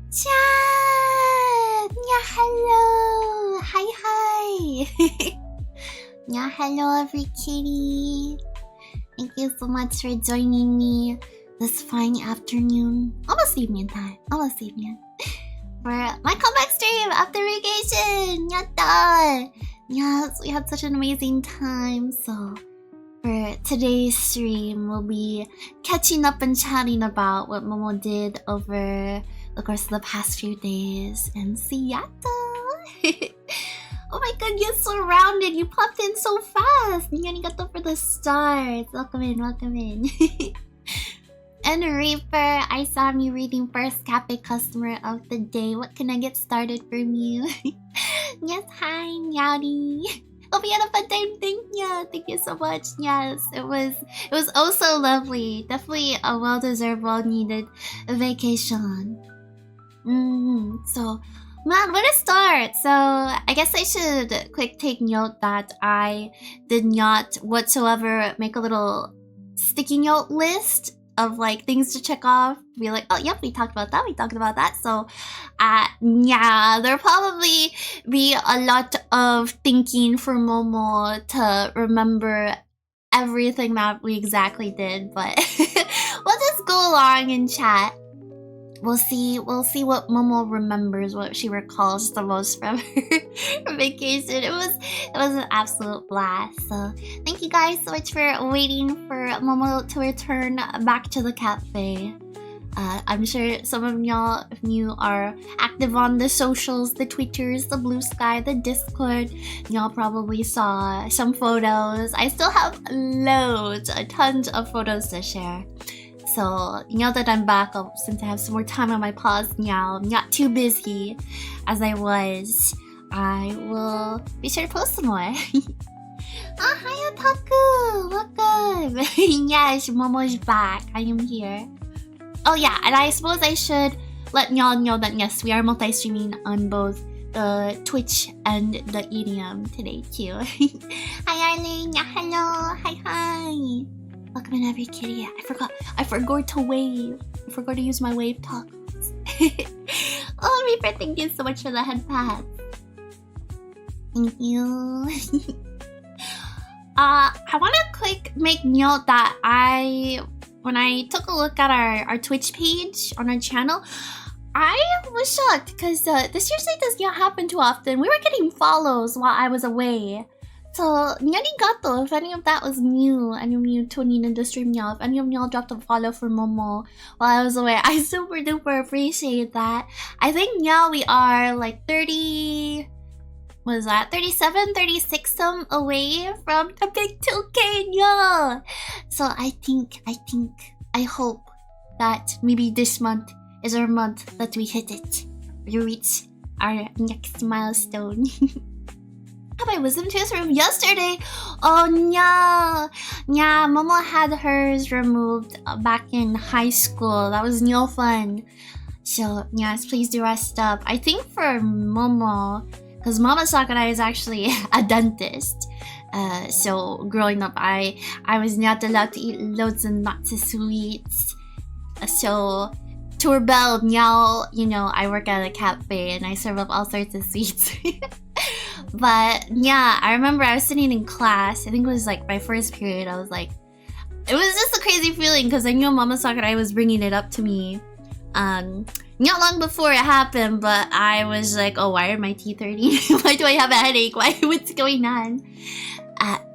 Chat! Yeah, hello! Hi! Yeah, hello, every kitty. Thank you so much for joining me this fine afternoon. Almost evening time. Almost evening. For my comeback stream after vacation! Yatta! Yes, we had such an amazing time. So, for today's stream, we'll be catching up and chatting about what Momo did over the course of the past few days. And see yatta! Oh my god, you're surrounded! You popped in so fast! Arigato for the stars! Welcome in, welcome in. And Reaper, I saw me reading first cafe customer of the day. What can I get started from you? Yes, hi, Nyari. Hope you had a fun time. Thank you so much. Yes, it was oh so lovely. Definitely a well-deserved, well-needed vacation. So, man, where to start? So, I guess I should quick take note that I did not whatsoever make a little sticky note list of like things to check off. Be like, oh yep, we talked about that. So yeah, there'll probably be a lot of thinking for Momo to remember everything that we exactly did, but we'll just go along and chat. we'll see what Momo remembers, what she recalls the most from her vacation. It was an absolute blast. So thank you guys so much for waiting for Momo to return back to the cafe. I'm sure some of y'all, if you are active on the socials, the Twitters, the Blue Sky, the Discord, y'all probably saw some photos. I still have tons of photos to share. So now that I'm back, since I have some more time on my paws now, I'm not too busy as I was, I will be sure to post some more. Oh, hi Otaku! Welcome! Yes, Momo's back. I am here. Oh yeah, and I suppose I should let y'all know that yes, we are multi-streaming on both the Twitch and the EDM today too. Hi Arlene! Yeah, hello! Hi! Welcome in every kitty. I forgot to wave. I forgot to use my wave tacos. Oh, Reaper, thank you so much for the head pad. Thank you. I want to quick make note that when I took a look at our Twitch page on our channel, I was shocked because this usually does not happen too often. We were getting follows while I was away. So, arigato if any of that was new, any of you tuning in the stream y'all, if any of y'all dropped a follow for Momo while I was away, I super duper appreciate that. I think now we are like 30... what is that? 37, 36 some away from the big 2K, y'all. So I hope that maybe this month is our month that we hit it. We reach our next milestone. Have my wisdom tooth removed yesterday? Oh no! Yeah, Momo had hers removed back in high school. That was no fun. So yes, please do rest up. I think for Momo, because Mama Sakurai is actually a dentist. So growing up, I was not allowed to eat loads and lots of sweets. So to rebel, now, I work at a cafe and I serve up all sorts of sweets. But yeah, I remember I was sitting in class. I think it was like my first period. I was like, it was just a crazy feeling because I knew Mama Sakurai was bringing it up to me. Not long before it happened, but I was like, oh, why are my teeth hurting? Why do I have a headache? What's going on?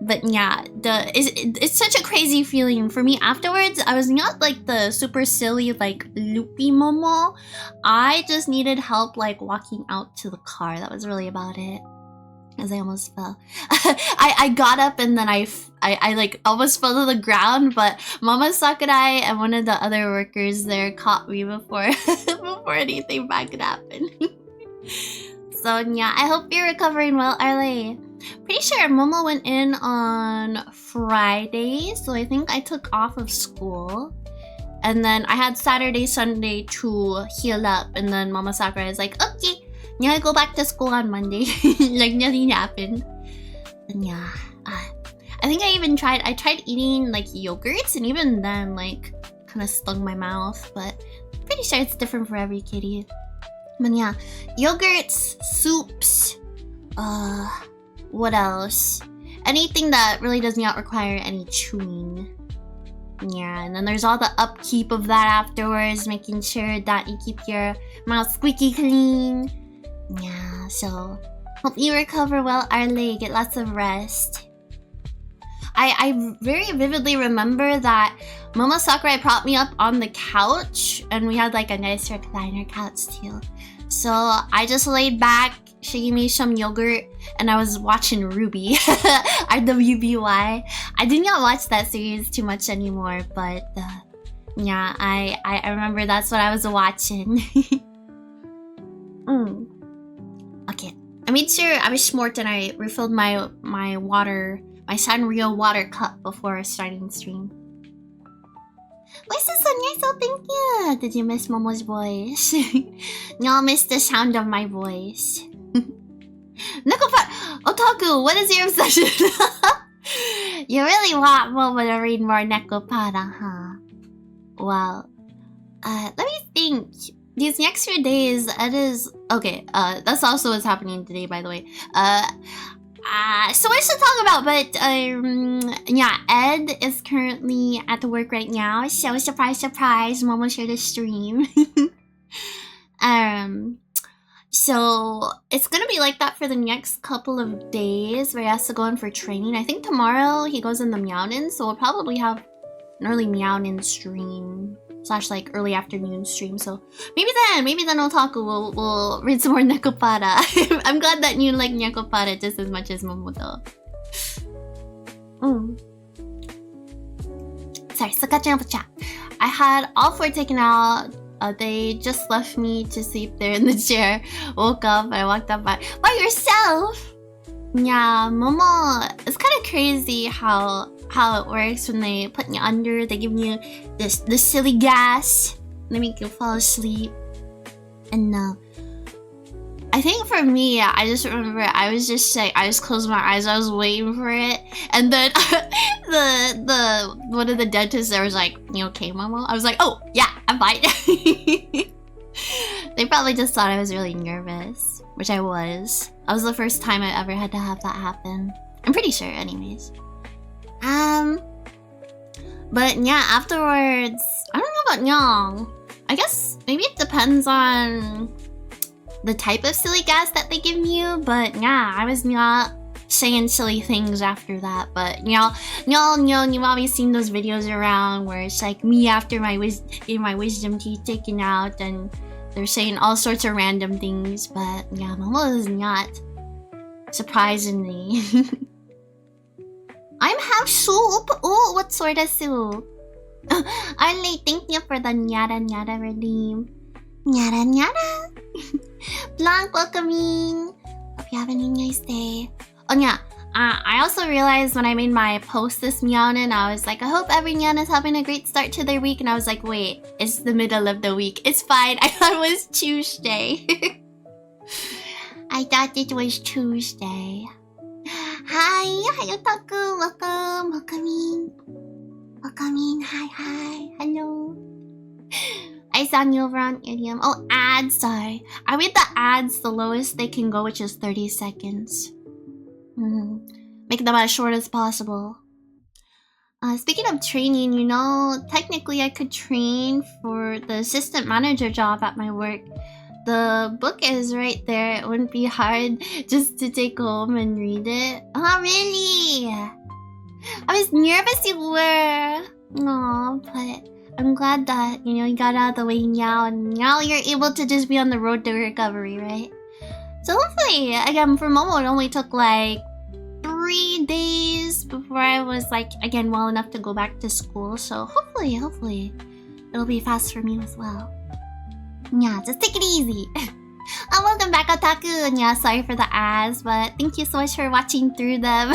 But yeah, it's such a crazy feeling. For me afterwards, I was not like the super silly, like loopy Momo. I just needed help like walking out to the car. That was really about it. As I almost fell. I got up and then I like almost fell to the ground, but Mama Sakurai and one of the other workers there caught me before anything bad could happen. So yeah, I hope you're recovering well, Arley. Pretty sure Momo went in on Friday, so I think I took off of school. And then I had Saturday, Sunday to heal up, and then Mama Sakurai is like, okay, you gotta go back to school on Monday. Like nothing happened. And yeah, I think I tried eating like yogurts, and even then like kind of stung my mouth, but I'm pretty sure it's different for every kitty. But yeah, yogurts, soups, what else? Anything that really does not require any chewing. Yeah, and then there's all the upkeep of that afterwards, making sure that you keep your mouth squeaky clean. Yeah, so hope you recover well, Arley. Get lots of rest. I very vividly remember that Mama Sakurai propped me up on the couch, and we had like a nice recliner couch too. So I just laid back, she gave me some yogurt, and I was watching Ruby, RWBY. I do not watch that series too much anymore, but yeah, I remember that's what I was watching. Okay, I made sure I was smart and I refilled my water, my Sanrio water cup before starting the stream. Where's the sun? So thank you. Did you miss Momo's voice? Y'all missed the sound of my voice. Nekopara! Otaku, what is your obsession? You really want Momo to read more Nekopara, huh? Well, let me think. These next few days, Ed is... Okay, that's also what's happening today, by the way. So much to talk about, but, yeah, Ed is currently at the work right now, so surprise, surprise, Momo shared a stream. So it's gonna be like that for the next couple of days where he has to go in for training. I think tomorrow he goes in the Meownin, so we'll probably have an early Meownin stream / like early afternoon stream. So maybe then Otaku will read some more Nekopara. I'm glad that you like Nekopara just as much as Momo though. Sorry, so catching up with chat. I had all 4 taken out. They just left me to sleep there in the chair. Woke up, I walked up by yourself. Yeah, Momo. It's kind of crazy how it works when they put you under. They give you this silly gas. They make you fall asleep. And I think for me, I just remember I was just like, I just closed my eyes. I was waiting for it, and then the one of the dentists there was like, "You okay, Momo?" I was like, "Oh yeah, I'm fine." They probably just thought I was really nervous, which I was. That was the first time I ever had to have that happen. I'm pretty sure, anyways. But yeah, afterwards, I don't know about y'all. I guess maybe it depends on the type of silly gas that they give you, but yeah, I was not saying silly things after that. But y'all know, you've always seen those videos around where it's like me after my wisdom teeth taken out, and they're saying all sorts of random things. But yeah, Momo is not, surprisingly. I'm half soup. Oh, what sort of soup? Arlie, thank you for the nyada redeem. Nyada. Blanc, welcoming. Hope you're having a nice day. Oh yeah, I also realized when I made my post this Meownin, I was like, I hope every Meow is having a great start to their week. And I was like, wait, it's the middle of the week. It's fine. I thought it was Tuesday. I thought it was Tuesday. Hi, Otaku. Welcome in. Hi. Hello. I saw you over on Idiom. Oh, ads, sorry. I read the ads the lowest they can go, which is 30 seconds. Make them as short as possible. Speaking of training, you know, technically I could train for the assistant manager job at my work. The book is right there. It wouldn't be hard just to take home and read it. Oh, really? I was nervous you were. Aw, but I'm glad that, you know, you got out of the way now, and now you're able to just be on the road to recovery, right? So hopefully, again, for Momo, it only took like 3 days before I was like, again, well enough to go back to school. So hopefully, it'll be fast for me as well. Yeah, just take it easy. Welcome back, Otaku. And yeah, sorry for the ads, but thank you so much for watching through them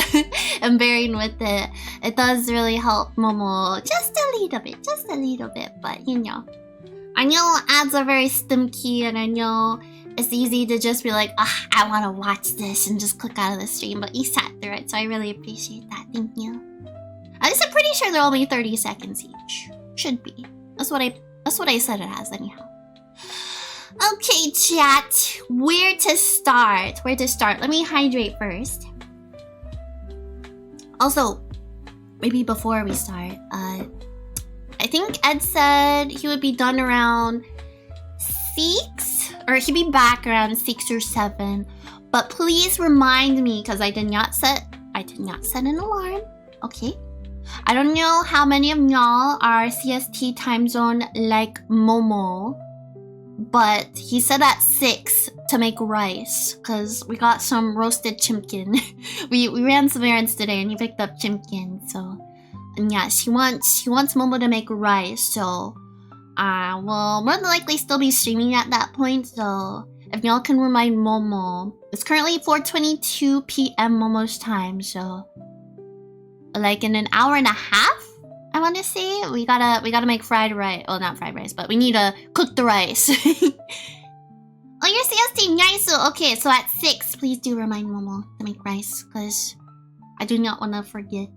and bearing with it. It does really help Momo just a little bit, but you know. I know ads are very stimky, and I know it's easy to just be like, I want to watch this and just click out of the stream, but you sat through it, so I really appreciate that. Thank you. At least I'm pretty sure they're only 30 seconds each. Should be. That's what I said it as, anyhow. Okay, chat. Where to start? Let me hydrate first. Also, maybe before we start, I think Ed said he would be done around 6, or he'd be back around 6 or 7. But please remind me, because I did not set an alarm. Okay. I don't know how many of y'all are CST time zone like Momo, but he said at 6 to make rice, because we got some roasted chimkin. we ran some errands today and he picked up chimkin, so and yeah, he wants Momo to make rice, so we'll more than likely still be streaming at that point. So if y'all can remind Momo, it's currently 4:22 p.m. Momo's time, so like in an hour and a half, I want to say, we gotta make fried rice. Well, not fried rice, but we need to cook the rice. Oh, you're CST, nice. Okay, so at 6, please do remind Momo to make rice, because I do not want to forget.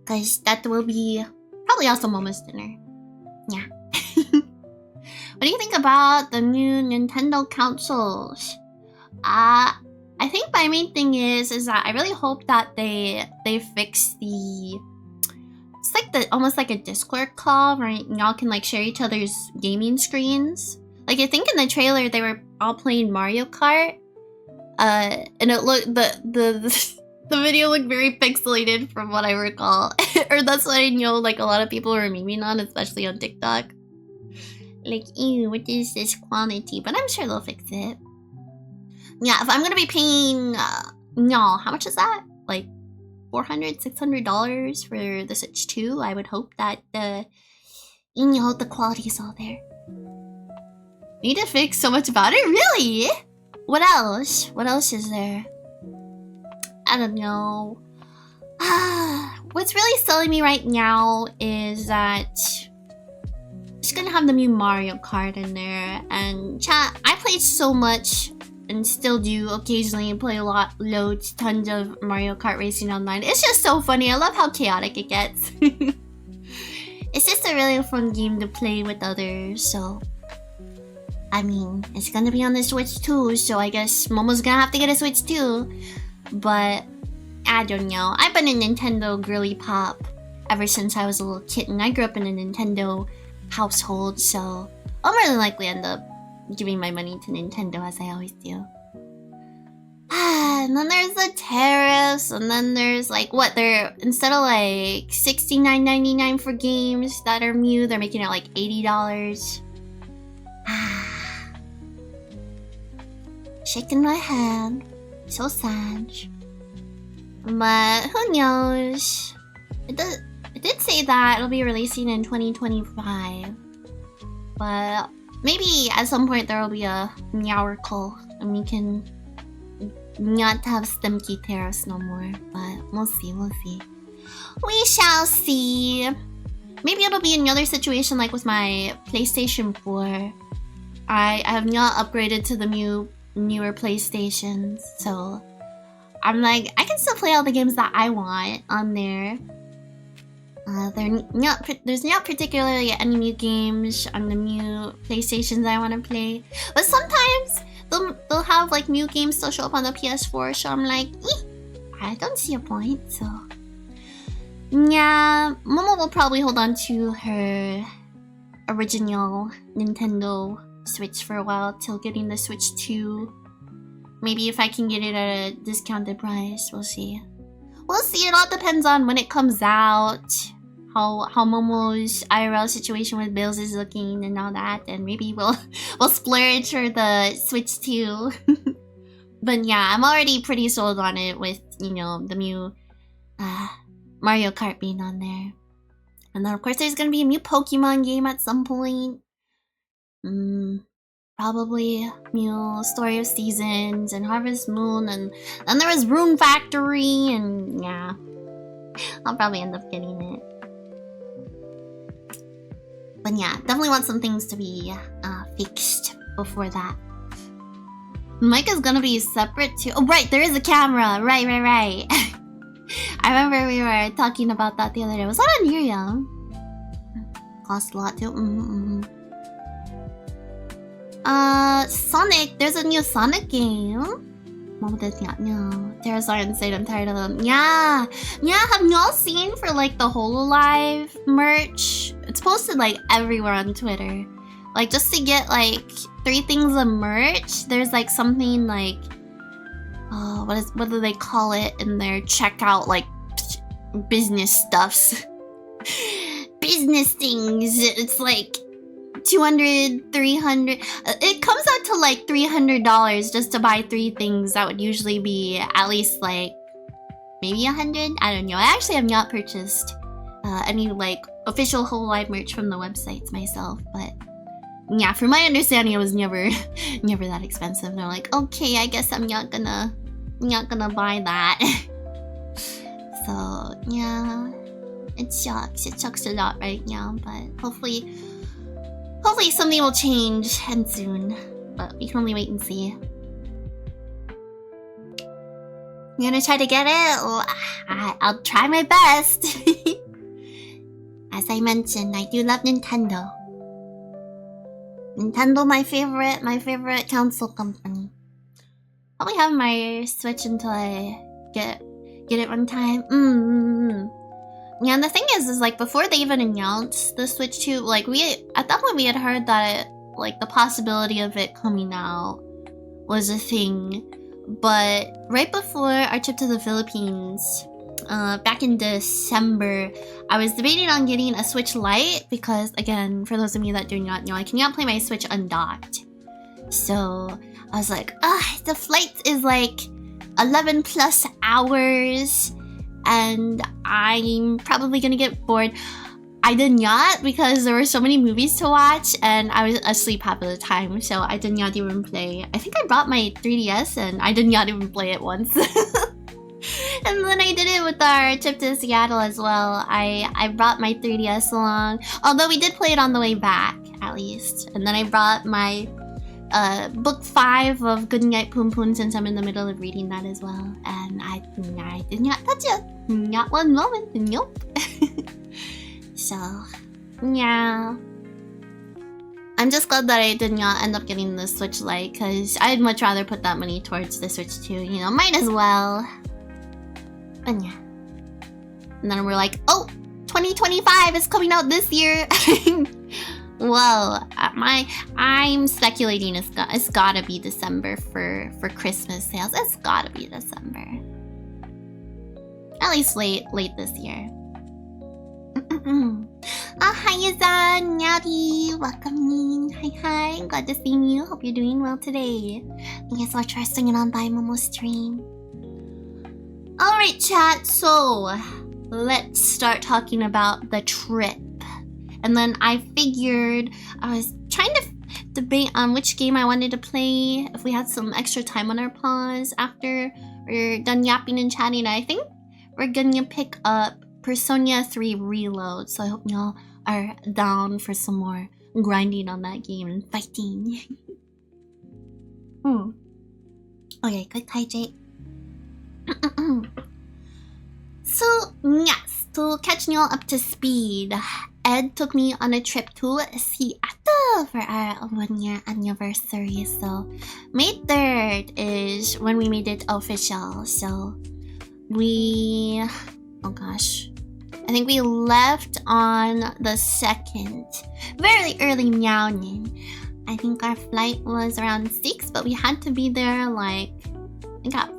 Because that will be probably also Momo's dinner. Yeah. What do you think about the new Nintendo consoles? I think my main thing is that I really hope that they fix the like the almost like a Discord call, right? Y'all can like share each other's gaming screens. Like I think in the trailer they were all playing Mario Kart. And it looked the video looked very pixelated from what I recall. Or that's what I know like a lot of people were memeing on, especially on TikTok. Like, ew, what is this quality? But I'm sure they'll fix it. Yeah, if I'm gonna be paying y'all, how much is that? Like $400, $600 for the Switch 2? I would hope that the quality is all there. Need to fix so much about it? Really? What else? What else is there? I don't know. What's really selling me right now is that it's gonna have the new Mario Kart in there. And chat, I played so much and still do occasionally play a lot, loads, tons of Mario Kart Racing Online. It's just so funny. I love how chaotic it gets. It's just a really fun game to play with others, so... I mean, it's gonna be on the Switch too, so I guess Momo's gonna have to get a Switch too. But, I don't know. I've been a Nintendo girly pop ever since I was a little kitten. I grew up in a Nintendo household, so I'll more than likely end up giving my money to Nintendo as I always do. And then there's the tariffs, and then there's like what they're instead of like $69.99 for games that are new, they're making it like $80. Shaking my head, so sad. But who knows? It did say that it'll be releasing in 2025, but maybe at some point there will be a Meowricle and we can not have stemky tariffs no more. But we'll see, we'll see. We shall see. Maybe it'll be another situation like with my PlayStation 4. I have not upgraded to the newer PlayStations, so I'm like, I can still play all the games that I want on there. There's not particularly any new games on the new PlayStations I want to play, but sometimes they'll have like new games still show up on the PS4. So I'm like, I don't see a point. So yeah, Momo will probably hold on to her original Nintendo Switch for a while till getting the Switch 2. Maybe if I can get it at a discounted price, we'll see. We'll see. It all depends on when it comes out, how Momo's IRL situation with bills is looking and all that, and maybe we'll splurge for the Switch 2. But yeah, I'm already pretty sold on it with, you know, the new Mario Kart being on there. And then of course there's gonna be a new Pokemon game at some point. Probably new Story of Seasons and Harvest Moon, and then there was Rune Factory, and yeah, I'll probably end up getting it. But yeah, definitely want some things to be fixed before that. Mic is gonna be separate too. Oh right, there is a camera. Right. I remember we were talking about that the other day. Was that on Miriam? Cost a lot too. Sonic. There's a new Sonic game. Mom does not know. Terrasaur said I'm tired of them. Yeah. Have y'all seen for like the HoloLive merch? It's posted like everywhere on Twitter. Like just to get like 3 things of merch, there's like something like what do they call it in their checkout, like business stuffs. Business things. It's like 200, 300. It comes out to like $300 just to buy 3 things that would usually be at least like maybe 100. I don't know. I actually have not purchased any like official HoloLive merch from the websites myself, but yeah, from my understanding, it was never that expensive. And I'm like, okay, I guess I'm not gonna buy that. So yeah, it sucks. It sucks a lot right now, but hopefully something will change and soon. But we can only wait and see. You gonna try to get it? Well, I'll try my best. As I mentioned, I do love Nintendo. Nintendo, my favorite console company. Probably have my Switch until I get it one time. Yeah, and the thing is like before they even announced the Switch 2, like at that point we had heard that like the possibility of it coming out was a thing. But right before our trip to the Philippines, back in December, I was debating on getting a Switch Lite because, again, for those of you that do not know, I cannot play my Switch undocked. So I was like, the flight is like 11 plus hours and I'm probably gonna get bored. I did not, because there were so many movies to watch and I was asleep half of the time, so I did not even play. I think I brought my 3DS and I did not even play it once. And then I did it with our trip to Seattle as well. I brought my 3DS along, although we did play it on the way back, at least. And then I brought my book 5 of Good Night Poon Poon, since I'm in the middle of reading that as well. And I did not touch it. Not one moment. Nope. So, yeah. I'm just glad that I did not end up getting the Switch Lite, because I'd much rather put that money towards the Switch 2. You know, might as well. But yeah. And then we're like, oh, 2025 is coming out this year. Well, I'm speculating it's gotta be December for Christmas sales. It's gotta be December. At least late this year. Hi, Yazan, Nyari, welcome. Hi, glad to see you. Hope you're doing well today. Thank you so much for swinging on by Momo's stream. Alright, chat, so let's start talking about the trip. And then I figured I was trying to debate on which game I wanted to play if we had some extra time on our pause after we're done yapping and chatting. I think we're gonna pick up Persona 3 Reload, so I hope y'all are down for some more grinding on that game and fighting. Okay, good hi, Jake. So, yes, to catch y'all up to speed, Ed took me on a trip to Seattle for our 1-year anniversary. So, May 3rd is when we made it official. So, we... oh gosh. I think we left on the 2nd. Very early meowing. I think our flight was around 6, but we had to be there like, I think at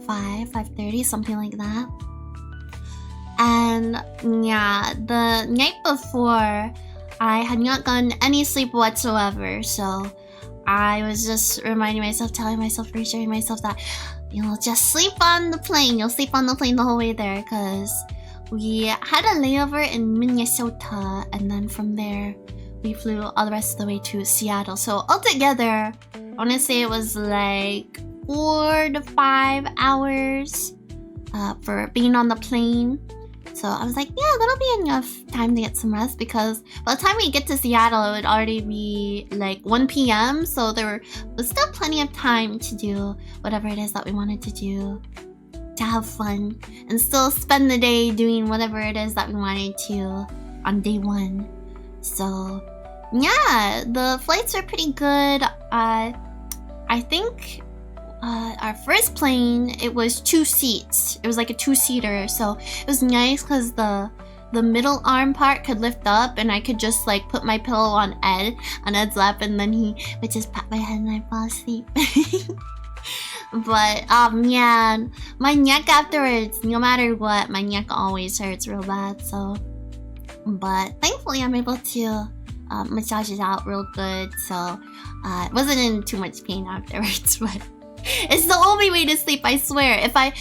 5:30, something like that. And yeah, the night before, I had not gotten any sleep whatsoever. So I was just reminding myself, telling myself, reassuring myself that you'll just sleep on the plane. You'll sleep on the plane the whole way there, because we had a layover in Minnesota, and then from there we flew all the rest of the way to Seattle. So altogether, I want to say it was like 4 to 5 hours for being on the plane. So I was like, yeah, that'll be enough time to get some rest, because by the time we get to Seattle, it would already be like 1 p.m. So there was still plenty of time to do whatever it is that we wanted to do, to have fun, and still spend the day doing whatever it is that we wanted to on day 1. So yeah, the flights are pretty good. I think our first plane, it was 2 seats. It was like a 2-seater, so it was nice because the middle arm part could lift up, and I could just like put my pillow on Ed's lap, and then he would just pat my head and I'd fall asleep. But man, my neck afterwards, no matter what, my neck always hurts real bad. So, but thankfully I'm able to massage it out real good, so it wasn't in too much pain afterwards. But it's the only way to sleep, I swear. If I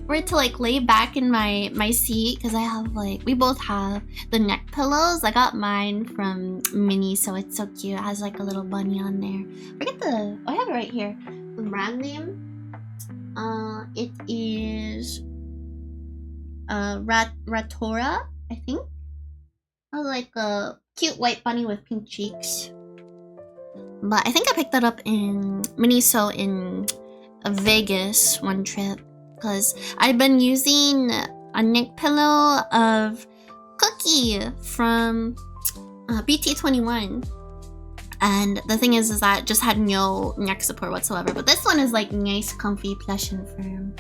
were to like lay back in my seat, because I have like, we both have the neck pillows. I got mine from Mini, so it's so cute. It has like a little bunny on there. I have it right here. The brand name. It is Ratora, I think. Oh, like a cute white bunny with pink cheeks. But I think I picked that up in Miniso in Vegas one trip, because I've been using a neck pillow of Cookie from BT21. And the thing is that it just had no neck support whatsoever. But this one is like nice, comfy, plush, and firm.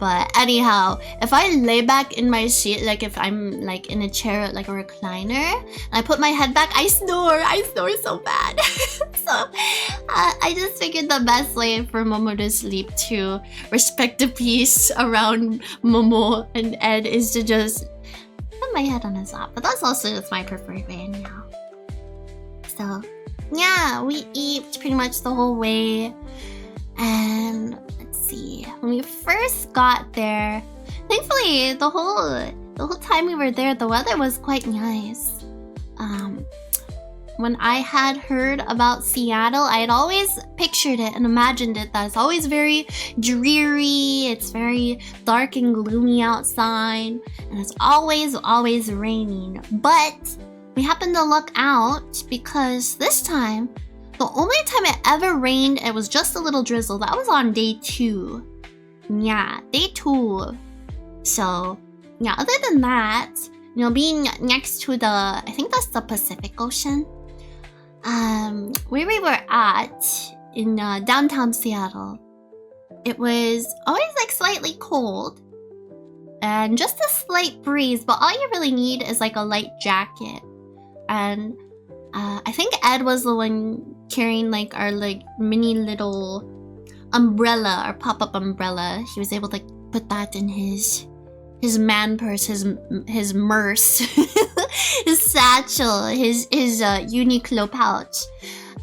But anyhow, if I lay back in my seat, like if I'm like in a chair, like a recliner, and I put my head back, I snore so bad. So I just figured the best way for Momo to sleep, to respect the peace around Momo and Ed, is to just put my head on his lap. But that's also just my preferred way anyhow. So yeah, we eat pretty much the whole way. And let's see, when we first got there, thankfully the whole time we were there, the weather was quite nice. When I had heard about Seattle, I had always pictured it and imagined it that it's always very dreary, it's very dark and gloomy outside, and it's always raining. But we happened to look out because this time, the only time it ever rained, it was just a little drizzle. That was on day 2. Yeah, day 2. So, yeah, other than that, you know, being next to the, I think that's the Pacific Ocean, where we were at in downtown Seattle, it was always like slightly cold and just a slight breeze, but all you really need is like a light jacket. And I think Ed was the one carrying like our like mini little umbrella, our pop-up umbrella. He was able to put that in his man purse, his merce, his satchel, his Uniqlo pouch,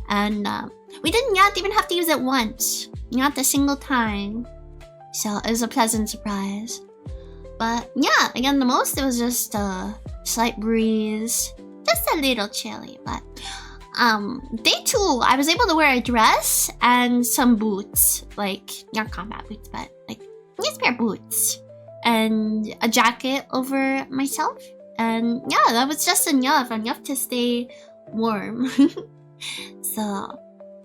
and we didn't yet even have to use it once, not a single time. So it was a pleasant surprise. But yeah, again, the most it was just a slight breeze, just a little chilly. But day 2, I was able to wear a dress and some boots, like not combat boots, but like nice pair of boots, and a jacket over myself. And yeah, that was just enough to stay warm. So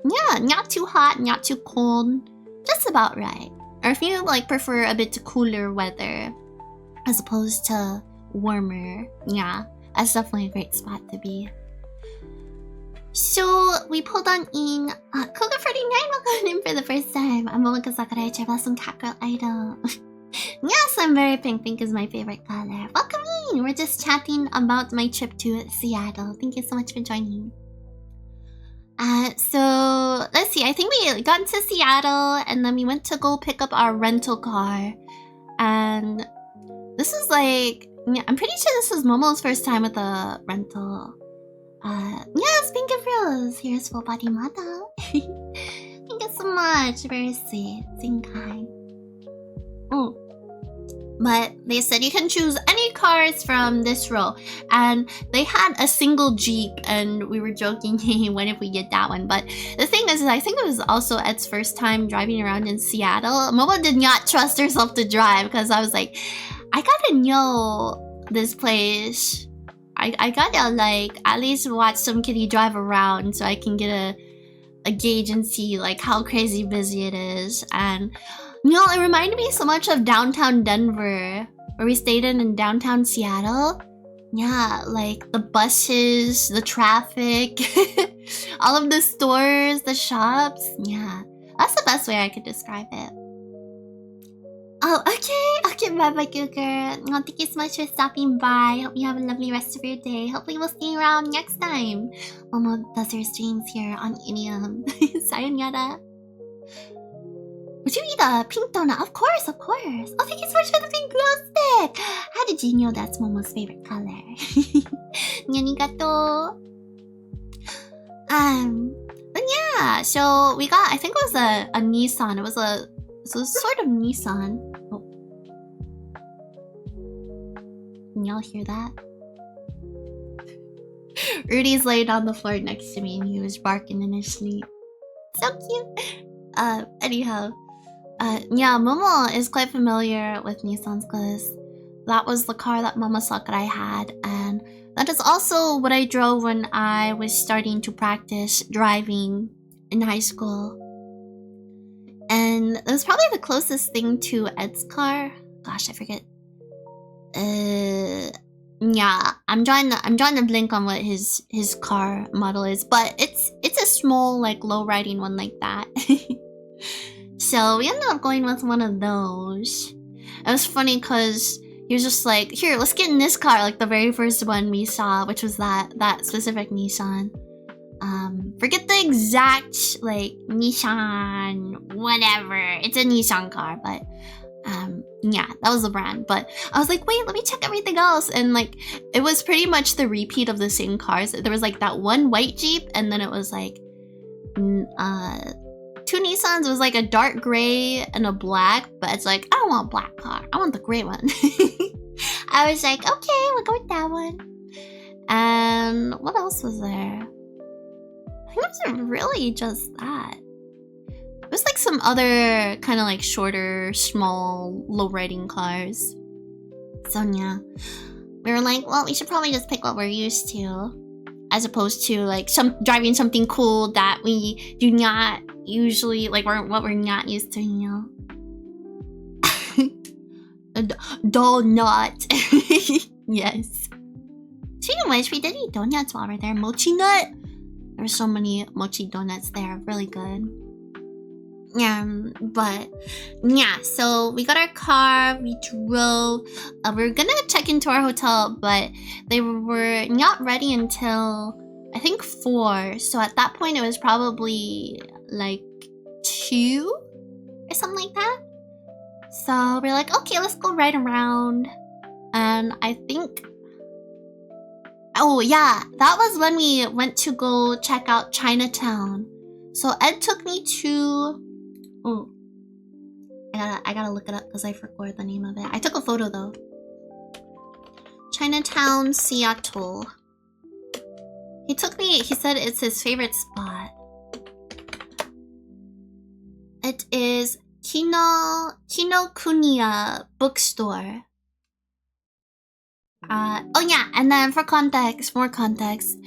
yeah, not too hot, not too cold, just about right. Or if you like prefer a bit cooler weather as opposed to warmer, yeah, that's definitely a great spot to be. So we pulled on in Cougar49, welcome in for the first time. I'm Momoko Sakurai, travel some cat girl idol. Yes, I'm very pink. Pink is my favorite color. Welcome in! We're just chatting about my trip to Seattle. Thank you so much for joining. So let's see, I think we got into Seattle and then we went to go pick up our rental car. And this is like, I'm pretty sure this is Momo's first time with a rental. Yes, Pink and Frills. Here's full body model. Thank you so much. Very sweet. Being kind. But they said you can choose any cars from this row, and they had a single Jeep, and we were joking, hey, when if we get that one? But the thing is, I think it was also Ed's first time driving around in Seattle. Momo did not trust herself to drive because I was like, I gotta know this place. I gotta like at least watch some kitty drive around so I can get a gauge and see like how crazy busy it is. And you know, it reminded me so much of downtown Denver, where we stayed in downtown Seattle. Yeah, like the buses, the traffic, all of the stores, the shops. Yeah, that's the best way I could describe it. Oh, okay. Okay, bye-bye, Cougar. Oh, thank you so much for stopping by. Hope you have a lovely rest of your day. Hopefully we'll see you around next time. Momo does her streams here on Inium. Sayonara. Would you eat a pink donut? Of course, of course. Oh, thank you so much for the pink glow stick. How did you know that's Momo's favorite color? Arigato. But yeah, so we got, I think it was a Nissan. It was a sort of Nissan. Oh. Can y'all hear that? Rudy's laying on the floor next to me and he was barking in his sleep. So cute. Anyhow. Yeah, Momo is quite familiar with Nissans because that was the car that Mama Sakurai had, and that is also what I drove when I was starting to practice driving in high school. And it was probably the closest thing to Ed's car. Gosh, I forget. Yeah, I'm trying to blink on what his car model is, but it's a small, like, low riding one like that. So we ended up going with one of those. It was funny because he was just like, here, let's get in this car, like the very first one we saw, which was that specific Nissan. Forget the exact, like, Nissan, whatever. It's a Nissan car, but, yeah, that was the brand. But I was like, wait, let me check everything else. And, like, it was pretty much the repeat of the same cars. There was, like, that one white Jeep, and then it was, like, two Nissans. It was, like, a dark gray and a black, but it's like, I don't want a black car. I want the gray one. I was like, okay, we'll go with that one. And what else was there? It wasn't really just that. It was like some other kind of like shorter, small, low riding cars. So yeah, we were like, well, we should probably just pick what we're used to, as opposed to like driving something cool that we do not usually like, what we're not used to, you know. Donut. Yes. Speaking of which, we did eat donuts while we were there. Mochi nut. There's so many mochi donuts there, really good. But yeah, so we got our car, we drove. We were gonna check into our hotel, but they were not ready until I think 4. So at that point, it was probably like 2 or something like that. So we're like, okay, let's go right around. And I think, oh yeah, that was when we went to go check out Chinatown. So Ed took me to, oh, I gotta look it up because I forgot the name of it. I took a photo though. Chinatown, Seattle. He took me, he said it's his favorite spot. It is Kinokuniya bookstore. Oh yeah, and then for context, more context,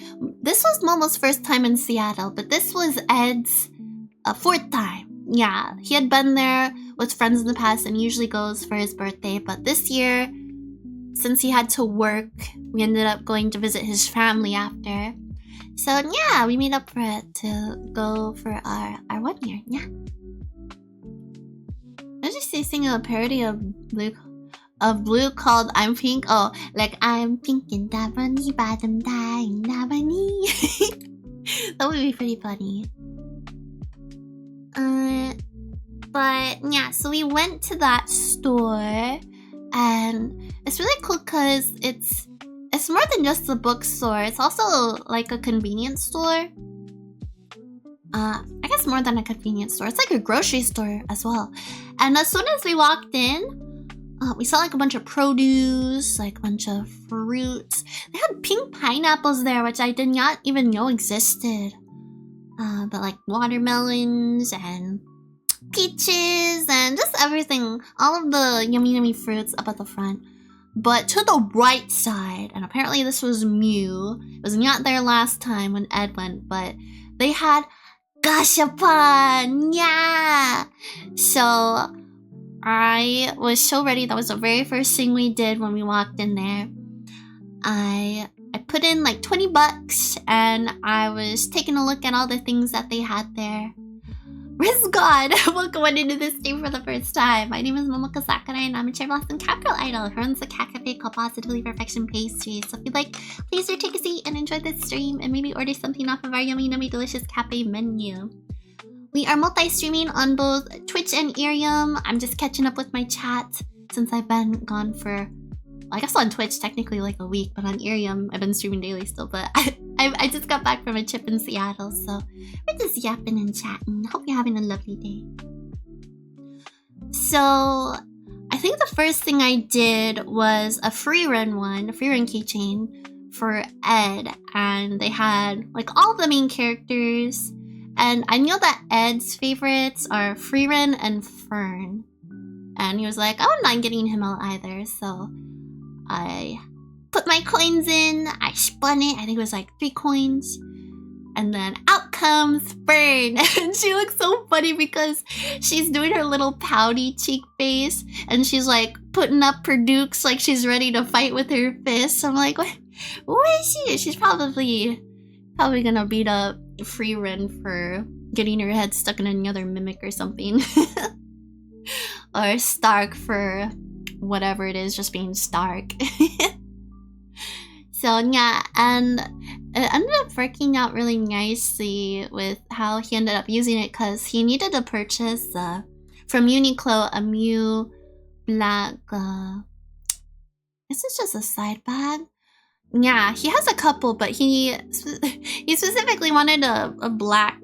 this was Momo's first time in Seattle, but this was Ed's 4th time. Yeah, he had been there with friends in the past and usually goes for his birthday, but this year, since he had to work, we ended up going to visit his family after. So yeah, we made up for it to go for our 1 year. Yeah. I was just singing a parody of Blue called I'm Pink. Oh, like I'm pink in Dabani, Badam dying Dabani. That would be pretty funny. But yeah, so we went to that store and it's really cool because it's more than just a bookstore. It's also like a convenience store. I guess more than a convenience store. It's like a grocery store as well. And as soon as we walked in, we saw like a bunch of produce, like a bunch of fruits. They had pink pineapples there, which I did not even know existed. But like watermelons and peaches and just everything. All of the yummy fruits up at the front. But to the right side, and apparently this was Mew. It was not there last time when Ed went, but they had Gashapon! Yeah! So I was so ready. That was the very first thing we did when we walked in there. I put in like 20 bucks and I was taking a look at all the things that they had there. Riz God! Welcome into this stream for the first time. My name is Momoko Sakurai and I'm a Cherry Blossom Cat Girl idol who runs the cat cafe called Positively Perfection Pastries. So if you'd like, please do take a seat and enjoy this stream and maybe order something off of our yummy delicious cafe menu. We are multi-streaming on both Twitch and Irium. I'm just catching up with my chat since I've been gone for, I guess on Twitch technically like a week, but on Irium I've been streaming daily still. But I just got back from a trip in Seattle, so we're just yapping and chatting. Hope you're having a lovely day. So I think the first thing I did was a free run keychain for Ed, and they had like all the main characters. And I know that Ed's favorites are Freerin and Fern. And he was like, I'm not getting him out either. So I put my coins in, I spun it, I think it was like 3 coins. And then out comes Fern. And she looks so funny because she's doing her little pouty cheek face. And she's like putting up her dukes like she's ready to fight with her fists. I'm like, what is she? She's probably gonna beat up Freerin for getting her head stuck in another mimic or something. Or Stark for whatever it is just being stark. So yeah, and it ended up working out really nicely with how he ended up using it, because he needed to purchase from Uniqlo a Mew black. This is just a side bag. Yeah, he has a couple, but he specifically wanted a black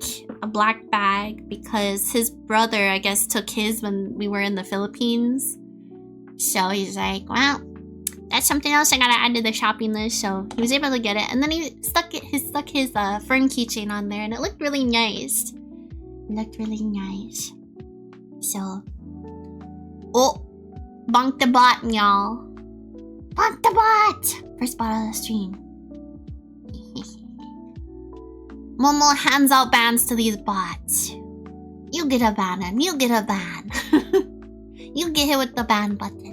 bag because his brother, I guess, took his when we were in the Philippines. So he's like, well, that's something else I gotta add to the shopping list. So he was able to get it, and then he stuck his fern keychain on there, and it looked really nice. So, oh, bonk the bot, y'all. Bonk the bot! First bot of the stream. Momo hands out bans to these bots. You get a ban, and you get a ban. You get hit with the ban button.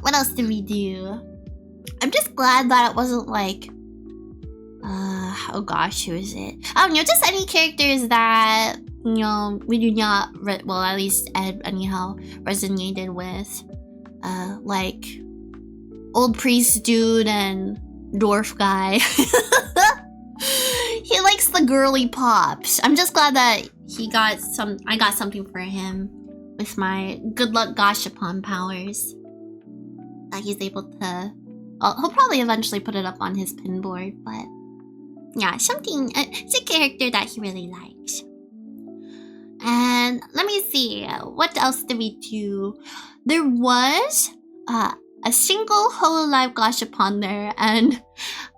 What else did we do? I'm just glad that it wasn't like... oh gosh, who is it? I don't know, just any characters that, you know, we do not... well, at least Ed, anyhow, resonated with. Like... Old priest dude and dwarf guy. He likes the girly pops. I'm just glad that I got something for him with my good luck Gashapon powers. That he's able to... he'll probably eventually put it up on his pin board, but... yeah, something... it's a character that he really likes. And let me see, what else did we do? There was a single Hololive Gashapon there, and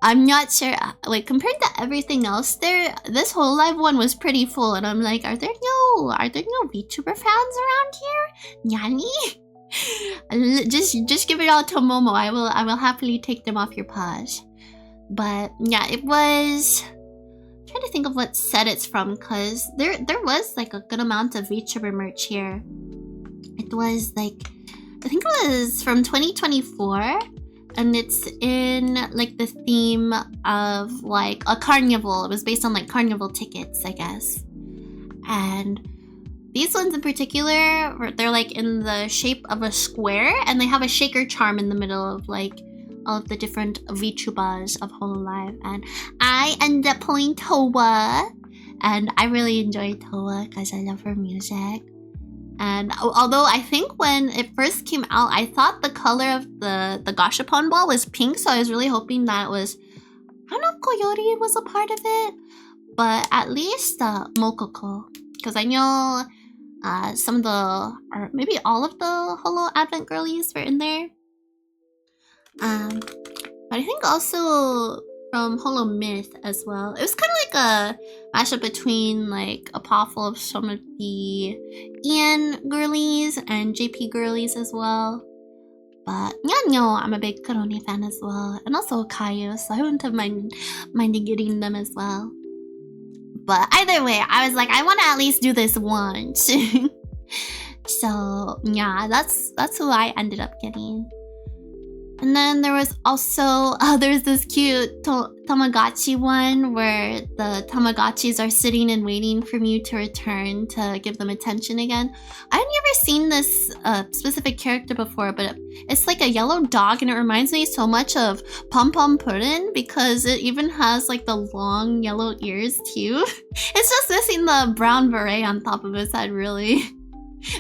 I'm not sure, like, compared to everything else there, this Hololive one was pretty full, and I'm like, are there no VTuber fans around here? Nyani? Just give it all to Momo. I will happily take them off your paws. But yeah, it was... I'm trying to think of what set it's from, because there was like a good amount of VTuber merch here. It was like, I think it was from 2024, and it's in like the theme of like a carnival. It was based on like carnival tickets, I guess. And these ones in particular, they're like in the shape of a square, and they have a shaker charm in the middle of like all of the different VTubers of Hololive. And I ended up pulling Toa, and I really enjoyed Toa because I love her music. And although I think when it first came out, I thought the color of the Gashapon ball was pink, so I was really hoping that it was, I don't know if Coyote was a part of it, but at least Mokoko, because I know some of the, or maybe all of the Holo Advent girlies were in there. But I think also from Holo Myth as well. It was kind of like a mashup between like a pot full of some of the Ian girlies and JP girlies as well. But yeah, no, I'm a big Karoni fan as well, and also Kaio, so I wouldn't have minded getting them as well. But either way, I was like, I want to at least do this once. So yeah, that's who I ended up getting. And then there was also, there's this cute Tamagotchi one where the Tamagotchis are sitting and waiting for you to return to give them attention again. I've never seen this specific character before, but it's like a yellow dog, and it reminds me so much of Pom Pom Puddin' because it even has like the long yellow ears too. It's just missing the brown beret on top of its head, really.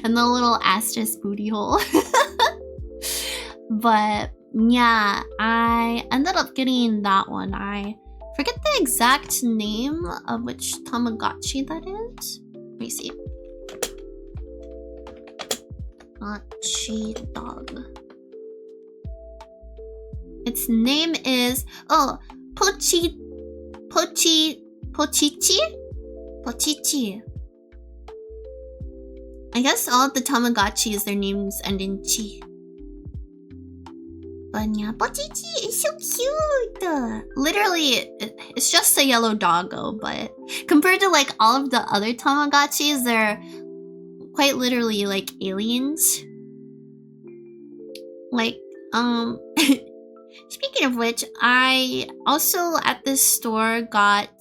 And the little asterisk booty hole. But yeah, I ended up getting that one. I forget the exact name of which Tamagotchi that is. Let me see. Tamagotchi dog. Its name is Pochichi. I guess all of the Tamagotchis, their names end in chi. But yeah, Pochichi is so cute! Literally, it's just a yellow doggo, but compared to like all of the other Tamagotchis, they're quite literally like aliens. Like, speaking of which, I also at this store got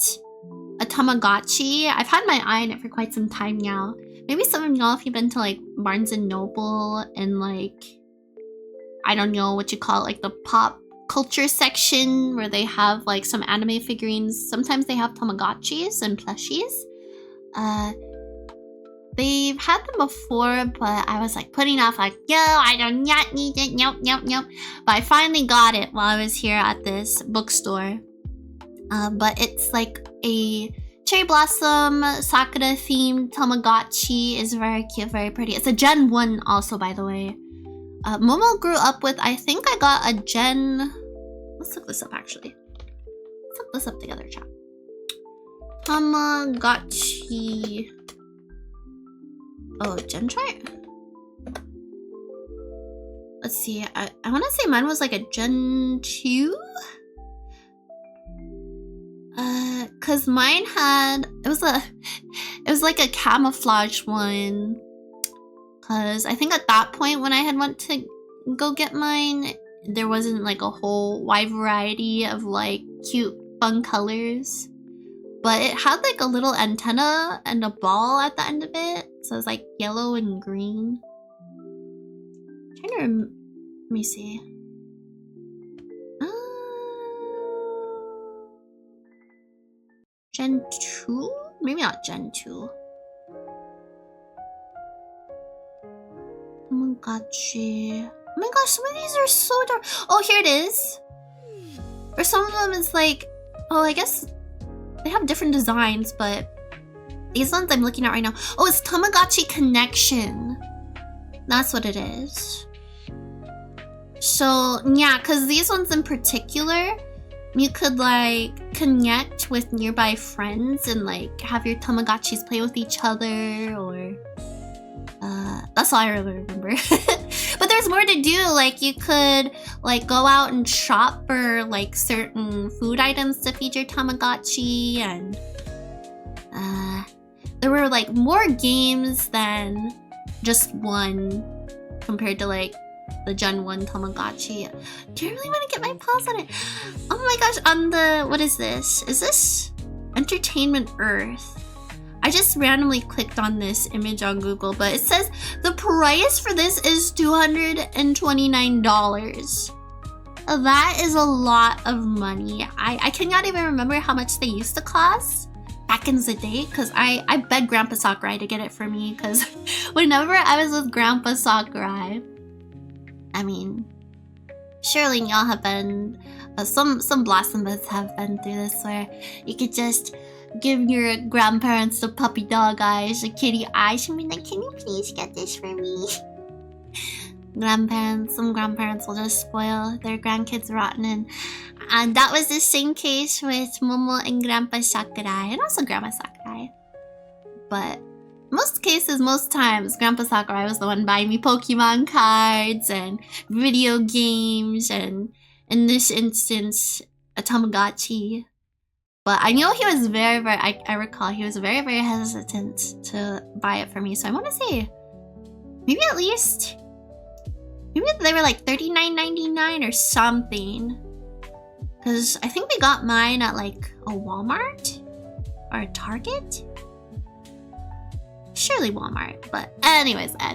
a Tamagotchi. I've had my eye on it for quite some time now. Maybe some of y'all, if you've been to like Barnes and Noble and like, I don't know what you call it, like the pop culture section where they have like some anime figurines. Sometimes they have Tamagotchis and plushies. They've had them before, but I was like putting off like, yo, I do not need it, nope. But I finally got it while I was here at this bookstore. But it's like a cherry blossom sakura themed Tamagotchi. Is very cute, very pretty. It's a Gen 1 also, by the way. Momo grew up with, I think I got a Gen... Let's look this up actually. Let's look this up together, chat. Tamagotchi... Oh, Gen chart? Let's see, I want to say mine was like a Gen 2? Cause mine had, it was like a camouflage one. Cause I think at that point when I had went to go get mine, there wasn't like a whole wide variety of like cute fun colors. But it had like a little antenna and a ball at the end of it. So it was like yellow and green. I'm trying to let me see. Gen 2? Maybe not Gen 2. Tamagotchi. Oh my gosh, some of these are so dark. Oh, here it is. For some of them, it's like, oh, I guess they have different designs, but these ones I'm looking at right now. Oh, it's Tamagotchi Connection. That's what it is. So, yeah, because these ones in particular, you could like connect with nearby friends and like have your Tamagotchis play with each other, or that's all I really remember. But there's more to do. Like you could like go out and shop for like certain food items to feed your Tamagotchi, and there were like more games than just one compared to like the Gen 1 Tamagotchi. Do you really want to get my paws on it? Oh my gosh, on the, what is this? Is this Entertainment Earth? I just randomly clicked on this image on Google, but it says the price for this is $229. That is a lot of money. I cannot even remember how much they used to cost back in the day, because I begged Grandpa Sakurai to get it for me, because whenever I was with Grandpa Sakurai, I mean, surely y'all have been, some Blossom Buds have been through this, where you could just give your grandparents the puppy dog eyes, the kitty eyes, and be like, can you please get this for me? Some grandparents will just spoil their grandkids rotten, and that was the same case with Momo and Grandpa Sakurai, and also Grandma Sakurai. But most times, Grandpa Sakurai was the one buying me Pokemon cards and video games, and in this instance, a Tamagotchi. But I know he was very, I recall he was very, very hesitant to buy it for me. So I want to say, maybe they were like $39.99 or something. Because I think we got mine at like a Walmart or a Target. Surely Walmart, but anyways, I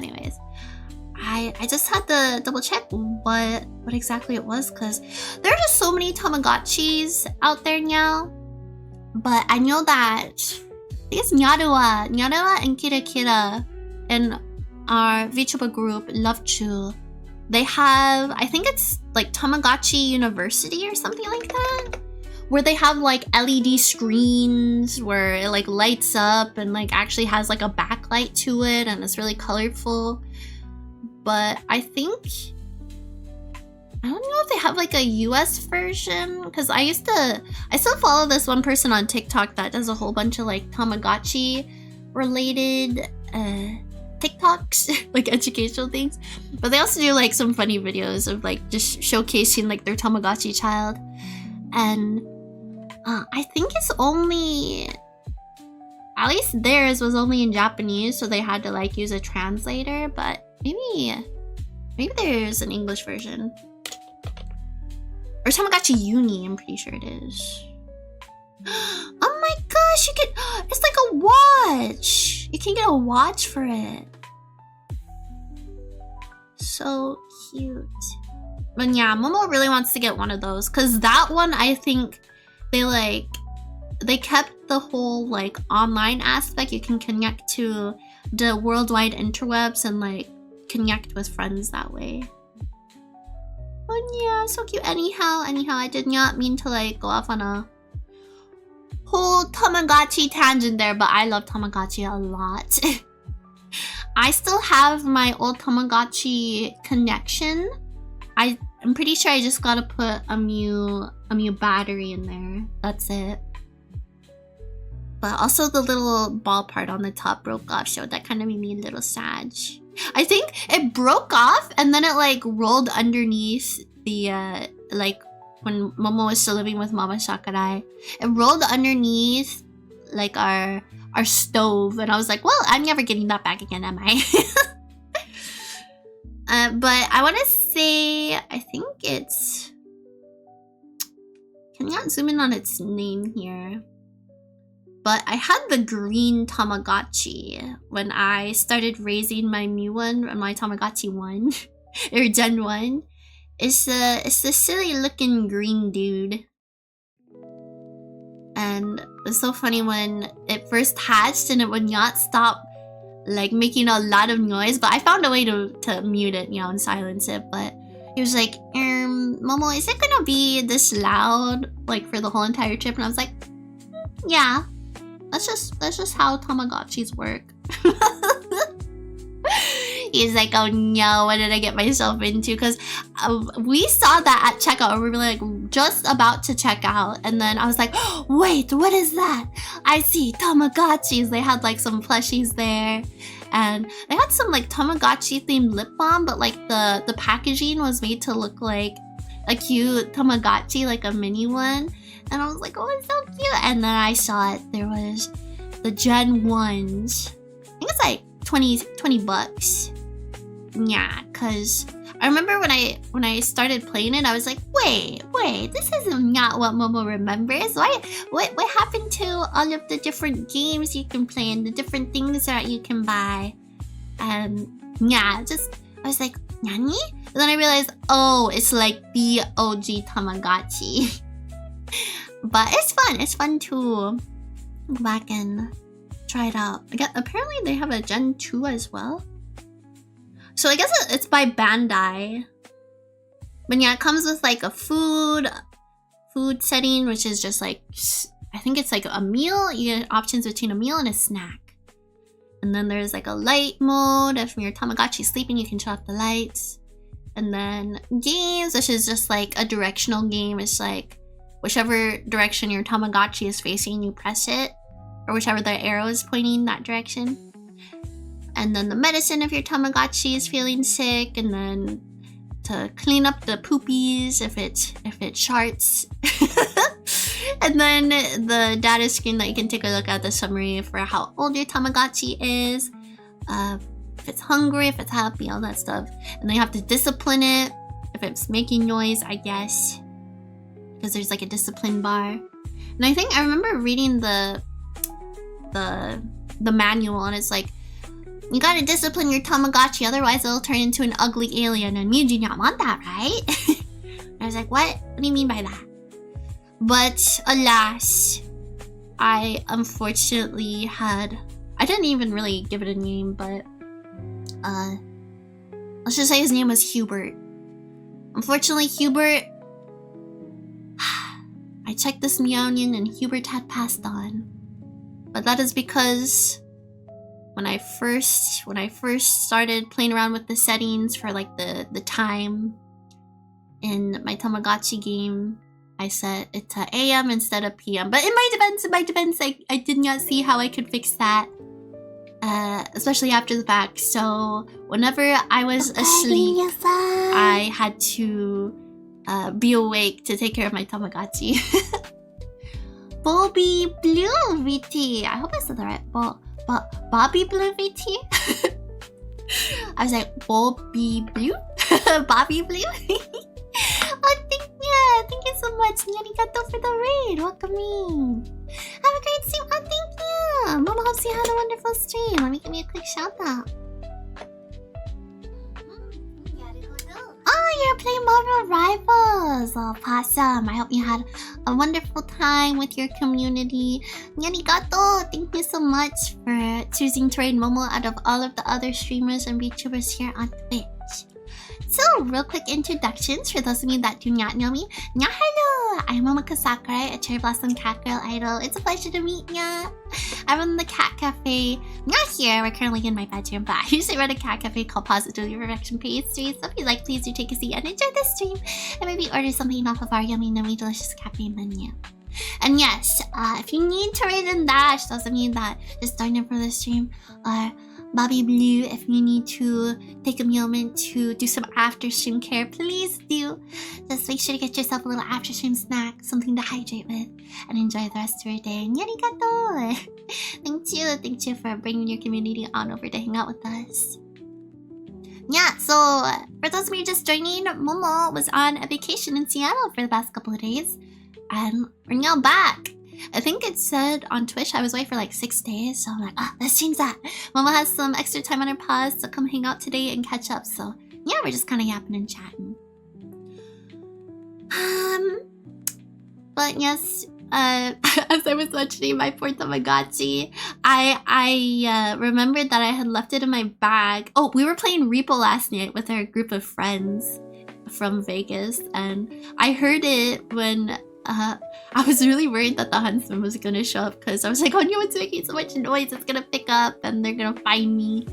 just had to double check what exactly it was, because there are just so many Tamagotchis out there now. But I know that I guess Nyaruwa and Kira Kira in our VTuber group Love-Chu, they have, I think it's like Tamagotchi University or something like that, where they have like LED screens where it like lights up and like actually has like a backlight to it, and it's really colorful. But I don't know if they have like a US version, because I still follow this one person on TikTok that does a whole bunch of like Tamagotchi related TikToks, like educational things. But they also do like some funny videos of like just showcasing like their Tamagotchi child. And I think it's only, at least theirs was only in Japanese, so they had to like use a translator, but maybe there's an English version. Or Tamagotchi Uni, I'm pretty sure it is. Oh my gosh, you could, watch. You can get a watch for it. So cute. But yeah, Momo really wants to get one of those because that one, I think they kept the whole like online aspect. You can connect to the worldwide interwebs and like connect with friends that way. Oh yeah, so cute. Anyhow, I did not mean to like go off on a whole Tamagotchi tangent there, but I love Tamagotchi a lot. I still have my old Tamagotchi connection. I'm pretty sure I just gotta put a Mew battery in there. That's it. But also the little ball part on the top broke off, so that kind of made me a little sad. I think it broke off and then it like rolled underneath the like when Momo was still living with Mama Sakurai. It rolled underneath like our stove, and I was like, well, I'm never getting that back again, am I? But I want to say, I think it's... Can not zoom in on its name here. But I had the green Tamagotchi when I started raising my Mew one, my Tamagotchi 1, or Gen 1. It's the silly looking green dude. And it's so funny when it first hatched and it would not stop like making a lot of noise, but I found a way to mute it, you know, and silence it. But he was like, Momo, is it gonna be this loud like for the whole entire trip? And I was like, yeah, that's just how Tamagotchis work. He's like, oh no, what did I get myself into? Because we saw that at checkout, or we were like just about to check out, and then I was like, oh, wait, what is that? I see Tamagotchis. They had like some plushies there, and they had some like Tamagotchi themed lip balm, but like the packaging was made to look like a cute Tamagotchi, like a mini one. And I was like, oh, it's so cute. And then I saw it. There was the Gen 1s. I think it's like 20 bucks. Yeah, cause I remember when I started playing it, I was like, wait, this is not what Momo remembers. What happened to all of the different games you can play and the different things that you can buy? And yeah, I was like, Nani? And then I realized, oh, it's like the OG Tamagotchi. But it's fun to go back and try it out. Apparently they have a Gen 2 as well. So I guess it's by Bandai. But yeah, it comes with like a food setting, which is just like, I think it's like a meal. You get options between a meal and a snack. And then there's like a light mode. If your Tamagotchi's sleeping, you can shut off the lights. And then games, which is just like a directional game. It's like whichever direction your Tamagotchi is facing, you press it. Or whichever the arrow is pointing that direction. And then the medicine if your Tamagotchi is feeling sick, and then to clean up the poopies if it sharts. And then the data screen that you can take a look at the summary for how old your Tamagotchi is, if it's hungry, if it's happy, all that stuff. And then you have to discipline it if it's making noise, I guess, because there's like a discipline bar. And I think I remember reading the manual, and it's like, you gotta discipline your Tamagotchi, otherwise it'll turn into an ugly alien, and you do not want that, right? I was like, what? What do you mean by that? But alas, I unfortunately I didn't even really give it a name, but let's just say his name was Hubert. Unfortunately, Hubert, I checked this Meownian and Hubert had passed on. But that is because when I first started playing around with the settings for like the time in my Tamagotchi game, I set it to AM instead of PM. But in my defense, I did not see how I could fix that, especially after the fact. So whenever I was asleep, I had to be awake to take care of my Tamagotchi. Bobby Blue VT. I hope I said that right. Bobby Blue VT? I was like, Bobby Blue? Bobby Blue? Oh, thank you so much. Arigato for the raid. Welcome in. Have a great stream. Oh, thank you. Momo hopes you had a wonderful stream. Let me give you a quick shout out. Oh, you're playing Marvel Rivals. Oh, awesome. I hope you had a wonderful time with your community. Arigato. Thank you so much for choosing to raid Momo out of all of the other streamers and VTubers here on Twitch. So, real quick introductions for those of you that do not know me. Nya hello! I'm Momoko Sakurai, a Cherry Blossom Cat Girl idol. It's a pleasure to meet ya! I run the cat cafe. Not here, we're currently in my bedroom, but I usually run a cat cafe called Positively Perfection Pastries. So if you like, please do take a seat and enjoy the stream. And maybe order something off of our yummy, delicious cafe menu. And yes, if you need to raid and dash, those of you that just joined in for the stream, Bobby Blue, if you need to take a moment to do some after stream care, please do. Just make sure to get yourself a little after stream snack, something to hydrate with, and enjoy the rest of your day. Arigato! Thank you for bringing your community on over to hang out with us. Yeah, so for those of you just joining, Momo was on a vacation in Seattle for the past couple of days, and we're now back. I think it said on Twitch I was away for like 6 days, so I'm like, let's change that. Mama has some extra time on her pause to come hang out today and catch up, so yeah, we're just kind of yapping and chatting. But yes, as I was mentioning my poor Tamagotchi, I remembered that I had left it in my bag. Oh, we were playing Repo last night with our group of friends from Vegas, and I heard it when I was really worried that the huntsman was gonna show up because I was like, oh no, it's making so much noise, it's gonna pick up and they're gonna find me.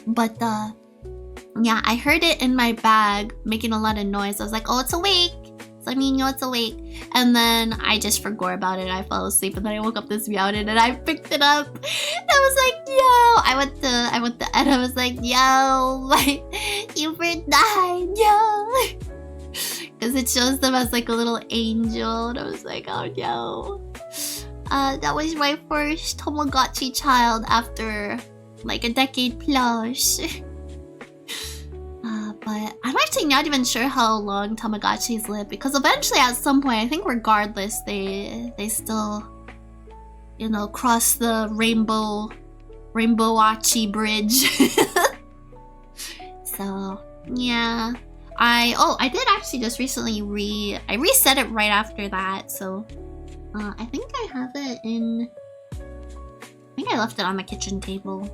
But yeah, I heard it in my bag making a lot of noise. I was like, oh, it's awake. So I mean, no, it's awake. And then I just forgot about it. I fell asleep and then I woke up this meowing and I picked it up. And I was like, yo, I went to Ed. I was like, yo, my Hubert died, yo. Because it shows them as like a little angel, and I was like, oh no. That was my first Tamagotchi child after like a decade plus. But I'm actually not even sure how long Tamagotchis live, because eventually at some point, I think regardless, they still, you know, cross the Rainbow-Watchy bridge. So, yeah. I did actually just recently I reset it right after that, so I think I have it in, I think I left it on my kitchen table,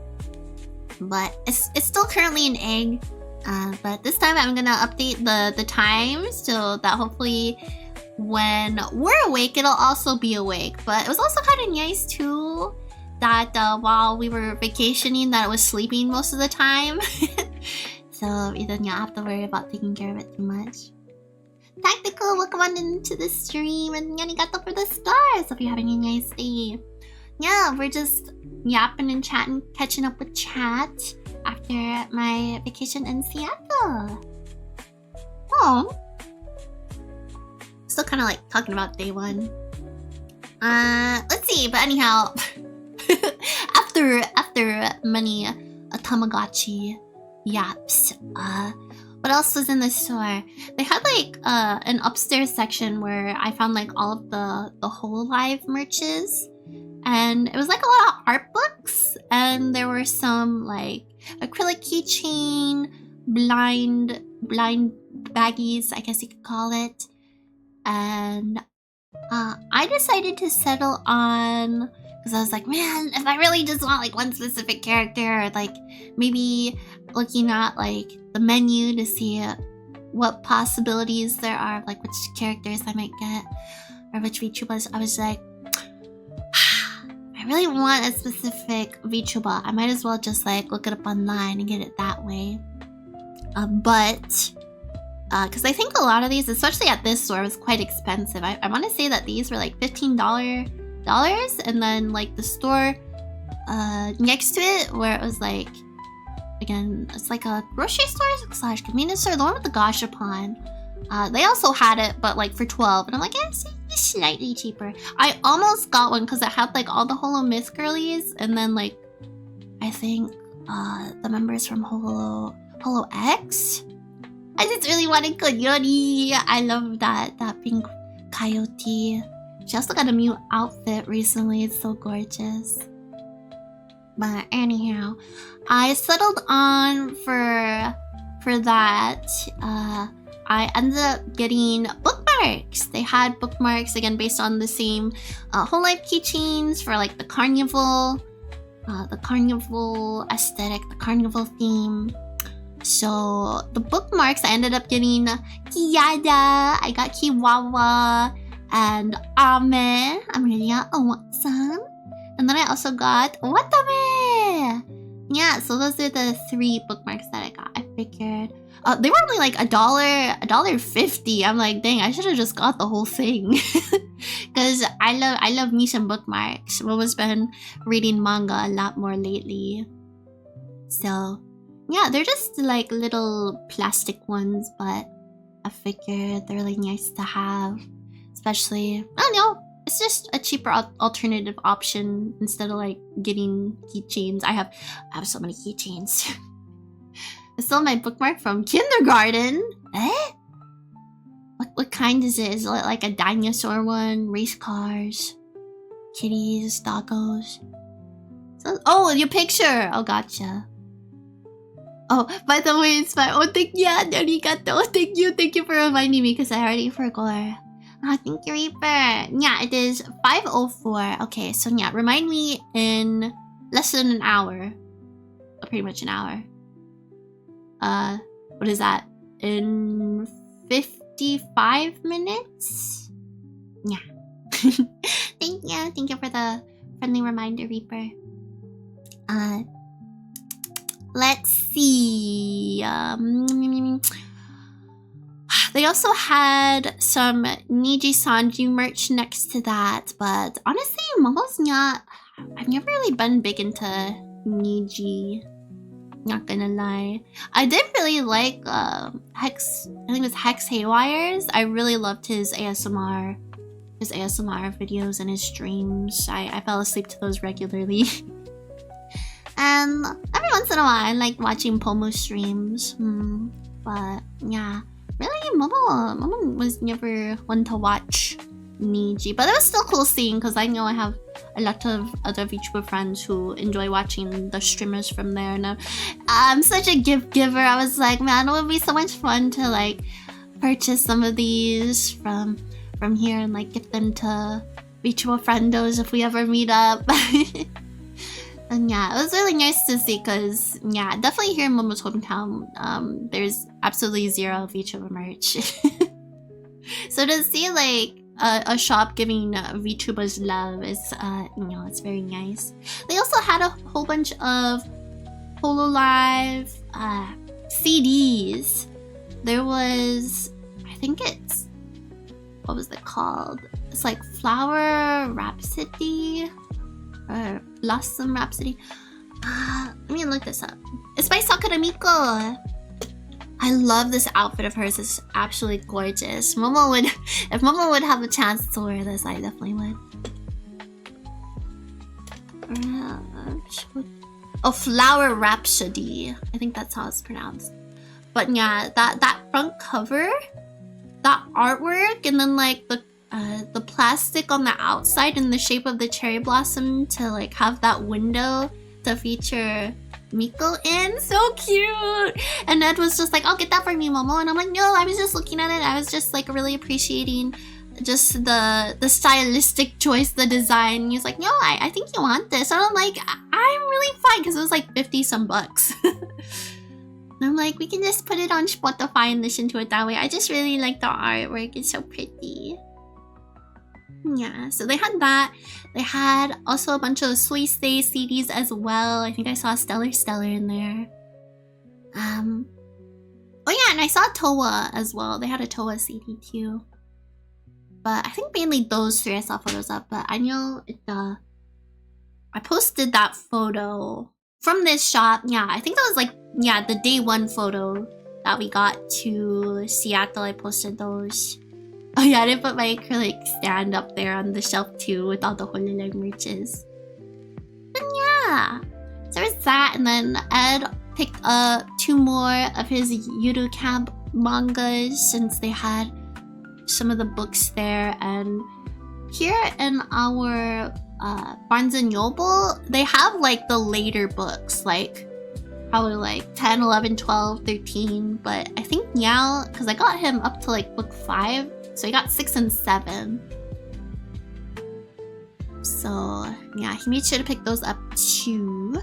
but it's still currently an egg, but this time I'm gonna update the time so that hopefully when we're awake it'll also be awake. But it was also kind of nice too that while we were vacationing that it was sleeping most of the time. So you don't have to worry about taking care of it too much. Tactical, welcome on into the stream, and arigato for the stars. Hope you're having a nice day. Yeah, we're just yapping and chatting, catching up with chat after my vacation in Seattle. Oh, still kind of like talking about day one. Let's see, but anyhow, after many Tamagotchi yaps, what else was in the store? They had like an upstairs section where I found like all of the whole live merches, and it was like a lot of art books, and there were some like acrylic keychain, blind baggies, I guess you could call it. And I decided to settle on, because I was like, man, if I really just want like one specific character, or like maybe looking at like the menu to see what possibilities there are, like which characters I might get or which VTubers, I was like, I really want a specific VTuber. I might as well just like look it up online and get it that way. But because I think a lot of these, especially at this store, was quite expensive. I want to say that these were like $15, and then like the store next to it, where it was like, again, it's like a grocery store / convenience store, the one with the gashapon. They also had it, but like for $12, and I'm like, yeah, it's slightly cheaper. I almost got one because it had like all the Holo Myth girlies, and then like I think the members from Holo X. I just really wanted Koyori. I love that pink coyote. She also got a new outfit recently. It's so gorgeous. But anyhow, I settled on for that. I ended up getting bookmarks. They had bookmarks again based on the same whole life keychains for like the carnival aesthetic, the carnival theme. So the bookmarks, I ended up getting Kiyada, I got Kiwawa, and Ame, Amelia Watson, and then I also got Watame. Yeah, so those are the 3 bookmarks that I got. I figured they were only like $1.50. I'm like, dang, I should have just got the whole thing. Cause I love me some bookmarks. Momo's been reading manga a lot more lately. So yeah, they're just like little plastic ones, but I figured they're really nice to have. Especially, I don't know, it's just a cheaper alternative option instead of like getting keychains. I have so many keychains. I still have my bookmark from kindergarten. Eh? What kind is it? Is it like a dinosaur one? Race cars? Kitties? Doggos? So, oh, your picture! Oh, gotcha. Oh, by the way, it's my... Oh, thank you! Arigato! Thank you for reminding me because I already forgot. Oh, thank you, Reaper. Yeah, it is 5:04. Okay, so yeah, remind me in less than an hour. Oh, pretty much an hour. What is that? In 55 minutes? Yeah. Thank you for the friendly reminder, Reaper. Let's see. They also had some Niji Sanji merch next to that, but honestly, Momo's not... I've never really been big into Niji. Not gonna lie. I did really like Hex... I think it was Hex Haywires. I really loved his ASMR videos and his streams. I fell asleep to those regularly. And every once in a while, I like watching Pomo streams. But yeah, really, Momo was never one to watch Niji. But it was still cool seeing because I know I have a lot of other VTuber friends who enjoy watching the streamers from there. And I'm such a gift giver. I was like, man, it would be so much fun to like purchase some of these from here and like give them to VTuber friendos if we ever meet up. And yeah, it was really nice to see because, yeah, definitely here in Momo's hometown, there's absolutely zero VTuber merch. So to see like a shop giving VTubers love is, you know, it's very nice. They also had a whole bunch of Hololive CDs. There was, I think it's, what was it called? It's like Flower Rhapsody or Blossom Rhapsody. Let me look this up. It's by Sakuramiko. I love this outfit of hers. It's absolutely gorgeous. Momo would, if Momo would have a chance to wear this, I definitely would. Oh, Flower Rhapsody. I think that's how it's pronounced. But yeah, that front cover, that artwork, and then like the plastic on the outside in the shape of the cherry blossom to like have that window to feature Miko in. So cute! And Ed was just like, I'll get that for me, Momo. And I'm like, no, I was just looking at it. I was just like really appreciating just the stylistic choice, the design. He's like, no, I think you want this. And I'm like, I'm really fine because it was like 50 some bucks. And I'm like, we can just put it on Spotify and listen to it that way. I just really like the artwork. It's so pretty. Yeah, so they had that. They had also a bunch of Sweet Stay CDs as well. I think I saw Stellar in there. Oh yeah, and I saw Toa as well. They had a Toa CD too. But I think mainly those 3 I saw photos of. But I know it, I posted that photo from this shop. Yeah, I think that was like, yeah, the day 1 photo that we got to Seattle. I posted those. Oh yeah, I didn't put my acrylic stand up there on the shelf too with all the Hololive merches. But yeah, so there's that, and then Ed picked up 2 more of his Yuru Camp mangas since they had some of the books there. And here in our Barnes and Noble, they have like the later books, like probably like 10, 11, 12, 13. But I think Niao, because I got him up to like book 5, so he got 6 and 7. So yeah, he made sure to pick those up too.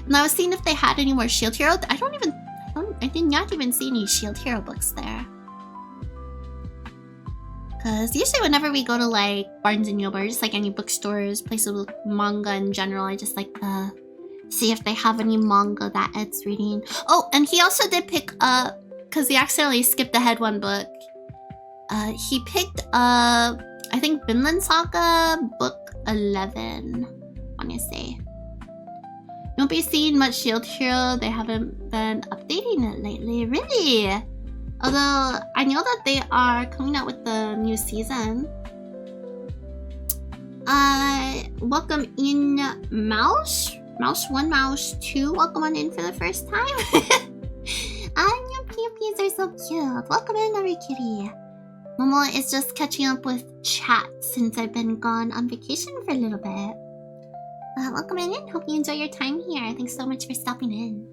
And I was seeing if they had any more Shield Hero. I did not even see any Shield Hero books there. Because usually whenever we go to like Barnes and Noble or just like any bookstores, places with manga in general, I just like to see if they have any manga that Ed's reading. Oh, and he also did pick up, because he accidentally skipped ahead one book. He picked up, I think, Vinland Saga book 11, I want to say. You won't be seeing much Shield Hero. They haven't been updating it lately. Really? Although, I know that they are coming out with the new season. Welcome in Mouse. Mouse 1, Mouse 2. Welcome on in for the first time. Your puppies are so cute. Welcome in, every kitty. Momo is just catching up with chat since I've been gone on vacation for a little bit. Welcome in. Hope you enjoy your time here. Thanks so much for stopping in.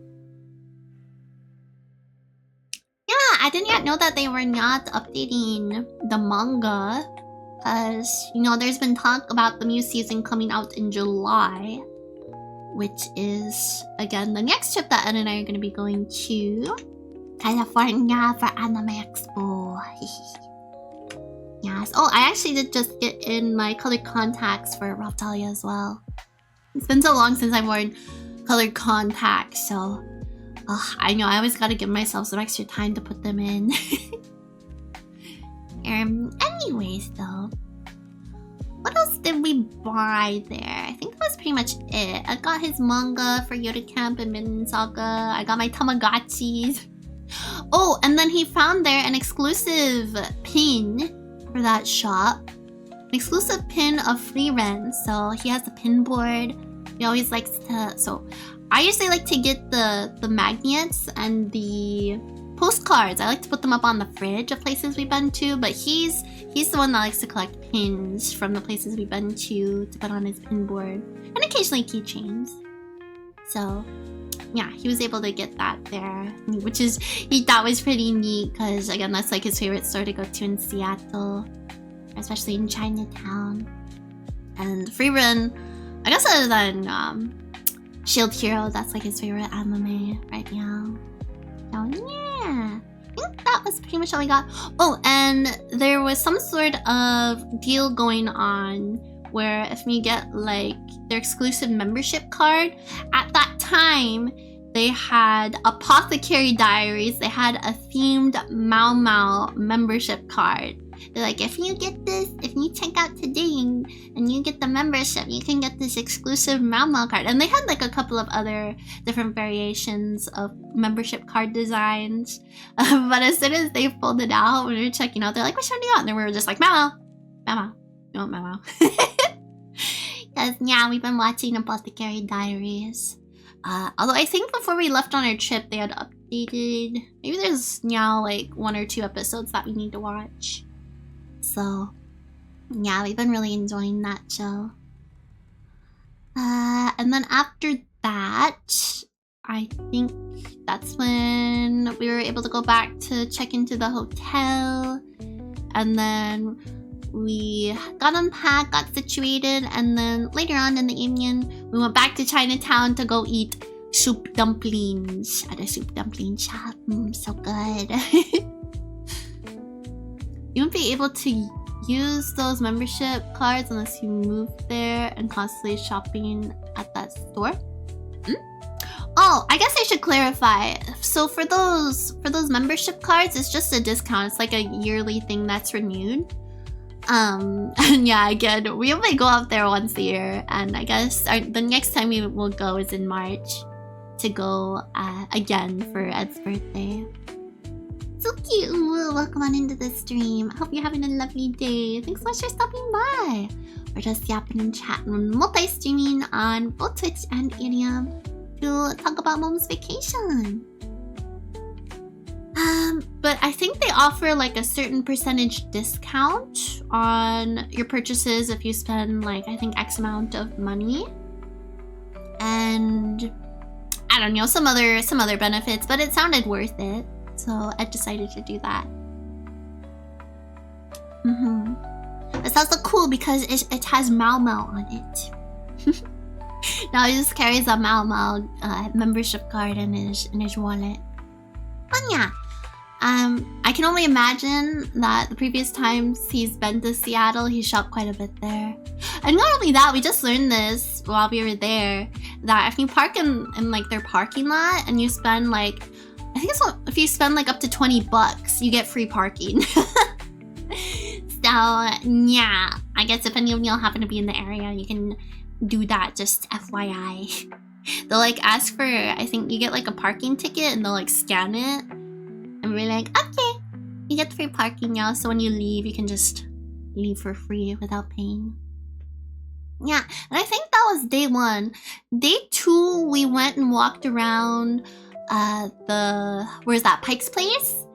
Yeah, I didn't yet know that they were not updating the manga. As you know, there's been talk about the new season coming out in July, which is, again, the next trip that Ed and I are going to be going to California for Anime Expo. Yes. Oh, I actually did just get in my colored contacts for Ralph Dahlia as well. It's been so long since I've worn colored contacts, so I know I always gotta give myself some extra time to put them in. Anyways, though, what else did we buy there? I think that was pretty much it. I got his manga for Yoda Camp and Vinland Saga. I got my Tamagotchis. Oh, and then he found there an exclusive pin for that shop. An exclusive pin of Free Ren. So he has a pin board. He always likes to... So I usually like to get the magnets and the postcards. I like to put them up on the fridge of places we've been to. But he's the one that likes to collect pins from the places we've been to put on his pin board. And occasionally keychains. So yeah, he was able to get that there, which he thought was pretty neat because, again, that's like his favorite store to go to in Seattle, especially in Chinatown. And Free Ren, I guess other than Shield Hero, that's like his favorite anime right now. So yeah, I think that was pretty much all we got. Oh, and there was some sort of deal going on where if you get like their exclusive membership card, at that time they had Apothecary Diaries. They had a themed Mau Mau membership card. They're like, if you get this, if you check out today and you get the membership, you can get this exclusive Mau Mau card. And they had like a couple of other different variations of membership card designs. But as soon as they pulled it out when we were checking out, they're like, which one do you want? And we were just like, Mau Mau. Mau Mau. You want Mau Mau? Because yeah, we've been watching Apothecary Diaries. Although I think before we left on our trip, they had updated. Maybe there's now like 1 or 2 episodes that we need to watch. So yeah, we've been really enjoying that show. And then after that, I think that's when we were able to go back to check into the hotel. And then we got unpacked, got situated, and then later on in the evening, we went back to Chinatown to go eat soup dumplings at a soup dumpling shop. So good. You won't be able to use those membership cards unless you move there and constantly shopping at that store. Oh, I guess I should clarify. So for those membership cards, it's just a discount. It's like a yearly thing that's renewed. And yeah, again, we only go out there once a year, and I guess the next time we will go is in March to go again for Ed's birthday. So cute! Welcome on into the stream. I hope you're having a lovely day. Thanks so much for stopping by. We're just yapping and chatting, multi-streaming on both Twitch and Irium to talk about Mom's vacation. But I think they offer like a certain percentage discount on your purchases if you spend like I think X amount of money, and I don't know, some other benefits, but it sounded worth it, so I decided to do that. It's also cool because it has Momo on it. Now he just carries a Momo membership card in his wallet. But yeah, I can only imagine that the previous times he's been to Seattle, he shopped quite a bit there. And not only that, we just learned this while we were there, that if you park in like their parking lot and you spend like, I think it's if you spend like up to $20, you get free parking. So yeah, I guess if any of y'all happen to be in the area, you can do that, just FYI. They'll like ask for, I think you get like a parking ticket and they'll like scan it. And we're like, okay, you get free parking now, so when you leave, you can just leave for free without paying. Yeah, and I think that was day 1. Day 2, we went and walked around where's that, Pike's Place?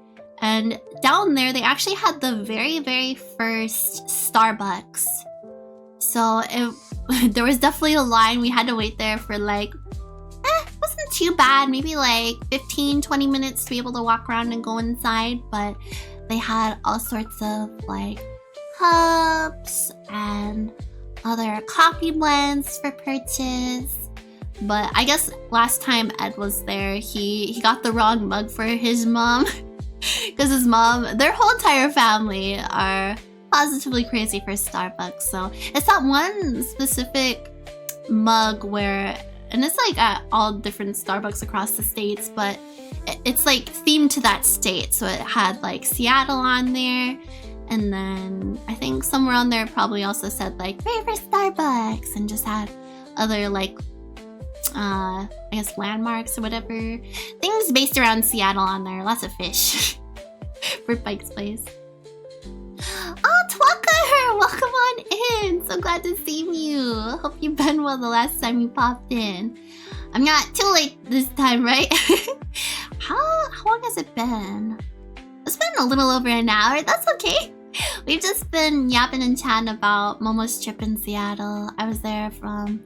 And down there, they actually had the very, very first Starbucks. So there was definitely a line. We had to wait there for like, wasn't too bad. Maybe like 15-20 minutes to be able to walk around and go inside. But they had all sorts of like cups and other coffee blends for purchase. But I guess last time Ed was there, he got the wrong mug for his mom. Because his mom, their whole entire family are positively crazy for Starbucks. So it's that one specific mug where, and it's like at all different Starbucks across the states, but it's like themed to that state. So it had like Seattle on there, and then I think somewhere on there probably also said like favorite Starbucks, and just had other like I guess landmarks or whatever, things based around Seattle on there. Lots of fish for Pike's Place. Oh, Twalker, welcome on in. So glad to see you. Hope you've been well the last time you popped in. I'm not too late this time, right? How long has it been? It's been a little over an hour. That's okay. We've just been yapping and chatting about Momo's trip in Seattle. I was there from,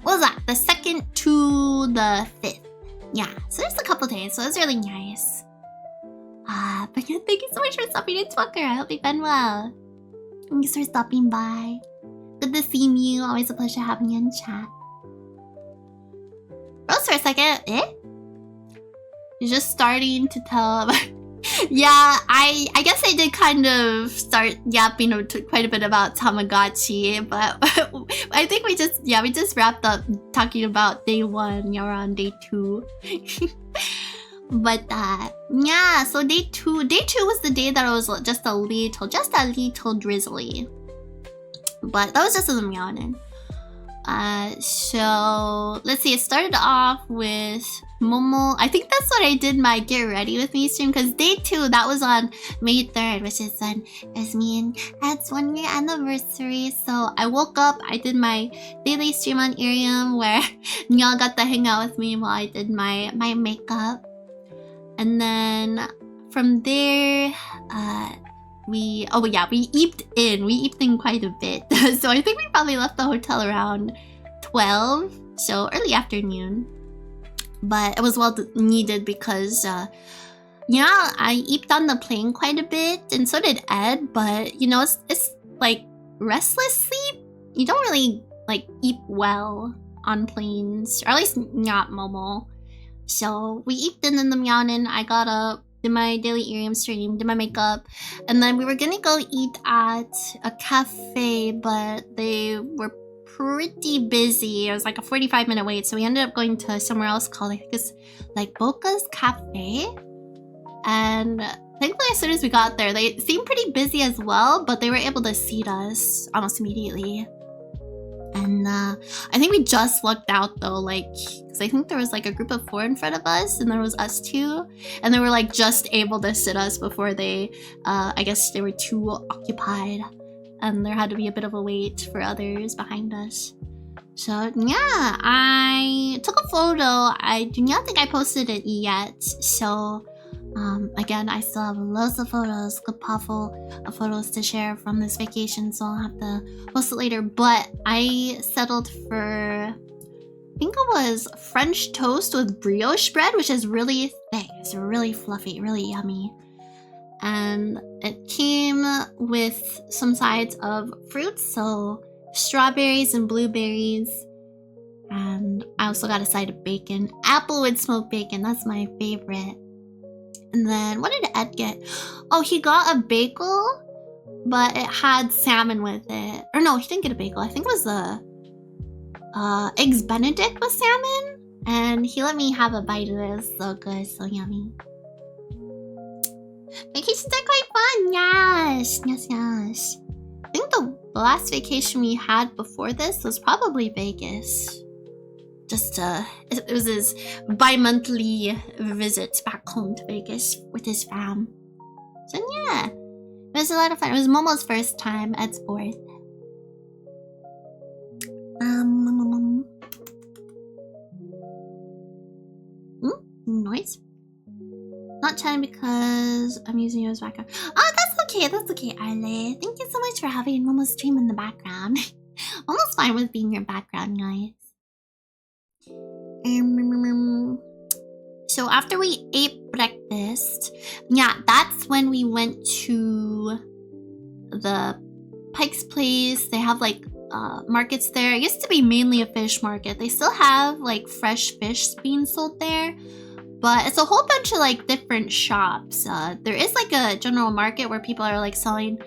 what was that? The 2nd to the 5th. Yeah, so there's a couple days, so it was really nice. But yeah, thank you so much for stopping in, Twalker. I hope you've been well. Thanks for stopping by. Good to see you. Always a pleasure having you in chat. Rose for a second. You're just starting to tell about... Yeah, I guess I did kind of start yapping quite a bit about Tamagotchi, but I think we just wrapped up talking about day 1. Yeah, we're on day 2. But yeah, so day 2 was the day that I was just a little drizzly. But that was just in the morning. So let's see, it started off with Momo. I think that's what I did my get ready with me stream, because day 2, that was on May 3rd, which is when it was me and Ed's 1-year anniversary. So I woke up, I did my daily stream on Irium where y'all got to hang out with me while I did my makeup. And then from there, we eeped in quite a bit. So I think we probably left the hotel around 12, so early afternoon. But it was well needed because I eeped on the plane quite a bit, and so did Ed. But you know, it's like restless sleep. You don't really like eep well on planes, or at least not Momo. So we eeped in the morning. I got up, did my daily Irium stream, did my makeup, and then we were gonna go eat at a cafe, but they were pretty busy. It was like a 45-minute wait, so we ended up going to somewhere else called, I think it's like Boca's Cafe. And thankfully, as soon as we got there, they seemed pretty busy as well, but they were able to seat us almost immediately. And I think we just lucked out though, like, because I think there was like a group of 4 in front of us, and there was us 2, and they were like just able to sit us before they, I guess they were too occupied, and there had to be a bit of a wait for others behind us. So yeah, I took a photo. I do not think I posted it yet, so Again, I still have loads of photos, good puffle of photos to share from this vacation, so I'll have to post it later. But I settled for, I think it was French toast with brioche bread, which is really thick. It's really fluffy, really yummy. And it came with some sides of fruits, so strawberries and blueberries. And I also got a side of bacon. Applewood smoked bacon, that's my favorite. And then, what did Ed get? Oh, he got a bagel, but it had salmon with it. Or no, he didn't get a bagel. I think it was the Eggs Benedict with salmon. And he let me have a bite of it. It was so good, so yummy. Vacations are quite fun, yes. Yes, yes. I think the last vacation we had before this was probably Vegas. Just it was his bi-monthly visit back home to Vegas with his fam. So yeah, it was a lot of fun. It was Momo's first time, Ed's fourth. Noise? Not chatting because I'm using you as background. Oh, that's okay, Arle. Thank you so much for having Momo's stream in the background. Almost fine with being your background, guys. So after we ate breakfast, yeah, that's when we went to the Pike's Place. They have like markets there. It used to be mainly a fish market. They still have like fresh fish being sold there, but it's a whole bunch of like different shops. There is like a general market where people are like selling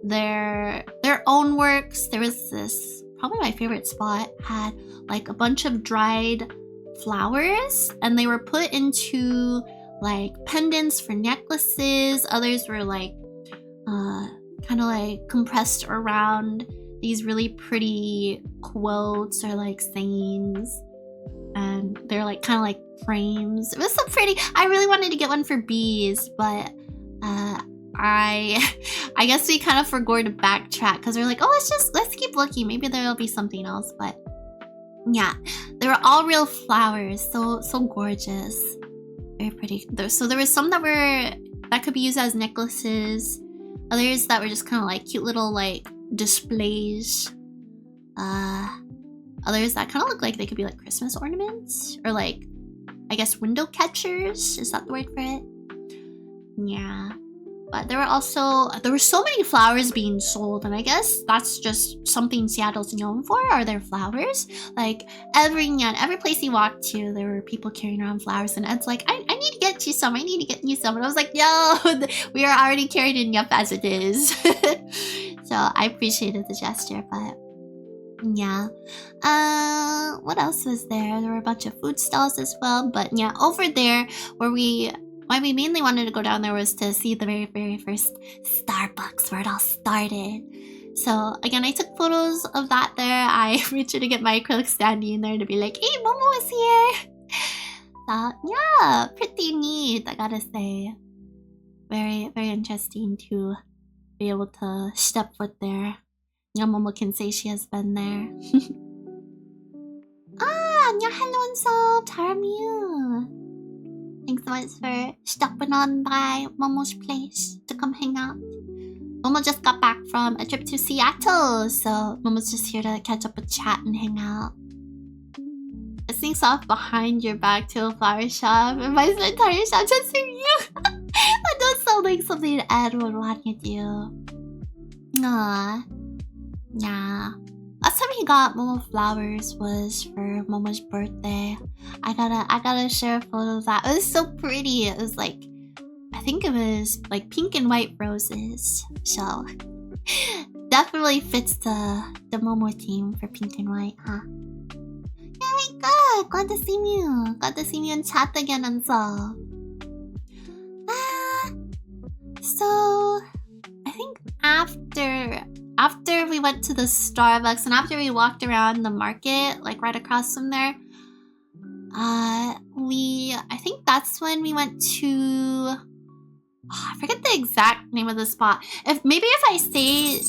their own works. There was this, probably my favorite spot, had like a bunch of dried flowers, and they were put into like pendants for necklaces. Others were like kind of like compressed around these really pretty quotes or like sayings, and they're like kind of like frames. It was so pretty. I really wanted to get one for bees, but I guess we kind of forgot to backtrack because we're like, oh, let's keep looking, maybe there'll be something else. But yeah, they were all real flowers, so gorgeous, very pretty. So there was some that could be used as necklaces, others that were just kind of like cute little like displays, others that kind of look like they could be like Christmas ornaments or like, I guess, window catchers. Is that the word for it? Yeah. But there were so many flowers being sold, and I guess that's just something Seattle's known for, are their flowers. Like every place he walked to, there were people carrying around flowers, and Ed's like, I need to get you some, and I was like, yo, we are already carried enough as it is. So I appreciated the gesture, but yeah. What else was there? There were a bunch of food stalls as well, but yeah, over there why we mainly wanted to go down there was to see the very, very first Starbucks where it all started. So again, I took photos of that there. I made sure to get my acrylic standing there to be like, hey, Momo is here. Yeah, pretty neat, I gotta say. Very, very interesting to be able to step foot there. Yeah, Momo can say she has been there. Hello, Unsolved. How are you? Thanks so much for stopping on by Momo's place to come hang out. Momo just got back from a trip to Seattle, so Momo's just here to catch up with chat and hang out. It sneaks off behind your back to a flower shop and buys the entire shop just for you. That does sound like something Ed would want you to do. Aww. Yeah. Last time he got Momo flowers was for Momo's birthday. I gotta share a photo of that. It was so pretty. It was like, I think it was like pink and white roses. So definitely fits the Momo theme for pink and white, huh? Yeah, very good. Glad to see you. Glad to see you in chat again, Ansel. So I think after we went to the Starbucks and after we walked around the market, like right across from there, I think that's when we went to, I forget the exact name of the spot. If I say,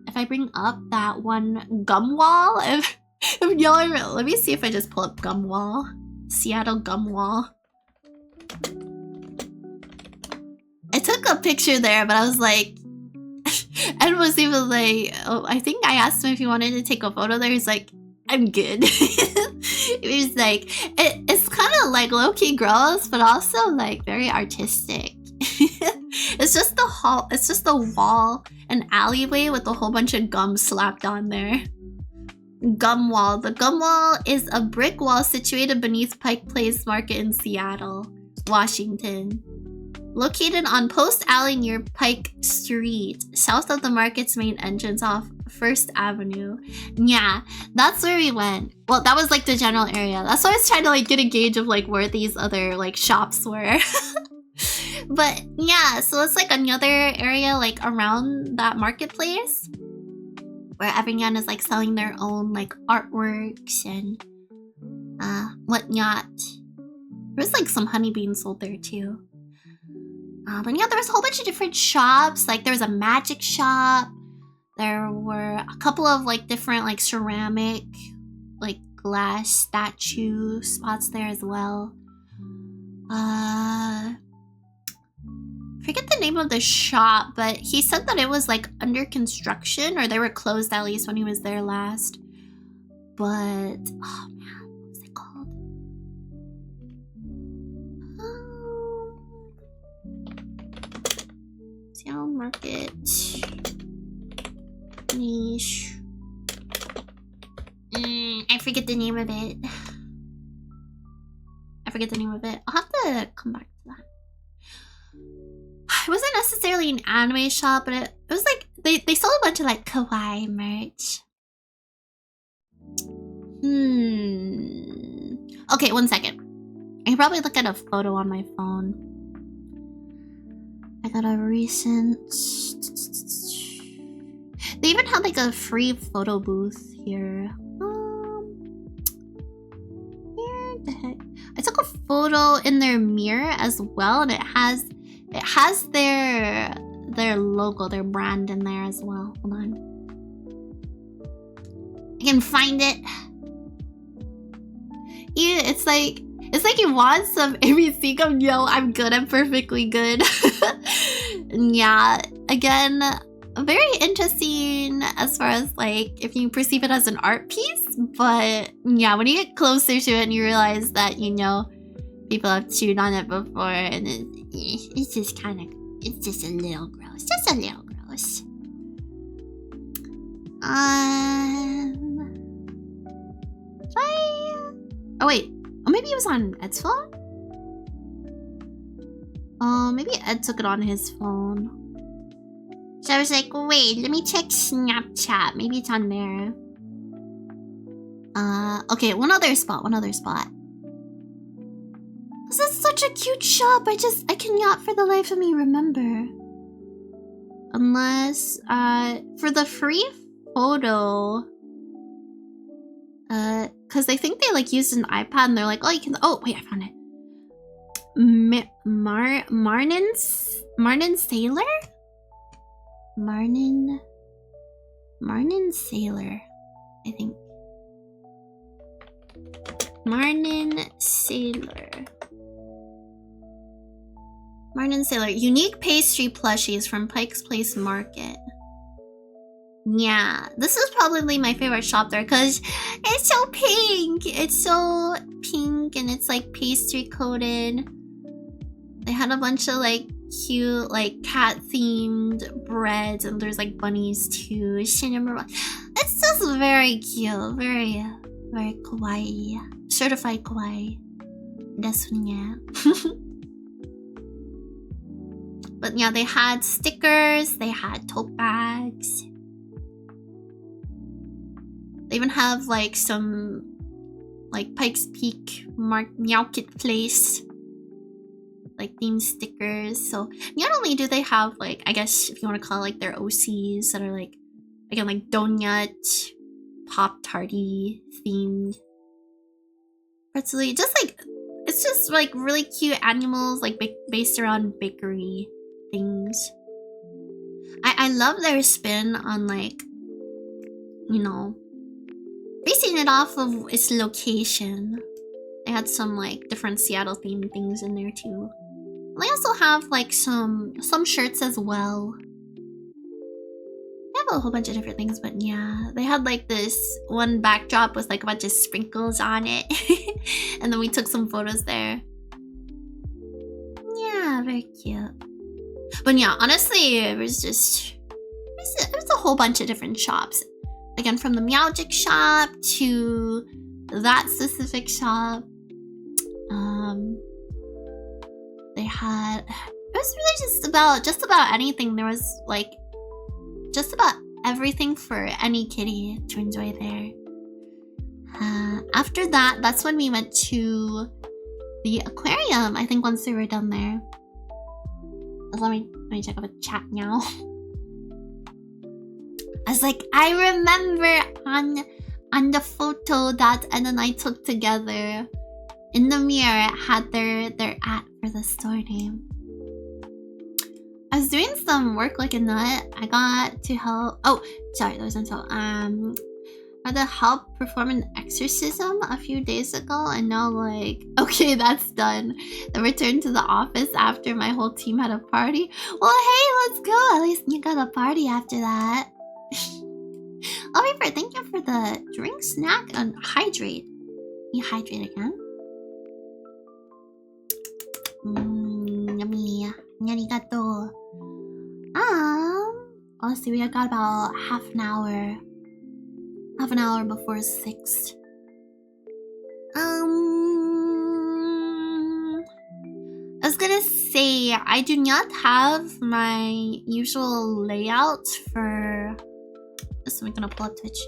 if I bring up that one gum wall, if y'all, let me see if I just pull up gum wall, Seattle gum wall. I took a picture there, but I was like, Ed was even like, oh, I think I asked him if he wanted to take a photo there. He's like, I'm good. He was like, it's kind of like low-key gross, but also like very artistic. It's just the hall. It's just a wall, an alleyway with a whole bunch of gum slapped on there. Gum wall. The gum wall is a brick wall situated beneath Pike Place Market in Seattle, Washington. Located on Post Alley near Pike Street, south of the market's main entrance off First Avenue. Yeah, that's where we went. Well, that was like the general area. That's why I was trying to like get a gauge of like where these other like shops were. But yeah, so it's like another area like around that marketplace where everyone is like selling their own like artworks and whatnot. There's like some honey beans sold there too. But yeah, there was a whole bunch of different shops. Like there was a magic shop. There were a couple of like different like ceramic, like glass statue spots there as well. Forget the name of the shop, but he said that it was like under construction, or they were closed at least when he was there last. But oh man, what was it called? Seattle Market niche. I forget the name of it. I'll have to come back to that. It wasn't necessarily an anime shop, but it was like they sold a bunch of like kawaii merch. Okay, 1 second. I can probably look at a photo on my phone. I got a recent... They even had like a free photo booth here. Where the heck? I took a photo in their mirror as well, and it has their logo, their brand in there as well. Hold on. I can find it. Yeah, it's like you want some ABC gum. Yo, I'm good. I'm perfectly good. Yeah, again, very interesting as far as like if you perceive it as an art piece, but yeah, when you get closer to it and you realize that, you know, people have chewed on it before, and it's just kind of, it's just a little gross. Just a little gross. Oh wait, oh maybe it was on Ed's phone? Oh, maybe Ed took it on his phone. So I was like, wait, let me check Snapchat. Maybe it's on there. Okay, one other spot. This is such a cute shop. I cannot for the life of me remember. Unless, for the free photo, cause I think they like used an iPad and they're like, oh, you can, oh wait, I found it. Marnin Sailor? Marnin Sailor, I think. Marnin Sailor. Unique pastry plushies from Pike's Place Market. Yeah, this is probably my favorite shop there because it's so pink. It's so pink and it's like pastry coated. They had a bunch of like cute like cat themed breads, and there's like bunnies too. Cinnamon. It's just very cute. Very kawaii. Certified kawaii. That's yeah. But yeah, they had stickers, they had tote bags. They even have like some like Pikes Peak Marketplace like themed stickers. So not only do they have like, I guess if you want to call it like their OCs that are like, again, like donut, Pop-Tarty themed. Pretzely, just like, it's just like really cute animals like based around bakery things. I love their spin on like, you know, basing it off of its location. They had some like different Seattle themed things in there too. They also have like some shirts as well. They have a whole bunch of different things, but yeah, they had like this one backdrop with like a bunch of sprinkles on it. And then we took some photos there. Yeah, very cute. But yeah, honestly, it was a whole bunch of different shops. Again, from the Meowgic shop to that specific shop. They had, it was really just about anything. There was like just about everything for any kitty to enjoy there. After that, that's when we went to the aquarium. I think once we were done there. Let me check out the chat now. I was like, I remember on the photo that Ed and I took together in the mirror, it had their ad for the store name. I was doing some work like a nut. I got to help. Oh, sorry, that wasn't so. I had to help perform an exorcism a few days ago, and now like, okay, that's done. Then returned to the office after my whole team had a party. Well, hey, let's go. At least you got a party after that. Oh, Reaper, thank you for the drink, snack, and hydrate. You hydrate again? Yummy. Arigato. Let's see, we got about half an hour. Half an hour before 6. I was gonna say, I do not have my usual layout for... So I'm gonna pull up Twitch.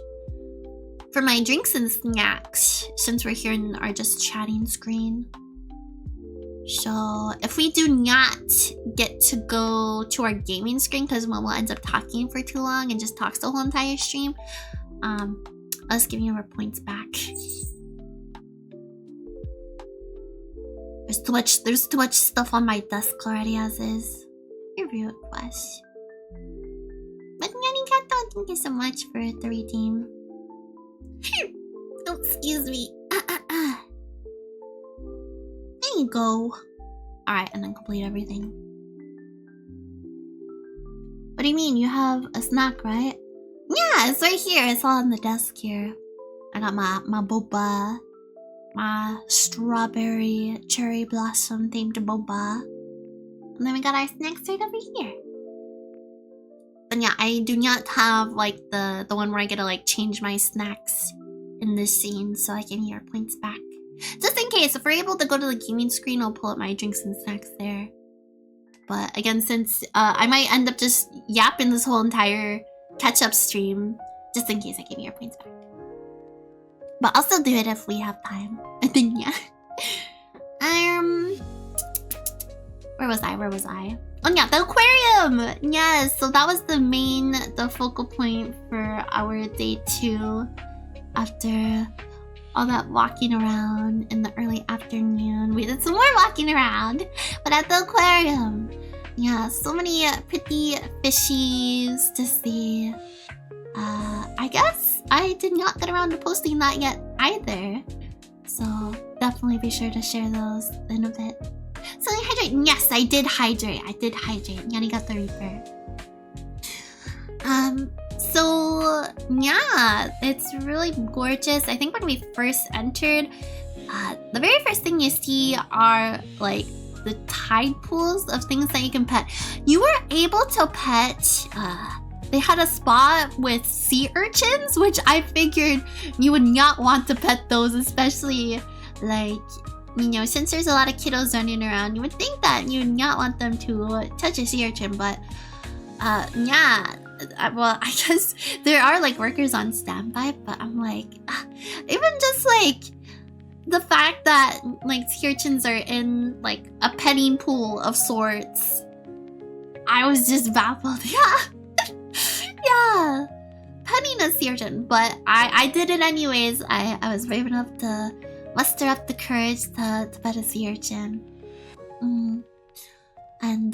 For my drinks and snacks, since we're here in our just chatting screen. So if we do not get to go to our gaming screen because Momo ends up talking for too long and just talks the whole entire stream, us giving our points back. There's too much stuff on my desk already as is. Your request. But Arigato, thank you so much for the redeem. Oh, excuse me. There you go. Alright, and then complete everything. What do you mean? You have a snack, right? Yeah, it's right here. It's all on the desk here. I got my boba. My strawberry cherry blossom themed boba. And then we got our snacks right over here. But yeah, I do not have like the one where I get to like change my snacks in this scene so I can hear points back. Just in case, if we're able to go to the gaming screen, I'll pull up my drinks and snacks there. But again, since I might end up just yapping this whole entire catch-up stream, just in case I give you your points back. But I'll still do it if we have time. I think, yeah. Where was I? Oh yeah, the aquarium! Yes, so that was the focal point for our day 2 after all that walking around in the early afternoon. We did some more walking around, but at the aquarium. Yeah, so many pretty fishies to see. I guess I did not get around to posting that yet either. So definitely be sure to share those in a bit. So hydrate. Yes, I did hydrate. Yanni got the Reaper. So yeah, it's really gorgeous. I think when we first entered, the very first thing you see are like the tide pools of things that you can pet. You were able to pet, they had a spot with sea urchins, which I figured you would not want to pet those, especially like, you know, since there's a lot of kiddos running around, you would think that you would not want them to touch a sea urchin, but yeah. Well, I guess there are like workers on standby, but I'm like, even just like the fact that like sea urchins are in like a petting pool of sorts, I was just baffled. Yeah, petting a sea urchin, but I did it anyways. I was brave enough to muster up the courage to pet a sea urchin. And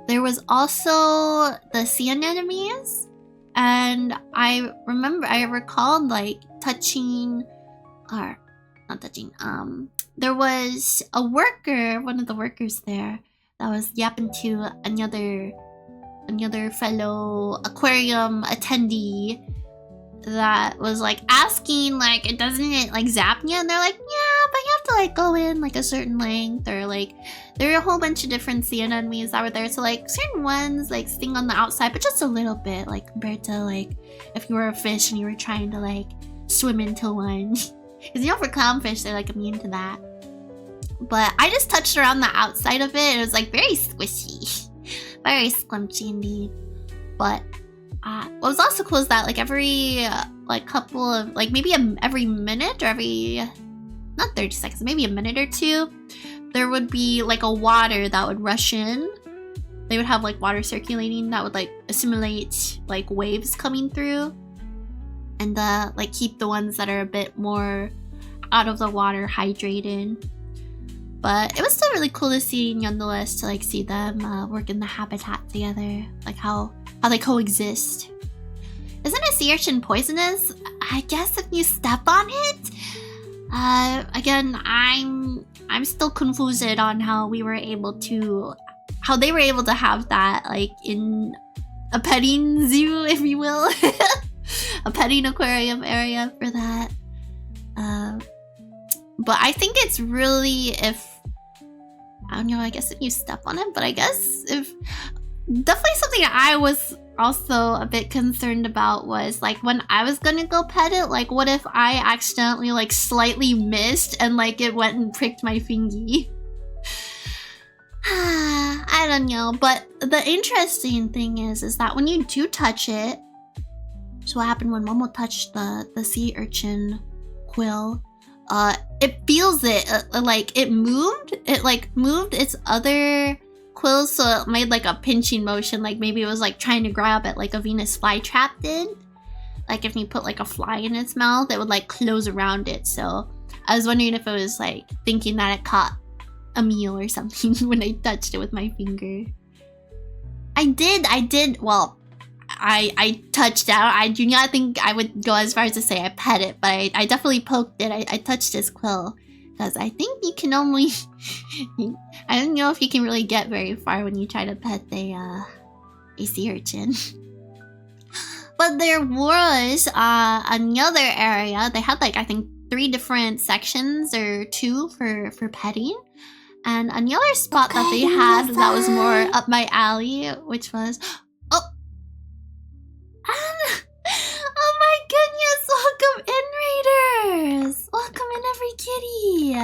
there was also the sea anemones, and I recalled like touching, or not touching, there was a worker, one of the workers there, that was yapping to another fellow aquarium attendee that was like asking like, it doesn't it like zap you? And they're like, yeah, but you have to like go in like a certain length, or like there are a whole bunch of different sea anemones that were there. So like certain ones like sting on the outside, but just a little bit, like compared to like if you were a fish and you were trying to like swim into one. Because you know, for clownfish they're like immune to that. But I just touched around the outside of it and it was like very squishy. Very scrunchy indeed. But what was also cool is that like every like couple of like maybe every minute or every not 30 seconds, maybe a minute or two, there would be like a water that would rush in. They would have like water circulating that would like assimilate like waves coming through and like keep the ones that are a bit more out of the water hydrated. But it was still really cool to see, nonetheless, to like see them work in the habitat together, like how they coexist. Isn't a sea urchin poisonous? I guess if you step on it. Again, I'm still confused on how they were able to have that like in a petting zoo, if you will, a petting aquarium area for that. But I think it's really if I don't know, I guess if you step on it, but I guess if definitely something I was also a bit concerned about was like when I was gonna go pet it, like what if I accidentally like slightly missed and like it went and pricked my fingy? I don't know, but the interesting thing is that when you do touch it, so what happened when Momo touched the sea urchin quill, it feels it, like it moved its other quills, so it made like a pinching motion, like maybe it was like trying to grab it like a Venus flytrap did. Like if you put like a fly in its mouth, it would like close around it. So I was wondering if it was like thinking that it caught a meal or something when I touched it with my finger. I did, well, I touched out. I do not think I would go as far as to say I pet it, but I definitely poked it. I touched his quill. Because I think you can only... I don't know if you can really get very far when you try to pet a sea urchin. But there was another area. They had like, I think, 3 different sections or 2 for petting. And another spot that they had that was more up my alley, which was... Oh my goodness! Welcome in, Raiders! Welcome in, every kitty!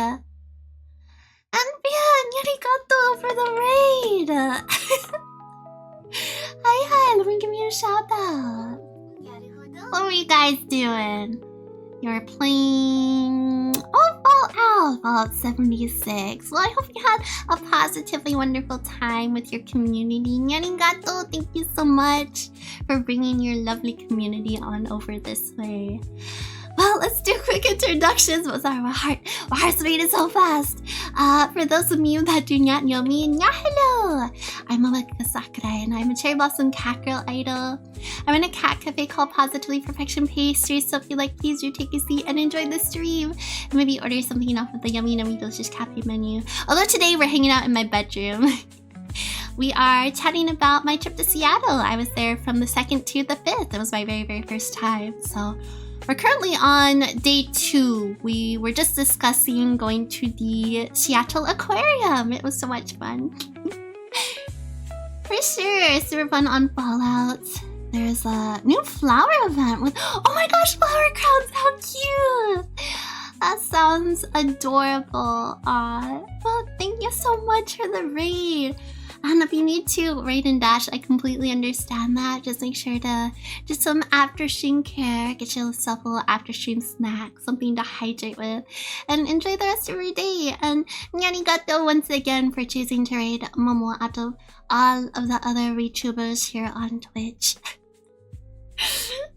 And arigato for the raid! Hi, let me give you a shout out. What were you guys doing? You were playing... Fallout 76. Well, I hope you had a positively wonderful time with your community. Arigato, thank you so much for bringing your lovely community on over this way. Well, let's do quick introductions. Sorry, my heart's beating so fast. For those of you that do not know me, hello! I'm Malika Sakurai, and I'm a cherry blossom cat girl idol. I'm in a cat cafe called Positively Perfection Pastries, so if you like, please do take a seat and enjoy the stream. And maybe order something off of the yummy, delicious cafe menu. Although today we're hanging out in my bedroom. We are chatting about my trip to Seattle. I was there from the 2nd to the 5th. It was my very, very first time, so... We're currently on day 2. We were just discussing going to the Seattle Aquarium. It was so much fun. For sure, super fun on Fallout. There's a new flower event with, oh my gosh, flower crowns, how cute! That sounds adorable. Well, thank you so much for the raid. And if you need to raid and dash, I completely understand that. Just make sure to do some after stream care. Get yourself a little after stream snack, something to hydrate with, and enjoy the rest of your day. And arigato once again for choosing to raid Momo out of all of the other ReTubers here on Twitch.